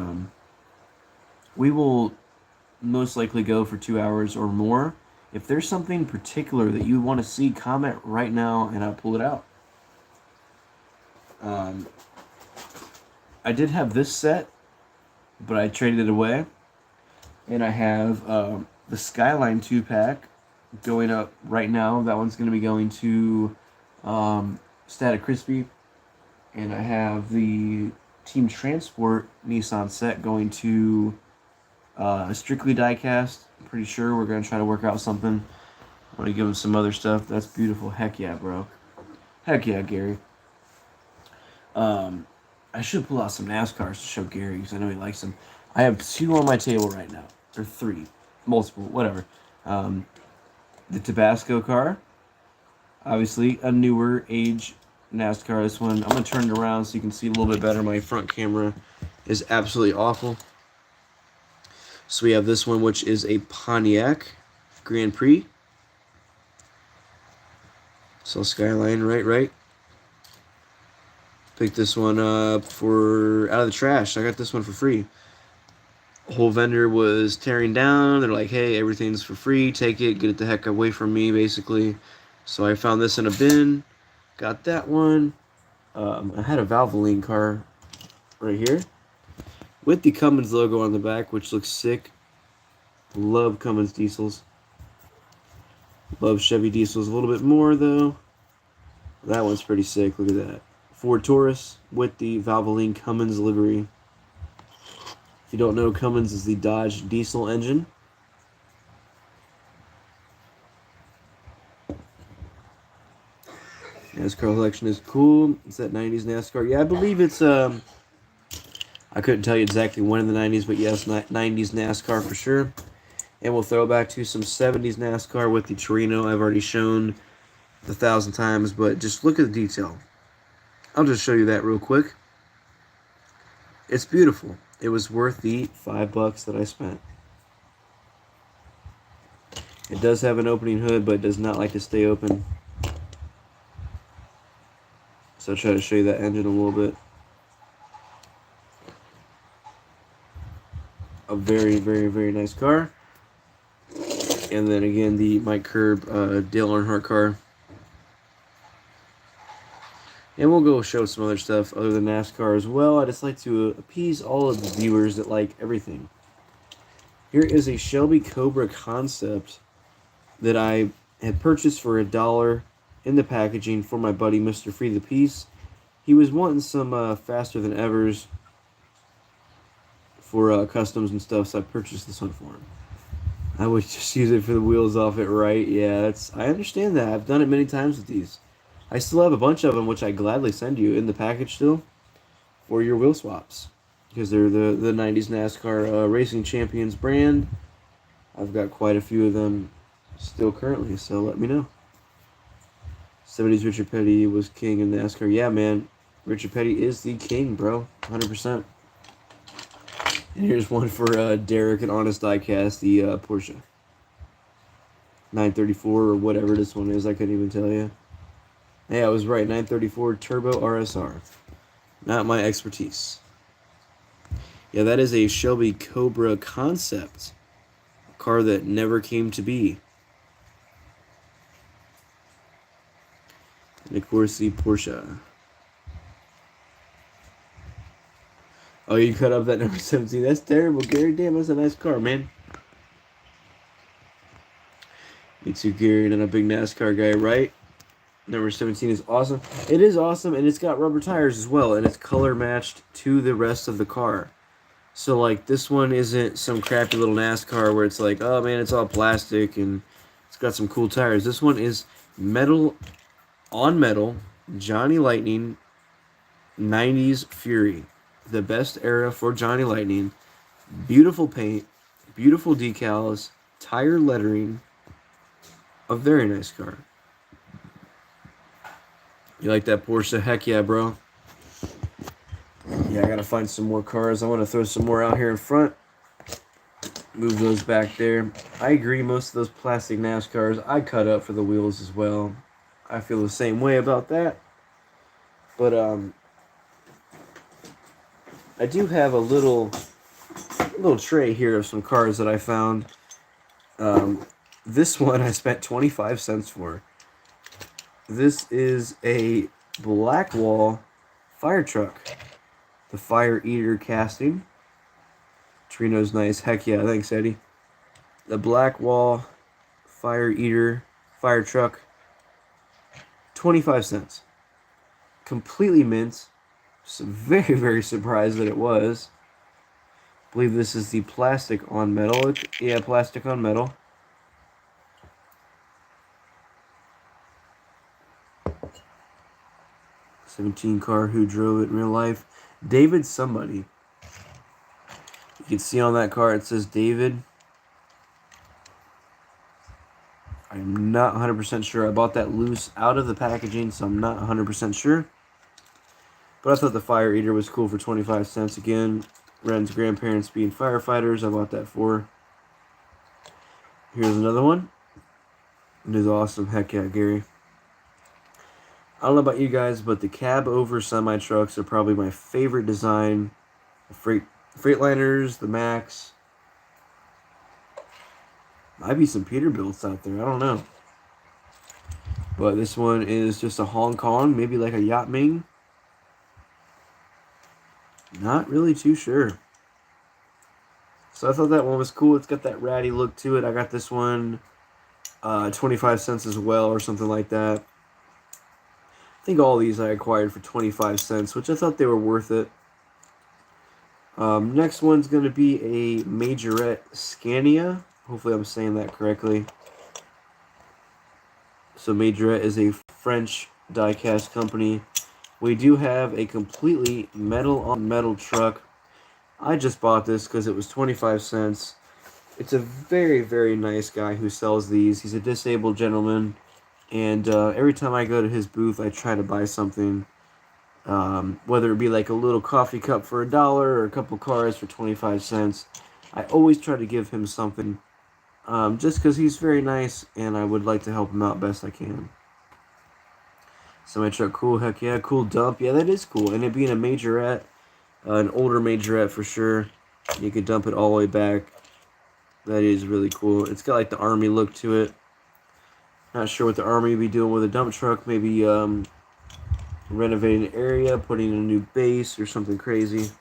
we will most likely go for 2 hours or more. If there's something particular that you want to see, comment right now and I'll pull it out. I did have this set, but I traded it away. And I have the Skyline 2-pack going up right now. That one's going to be going to Static Crispy. And I have the Team Transport Nissan set going to Strictly Diecast. I'm pretty sure we're going to try to work out something. I want to give him some other stuff. That's beautiful. Heck yeah, bro. Heck yeah, Gary. I should pull out some NASCARs to show Gary because I know he likes them. I have 2 on my table right now. Or 3. Multiple, whatever. The Tabasco car. Obviously, a newer age NASCAR. This one, I'm going to turn it around so you can see a little bit better. My front camera is absolutely awful. So we have this one, which is a Pontiac Grand Prix. So Skyline, right. Picked this one up for out of the trash. I got this one for free. Whole vendor was tearing down. They're like, hey, everything's for free. Take it. Get it the heck away from me, basically. So I found this in a bin. Got that one. I had a Valvoline car right here with the Cummins logo on the back, which looks sick. Love Cummins diesels. Love Chevy diesels a little bit more, though. That one's pretty sick. Look at that. Ford Taurus with the Valvoline Cummins livery. If you don't know, Cummins is the Dodge diesel engine. NASCAR collection is cool. It's that 90s NASCAR. Yeah, I believe it's, I couldn't tell you exactly when in the 90s, but yes, 90s NASCAR for sure. And we'll throw back to some 70s NASCAR with the Torino. I've already shown 1,000 times, but just look at the detail. I'll just show you that real quick. It's beautiful. It was worth the $5 that I spent. It does have an opening hood, but it does not like to stay open. So I'll try to show you that engine a little bit. A very, very, very nice car. And then again, the Mike Curb Dale Earnhardt car. And we'll go show some other stuff other than NASCAR as well. I just like to appease all of the viewers that like everything. Here is a Shelby Cobra concept that I had purchased for $1 in the packaging for my buddy Mr. Free the Peace. He was wanting some faster than evers for customs and stuff, so I purchased this one for him. I would just use it for the wheels off it, right? Yeah, I understand that. I've done it many times with these. I still have a bunch of them, which I gladly send you in the package still for your wheel swaps. Because they're the 90s NASCAR Racing Champions brand. I've got quite a few of them still currently, so let me know. 70s Richard Petty was king in NASCAR. Yeah, man. Richard Petty is the king, bro. 100%. And here's one for Derek and Honest Diecast, the Porsche 934 or whatever this one is. I couldn't even tell you. Yeah, I was right. 934 Turbo RSR. Not my expertise. Yeah, that is a Shelby Cobra concept. A car that never came to be. And of course, the Porsche. Oh, you cut up that number 17. That's terrible, Gary. Damn, that's a nice car, man. Me too, Gary. And a big NASCAR guy, right? Number 17 is awesome. It is awesome, and it's got rubber tires as well, and it's color matched to the rest of the car. So, like, this one isn't some crappy little NASCAR where it's like, oh, man, it's all plastic, and it's got some cool tires. This one is metal on metal, Johnny Lightning, 90s Fury. The best era for Johnny Lightning. Beautiful paint, beautiful decals, tire lettering. A very nice car. You like that Porsche? Heck yeah, bro. Yeah, I gotta find some more cars. I want to throw some more out here in front. Move those back there. I agree, most of those plastic NASCARs, I cut up for the wheels as well. I feel the same way about that. But, I do have a little tray here of some cars that I found. This one I spent 25 cents for. This is a Blackwall fire truck. The Fire Eater casting. Torino's nice. Heck yeah, thanks, Eddie. The Blackwall Fire Eater fire truck. 25 cents. Completely mint. So very, very surprised that it was. I believe this is the plastic on metal. Yeah, plastic on metal. '17 car, who drove it in real life? David somebody. You can see on that car it says David. I'm not 100% sure. I bought that loose out of the packaging, so I'm not 100% sure. But I thought the Fire Eater was cool for 25 cents. Again, Ren's grandparents being firefighters, I bought that for. Here's another one. It is awesome. Heck yeah, Gary. I don't know about you guys, but the cab over semi trucks are probably my favorite design. The Freightliners, the Max. Might be some Peterbilts out there. I don't know. But this one is just a Hong Kong, maybe like a Yacht Ming. Not really too sure. So I thought that one was cool. It's got that ratty look to it. I got this one 25 cents as well or something like that. I think all these I acquired for 25 cents, which I thought they were worth it. Next one's going to be a Majorette Scania. Hopefully I'm saying that correctly. So Majorette is a French die-cast company. We do have a completely metal-on-metal truck. I just bought this because it was 25 cents. It's a very, very nice guy who sells these. He's a disabled gentleman. And every time I go to his booth, I try to buy something. Whether it be like a little coffee cup for $1 or a couple cars for 25 cents. I always try to give him something. Just because he's very nice and I would like to help him out best I can. Semi truck, cool, heck yeah, cool dump. Yeah, that is cool. And it being a Majorette, an older Majorette for sure. You could dump it all the way back. That is really cool. It's got like the Army look to it. Not sure what the Army would be doing with a dump truck. Maybe renovating an area, putting in a new base or something crazy.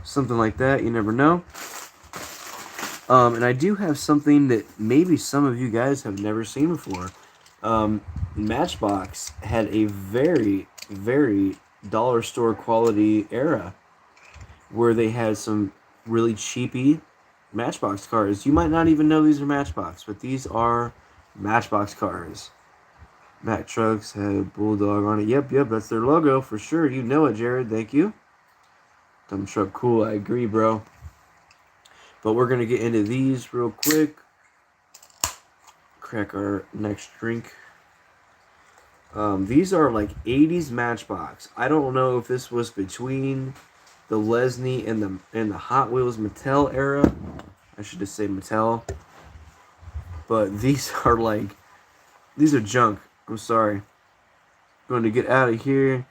Something like that, you never know. And I do have something that maybe some of you guys have never seen before. Matchbox had a very, very dollar store quality era where they had some really cheapy Matchbox cars. You might not even know these are Matchbox, but these are Matchbox cars. Mack Trucks had a Bulldog on it. Yep, that's their logo for sure. You know it, Jared. Thank you. Dump truck, cool. I agree, bro. But we're going to get into these real quick. Crack our next drink. These are like 80s Matchbox. I don't know if this was between the Lesney and the Hot Wheels Mattel era. I should just say Mattel. But these are junk. I'm sorry. Going to get out of here.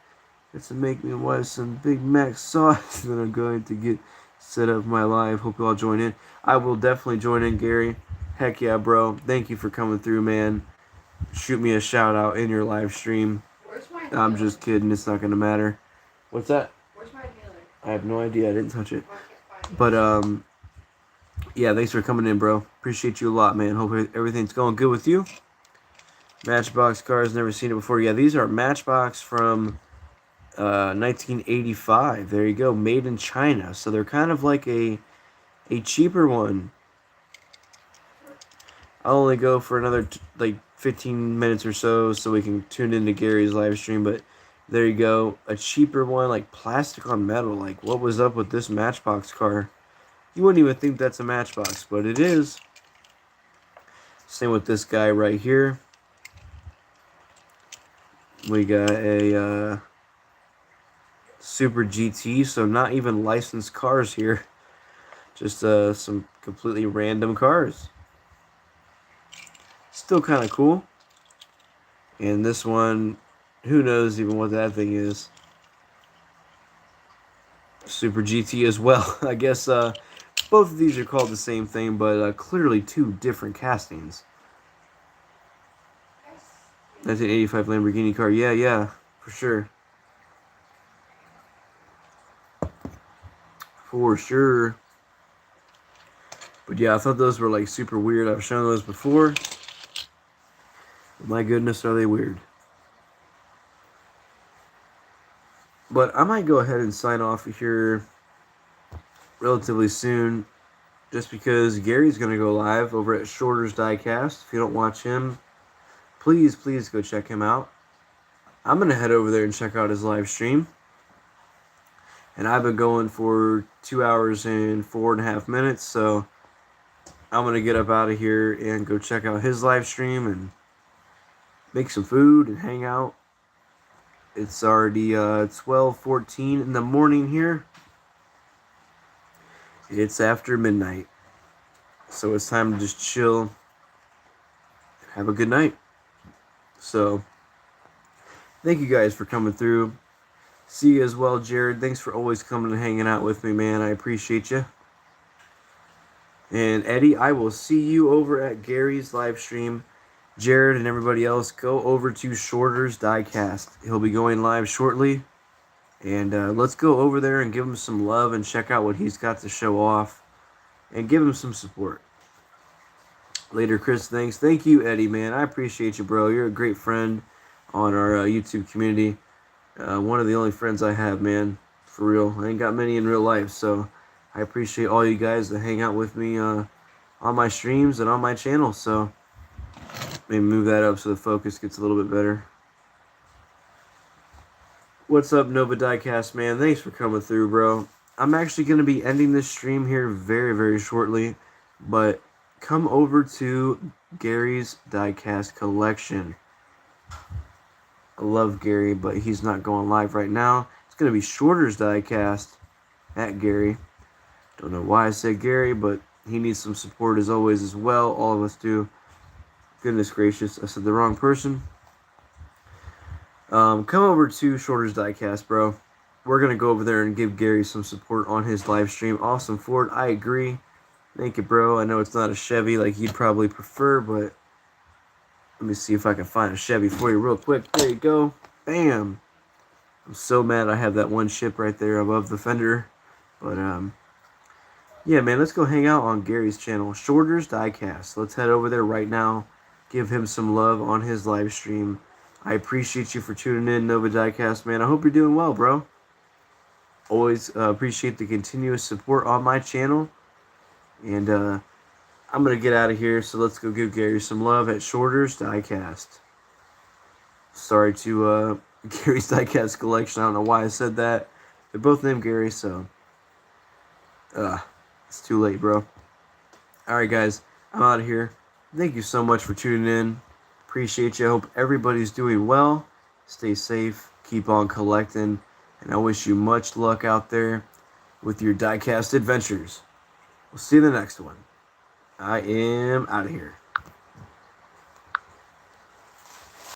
It's to make me watch some Big Mac sauce. Then I'm going to get set up my live. Hope you all join in. I will definitely join in, Gary. Heck yeah, bro. Thank you for coming through, man. Shoot me a shout out in your live stream. Where's my I'm just kidding. It's not going to matter. What's that? Where's my inhaler? I have no idea. I didn't touch it. Oh, I can't find it. But, yeah, thanks for coming in, bro. Appreciate you a lot, man. Hope everything's going good with you. Matchbox cars, never seen it before. Yeah, these are Matchbox from 1985. There you go, made in China. So they're kind of like a cheaper one. I'll only go for another 15 minutes or so we can tune into Gary's live stream. But there you go, a cheaper one, like plastic on metal. Like, what was up with this Matchbox car? You wouldn't even think that's a Matchbox, but it is. Same with this guy right here. We got a Super GT, so not even licensed cars here. Just some completely random cars. Still kind of cool. And this one, who knows even what that thing is. Super GT as well. I guess both of these are called the same thing, but clearly two different castings. 1985 Lamborghini car. Yeah, for sure. For sure. But yeah, I thought those were like super weird. I've shown those before. My goodness, are they weird. But I might go ahead and sign off here relatively soon. Just because Gary's going to go live over at Shorter's Diecast. If you don't watch him, please go check him out. I'm going to head over there and check out his live stream. And I've been going for 2 hours and 4.5 minutes, so I'm going to get up out of here and go check out his live stream and make some food and hang out. It's already 12:14 in the morning here. It's after midnight. So it's time to just chill. Have a good night. So, thank you guys for coming through. See you as well, Jared. Thanks for always coming and hanging out with me, man. I appreciate you. And Eddie, I will see you over at Gary's live stream. Jared and everybody else, go over to Shorter's Diecast. He'll be going live shortly. And let's go over there and give him some love and check out what he's got to show off. And give him some support. Later, Chris, thanks. Thank you, Eddie, man. I appreciate you, bro. You're a great friend on our YouTube community. One of the only friends I have, man. For real. I ain't got many in real life, so I appreciate all you guys that hang out with me on my streams and on my channel. So maybe move that up so the focus gets a little bit better. What's up, Nova Diecast, man? Thanks for coming through, bro. I'm actually going to be ending this stream here very, very shortly, but come over to Gary's Diecast collection. I love Gary, but he's not going live right now. It's going to be Shorter's Diecast at Gary. Don't know why I said Gary, but he needs some support as always as well. All of us do. Goodness gracious, I said the wrong person. Come over to Shorter's Diecast, bro. We're going to go over there and give Gary some support on his live stream. Awesome, Ford. I agree. Thank you, bro. I know it's not a Chevy like you'd probably prefer, but let me see if I can find a Chevy for you real quick. There you go. Bam. I'm so mad I have that one chip right there above the fender. But, yeah, man, let's go hang out on Gary's channel, Shorter's Diecast. Let's head over there right now. Give him some love on his live stream. I appreciate you for tuning in, Nova Diecast, man. I hope you're doing well, bro. Always appreciate the continuous support on my channel. And I'm going to get out of here, so let's go give Gary some love at Shorter's Diecast. Sorry to Gary's Diecast collection. I don't know why I said that. They're both named Gary, so it's too late, bro. Alright, guys. I'm out of here. Thank you so much for tuning in. Appreciate you. I hope everybody's doing well. Stay safe. Keep on collecting. And I wish you much luck out there with your diecast adventures. We'll see you in the next one. I am out of here.